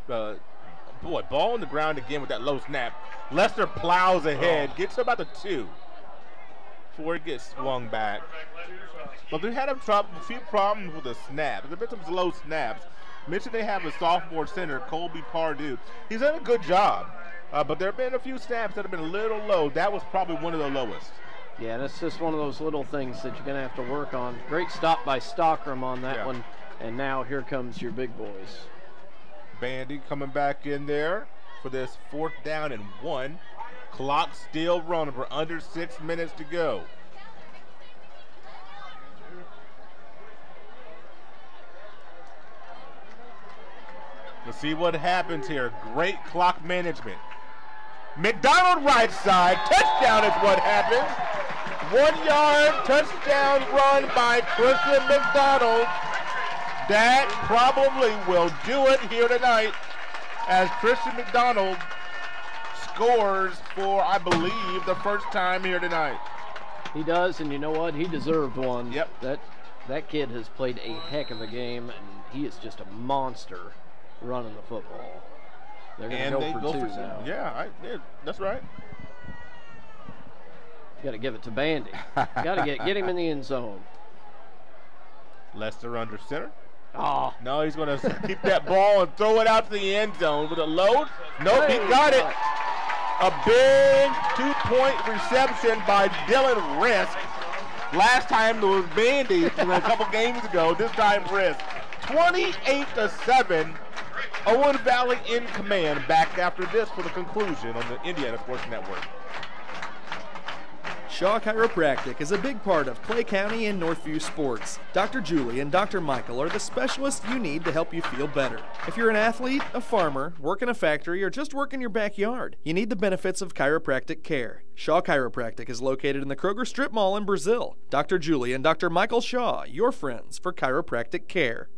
boy, ball on the ground again with that low snap. Lester plows ahead, gets to about the 2 before he gets swung back. But they had a few problems with the snaps. There's been some slow snaps. Mentioned they have a sophomore center, Colby Pardue. He's done a good job, but there have been a few snaps that have been a little low. That was probably one of the lowest. Yeah, that's just one of those little things that you're going to have to work on. Great stop by Stockram on that one, and now here comes your big boys. Bandy coming back in there for this 4th down and 1. Clock still running. We're under 6 minutes to go. Let's see what happens here. Great clock management. McDonald right side. Touchdown is what happens. 1 yard touchdown run by Christian McDonald. That probably will do it here tonight. as Christian McDonald scores for, I believe, the first time here tonight. He does, and you know what? He deserved one. Yep. That kid has played a heck of a game, and he is just a monster running the football. They're going to go for two now. Yeah, that's right. Got to give it to Bandy. Got to get him in the end zone. Lester under center. Oh. No, he's going to keep that ball and throw it out to the end zone with a load. Nope, he got it. A big 2-point reception by Dylan Risk. Last time it was Bandy a couple games ago. This time Risk. 28-7. Owen Valley in command. Back after this for the conclusion on the Indiana Sports Network. Shaw Chiropractic is a big part of Clay County and Northview sports. Dr. Julie and Dr. Michael are the specialists you need to help you feel better. If you're an athlete, a farmer, work in a factory, or just work in your backyard, you need the benefits of chiropractic care. Shaw Chiropractic is located in the Kroger Strip Mall in Brazil. Dr. Julie and Dr. Michael Shaw, your friends for chiropractic care.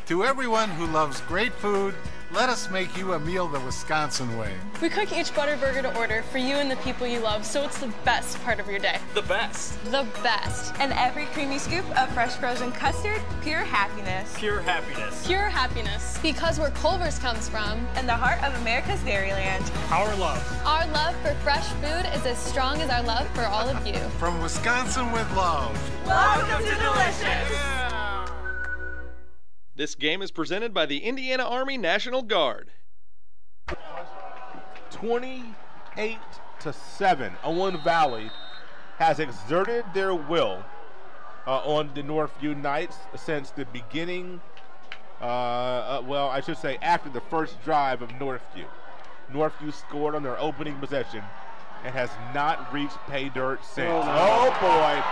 To everyone who loves great food, let us make you a meal the Wisconsin way. We cook each butter burger to order for you and the people you love, so it's the best part of your day. The best. The best. And every creamy scoop of fresh frozen custard, pure happiness. Pure happiness. Pure happiness. Because where Culver's comes from. And the heart of America's Dairyland. Our love. Our love for fresh food is as strong as our love for all of you. From Wisconsin with love. Welcome to Delicious. Yeah. This game is presented by the Indiana Army National Guard. 28-7. Owen Valley has exerted their will on the Northview Knights since the beginning, well, I should say after the first drive of Northview. Northview scored on their opening possession and has not reached pay dirt since. Oh boy.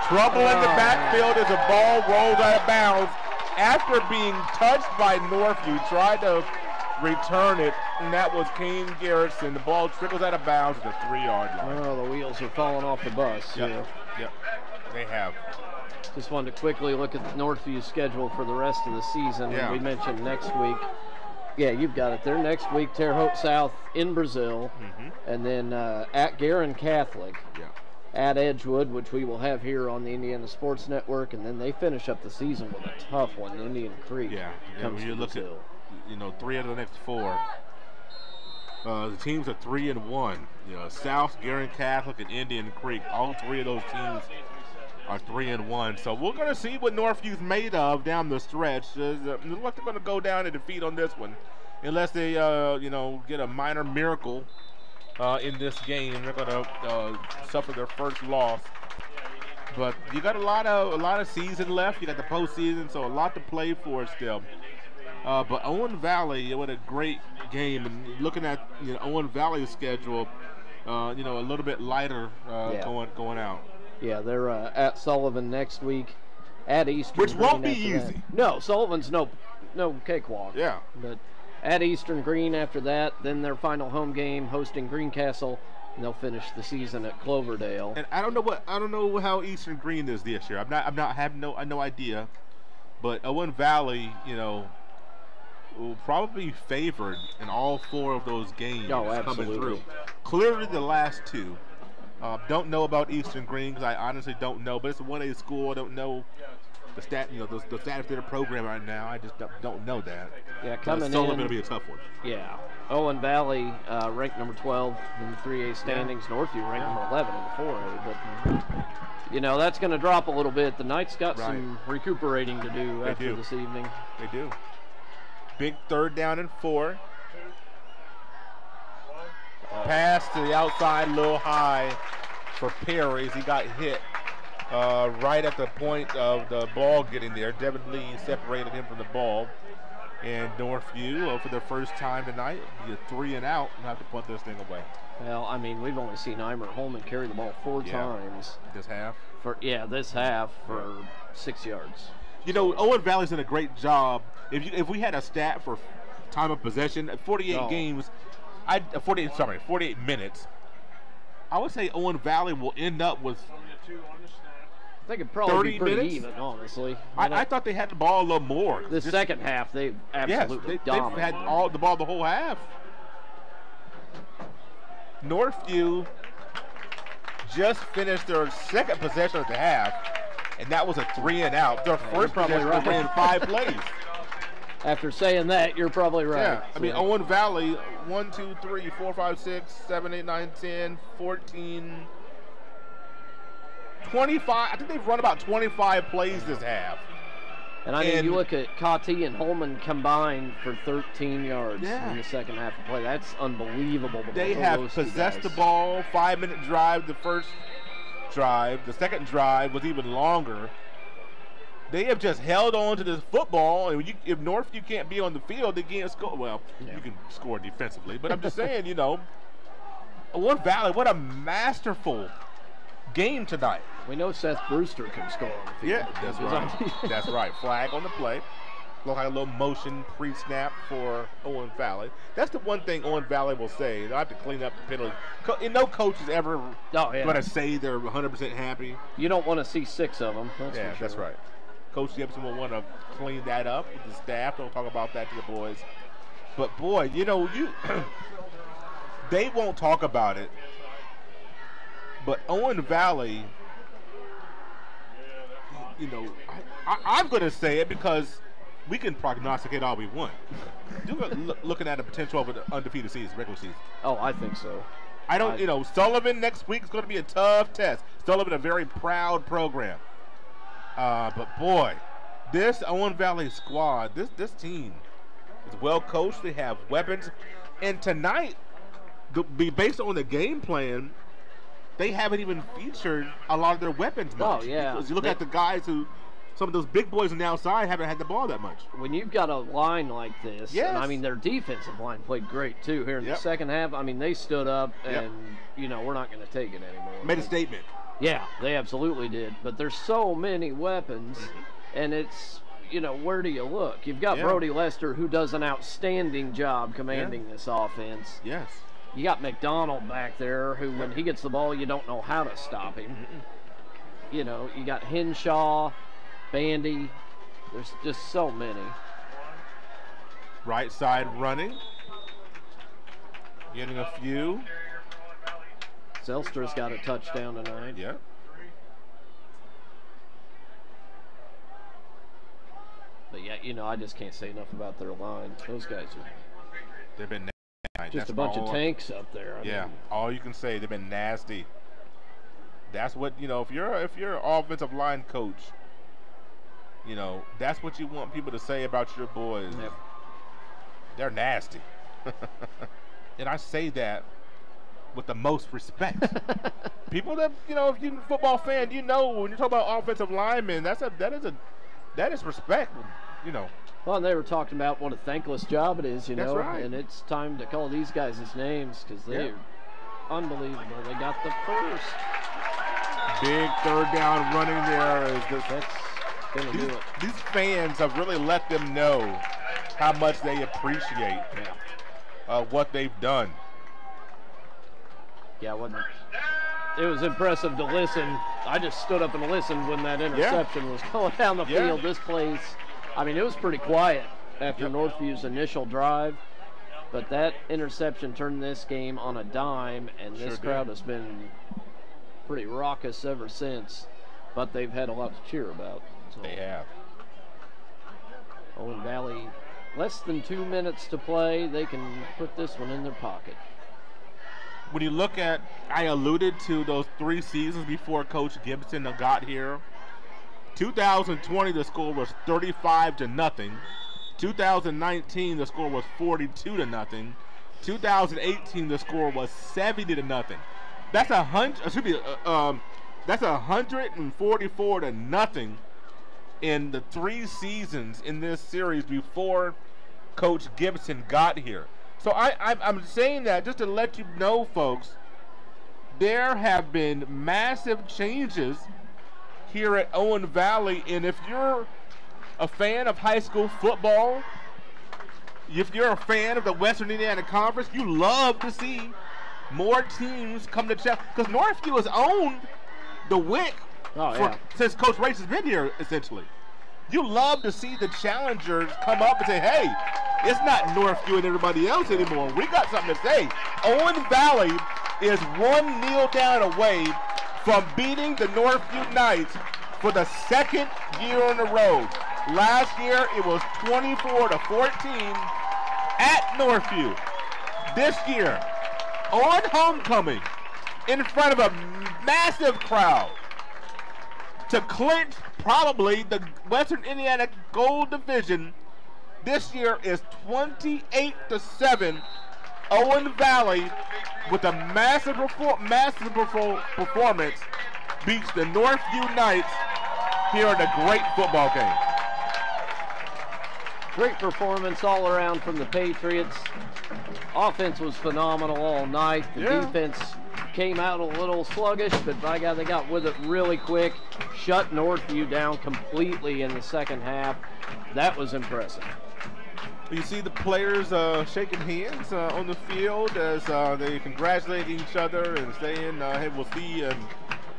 Trouble in the backfield as a ball rolls out of bounds. After being touched by Northview, tried to return it, and that was Kane Garrison. The ball trickles out of bounds at the 3-yard line. Oh, the wheels are falling off the bus. Yep, they have. Just wanted to quickly look at the Northview's schedule for the rest of the season. Yeah. We mentioned next week. Yeah, you've got it there. Next week, Terre Haute South in Brazil, and then at Guerin Catholic. Yeah. At Edgewood, which we will have here on the Indiana Sports Network, and then they finish up the season with a tough one, Indian Creek. Yeah, when you look at, 3 out of the next 4. The teams are 3-1. South, Guerin Catholic, and Indian Creek. All 3 of those teams are 3-1. So we're going to see what Northview's made of down the stretch. It looks like they're going to go down in defeat on this one, unless they, get a minor miracle. In this game, they're going to suffer their first loss. But you got a lot of season left. You got the postseason, so a lot to play for still. But Owen Valley, what a great game. And looking at Owen Valley's schedule, a little bit lighter going out. Yeah, they're at Sullivan next week, at Eastern, which won't be easy. That. No, Sullivan's no cakewalk. Yeah, but. At Eastern Green after that, then their final home game hosting Greencastle, and they'll finish the season at Cloverdale. And I don't know how Eastern Green is this year. I have no idea. But Owen Valley, will probably be favored in all 4 of those games coming through. Clearly the last 2. Don't know about Eastern Green because I honestly don't know. But it's a 1A school. I don't know the status of their program right now. I just don't know that. Yeah, coming in. Sullivan will be a tough one. Yeah. Owen Valley ranked number 12 in the 3A standings. Yeah. Northview ranked number 11 in the 4A. But, that's going to drop a little bit. The Knights got some recuperating to do after this evening. They do. Big 3rd down and 4. Pass to the outside, a little high for Perry as he got hit. Right at the point of the ball getting there. Devin Lee separated him from the ball. And Northview, for the first time tonight, be a 3 and out and have to punt this thing away. Well, I mean, we've only seen Eimer Holman carry the ball 4 times. This half? This half for 6 yards. Owen Valley's done a great job. If we had a stat for time of possession, 48 games, 48 minutes, I would say Owen Valley will end up with I think it'd probably 30 be pretty minutes? even, honestly. I thought they had the ball a little more. The second half, they absolutely dominated. They've had the ball the whole half. Northview just finished their second possession of the half, and that was a 3-and-out. Their first possession right. ran 5 plays. After saying that, you're probably right. Yeah, I mean, Owen Valley, 1, 2, 3, 4, 5, 6, 7, 8, 9, 10, 14, 25. I think they've run about 25 plays this half. And I mean, you look at Cottee and Holman combined for 13 yards in the second half of play. That's unbelievable. They have possessed the ball, 5-minute drive the first drive. The second drive was even longer. They have just held on to this football, and if Northview can't be on the field, they can't score. Well, you can score defensively, but I'm just saying, you know, Owen Valley, what a masterful game tonight. We know Seth Brewster can score on the field. Yeah, that's right. That's right. Flag on the play. Look like a little motion pre-snap for Owen Valley. That's the one thing Owen Valley will say. They'll have to clean up the penalty. No coach is ever going to say they're 100% happy. You don't want to see 6 of them. That's for sure. That's right. Coach Gibson will want to clean that up with the staff. They'll talk about that to the boys. But, boy, you know, they won't talk about it. But Owen Valley, you know, I'm going to say it because we can prognosticate all we want. Looking at the potential of an undefeated season, regular season. Oh, I think so. I don't, you know, Sullivan next week is going to be a tough test. Sullivan, a very proud program. But boy, this Owen Valley squad, this team is well coached. They have weapons, and tonight, based on the game plan, they haven't even featured a lot of their weapons much. Oh yeah, because you look at the guys who, some of those big boys on the outside haven't had the ball that much. When you've got a line like this, and I mean their defensive line played great too here in the second half. I mean they stood up and you know we're not going to take it anymore. Made a statement. Yeah, they absolutely did. But there's so many weapons, and it's, you know, where do you look? You've got Brody Lester, who does an outstanding job commanding this offense. Yes. You got McDonald back there, who when he gets the ball, you don't know how to stop him. You know, you got Henshaw, Bandy. There's just so many. Right side running. Getting a few. Zelster's got a touchdown tonight. Yeah. But yeah, you know, I just can't say enough about their line. Those guys they've been nasty. Just a bunch of tanks up there. I mean, all you can say, they've been nasty. That's what, you know, if you're an offensive line coach, you know, that's what you want people to say about your boys. Yep. They're nasty. And I say that with the most respect. People that, you know, if you're a football fan, you know when you're talking about offensive linemen, that is respect, you know. Well, and they were talking about what a thankless job it is, you know. That's right. And it's time to call these guys' names because they're unbelievable. They got the first. Big third down running there. That's going to do it. These fans have really let them know how much they appreciate what they've done. Yeah, it was impressive to listen. I just stood up and listened when that interception was going down the field. This place, I mean, it was pretty quiet after Northview's initial drive, but that interception turned this game on a dime, and this crowd has been pretty raucous ever since, but they've had a lot to cheer about. So. They have. Owen Valley, less than 2 minutes to play. They can put this one in their pocket. When you look at, I alluded to those 3 seasons before Coach Gibson got here. 2020, the score was 35-0. 2019, the score was 42-0. 2018, the score was 70-0. That's 144-0 in the 3 seasons in this series before Coach Gibson got here. So I'm saying that just to let you know, folks, there have been massive changes here at Owen Valley, and if you're a fan of high school football, if you're a fan of the Western Indiana Conference, you love to see more teams come to Chapter, because Northview has owned the WIC since Coach Race has been here, essentially. You love to see the challengers come up and say, hey, it's not Northview and everybody else anymore. We got something to say. Owen Valley is one kneel down away from beating the Northview Knights for the second year in a row. Last year, it was 24-14 at Northview. This year, on homecoming, in front of a massive crowd, to clinch probably the Western Indiana Gold Division, this year is 28-7. Owen Valley, with a massive performance, beats the Northview Knights here in a great football game. Great performance all around from the Patriots. Offense was phenomenal all night. The defense came out a little sluggish, but by God, they got with it really quick. Shut Northview down completely in the second half. That was impressive. You see the players shaking hands on the field as they congratulate each other and saying, hey, we'll see you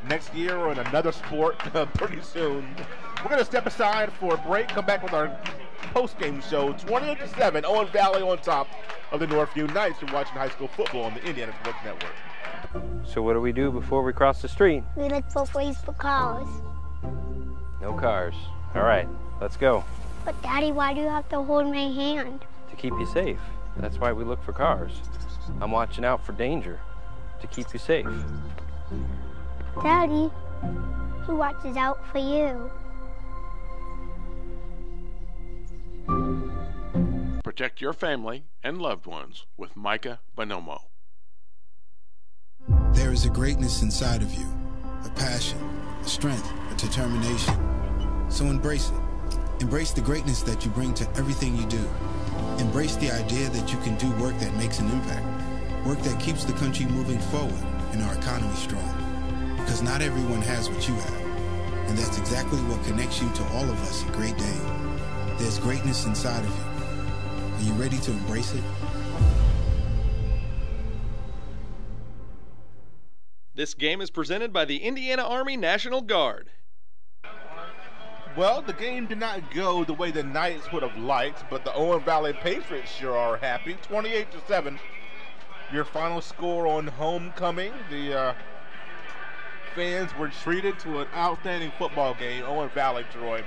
next year or in another sport pretty soon. We're going to step aside for a break, come back with our post-game show. 28-7, Owen Valley on top of the Northview Knights. You're watching high school football on the Indiana Sports Network. So what do we do before we cross the street? We look for ways for cars. No cars. All right, let's go. But Daddy, why do you have to hold my hand? To keep you safe. That's why we look for cars. I'm watching out for danger to keep you safe. Daddy, who watches out for you? Protect your family and loved ones with Micah Bonomo. There is a greatness inside of you, a passion, a strength, a determination. So embrace it. Embrace the greatness that you bring to everything you do. Embrace the idea that you can do work that makes an impact, work that keeps the country moving forward and our economy strong. Because not everyone has what you have, and that's exactly what connects you to all of us at Great Dane. There's greatness inside of you. Are you ready to embrace it? This game is presented by the Indiana Army National Guard. Well, the game did not go the way the Knights would have liked, but the Owen Valley Patriots sure are happy. 28-7, your final score on homecoming. The fans were treated to an outstanding football game. Owen Valley, Troy,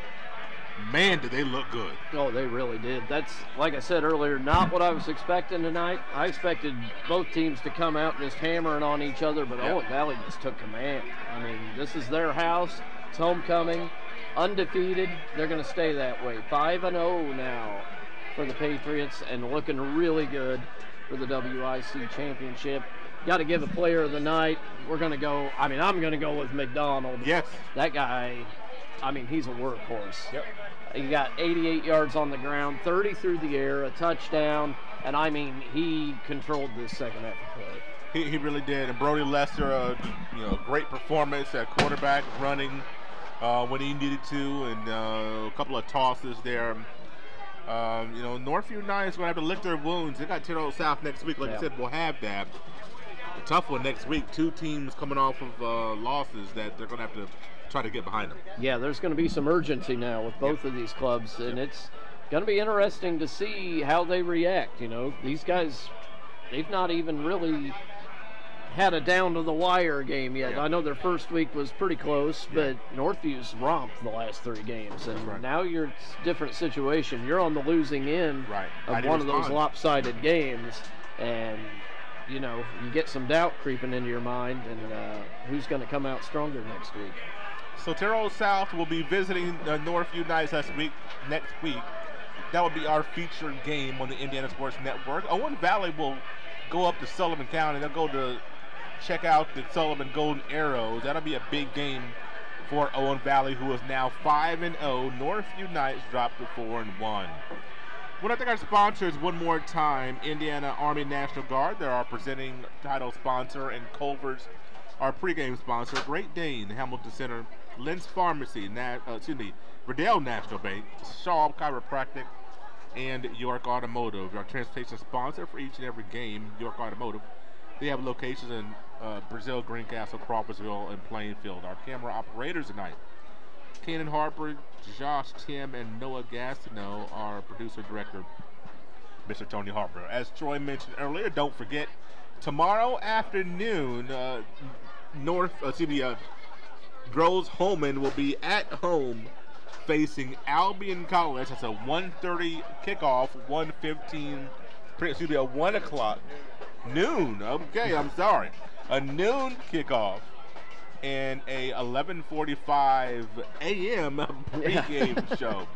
man, did they look good. Oh, they really did. That's, like I said earlier, not what I was expecting tonight. I expected both teams to come out just hammering on each other, but Owen Valley just took command. I mean, this is their house. It's homecoming. Undefeated. They're going to stay that way. 5-0 now for the Patriots and looking really good for the WIC championship. Got to give a player of the night. We're going to go, I'm going to go with McDonald. Yes. That guy, he's a workhorse. Yep. He got 88 yards on the ground, 30 through the air, a touchdown, and he controlled this second half of play. He really did. And Brody Lester, great performance at quarterback, running when he needed to, and a couple of tosses there. Northview Knights going to have to lick their wounds. They got Terrell South next week. Like I said, we'll have that. A tough one next week. Two teams coming off of losses that they're going to have to try to get behind them. Yeah, there's going to be some urgency now with both of these clubs, and it's going to be interesting to see how they react. These guys, they've not even really had a down-to-the-wire game yet. Yeah. I know their first week was pretty close, but Northview's romped the last 3 games, and now you're in a different situation. You're on the losing end of one of those lopsided games, and you get some doubt creeping into your mind, and who's going to come out stronger next week. So Terrell South will be visiting the Northview Knights next week. That will be our featured game on the Indiana Sports Network. Owen Valley will go up to Sullivan County. They'll go to check out the Sullivan Golden Arrows. That'll be a big game for Owen Valley, who is now 5-0. Northview Knights dropped to 4-1. I want to thank our sponsors one more time. Indiana Army National Guard, they're our presenting title sponsor, and Culver's, our pregame sponsor. Great Dane, Hamilton Center, Lynn's Pharmacy, Riddell National Bank, Shaw Chiropractic, and York Automotive, our transportation sponsor for each and every game. York Automotive. They have locations in Brazil, Greencastle, Crawfordsville, and Plainfield. Our camera operators tonight: Kenan Harper, Josh Tim, and Noah Gastineau. Our producer-director, Mr. Tony Harper. As Troy mentioned earlier, don't forget, tomorrow afternoon, Groves Holman will be at home facing Albion College. That's a 1:30 kickoff, 1 o'clock, noon. Okay, I'm sorry. A noon kickoff and a 11:45 a.m. pregame show.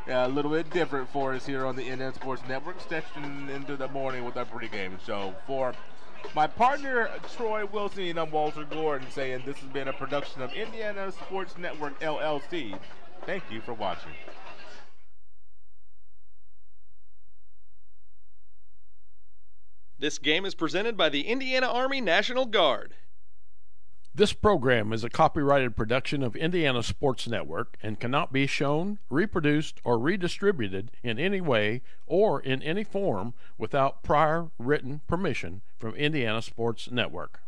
A little bit different for us here on the NN Sports Network, stepping into the morning with our pregame show. For my partner, Troy Wilson, I'm Walter Gordon saying this has been a production of Indiana Sports Network, LLC. Thank you for watching. This game is presented by the Indiana Army National Guard. This program is a copyrighted production of Indiana Sports Network and cannot be shown, reproduced, or redistributed in any way or in any form without prior written permission from Indiana Sports Network.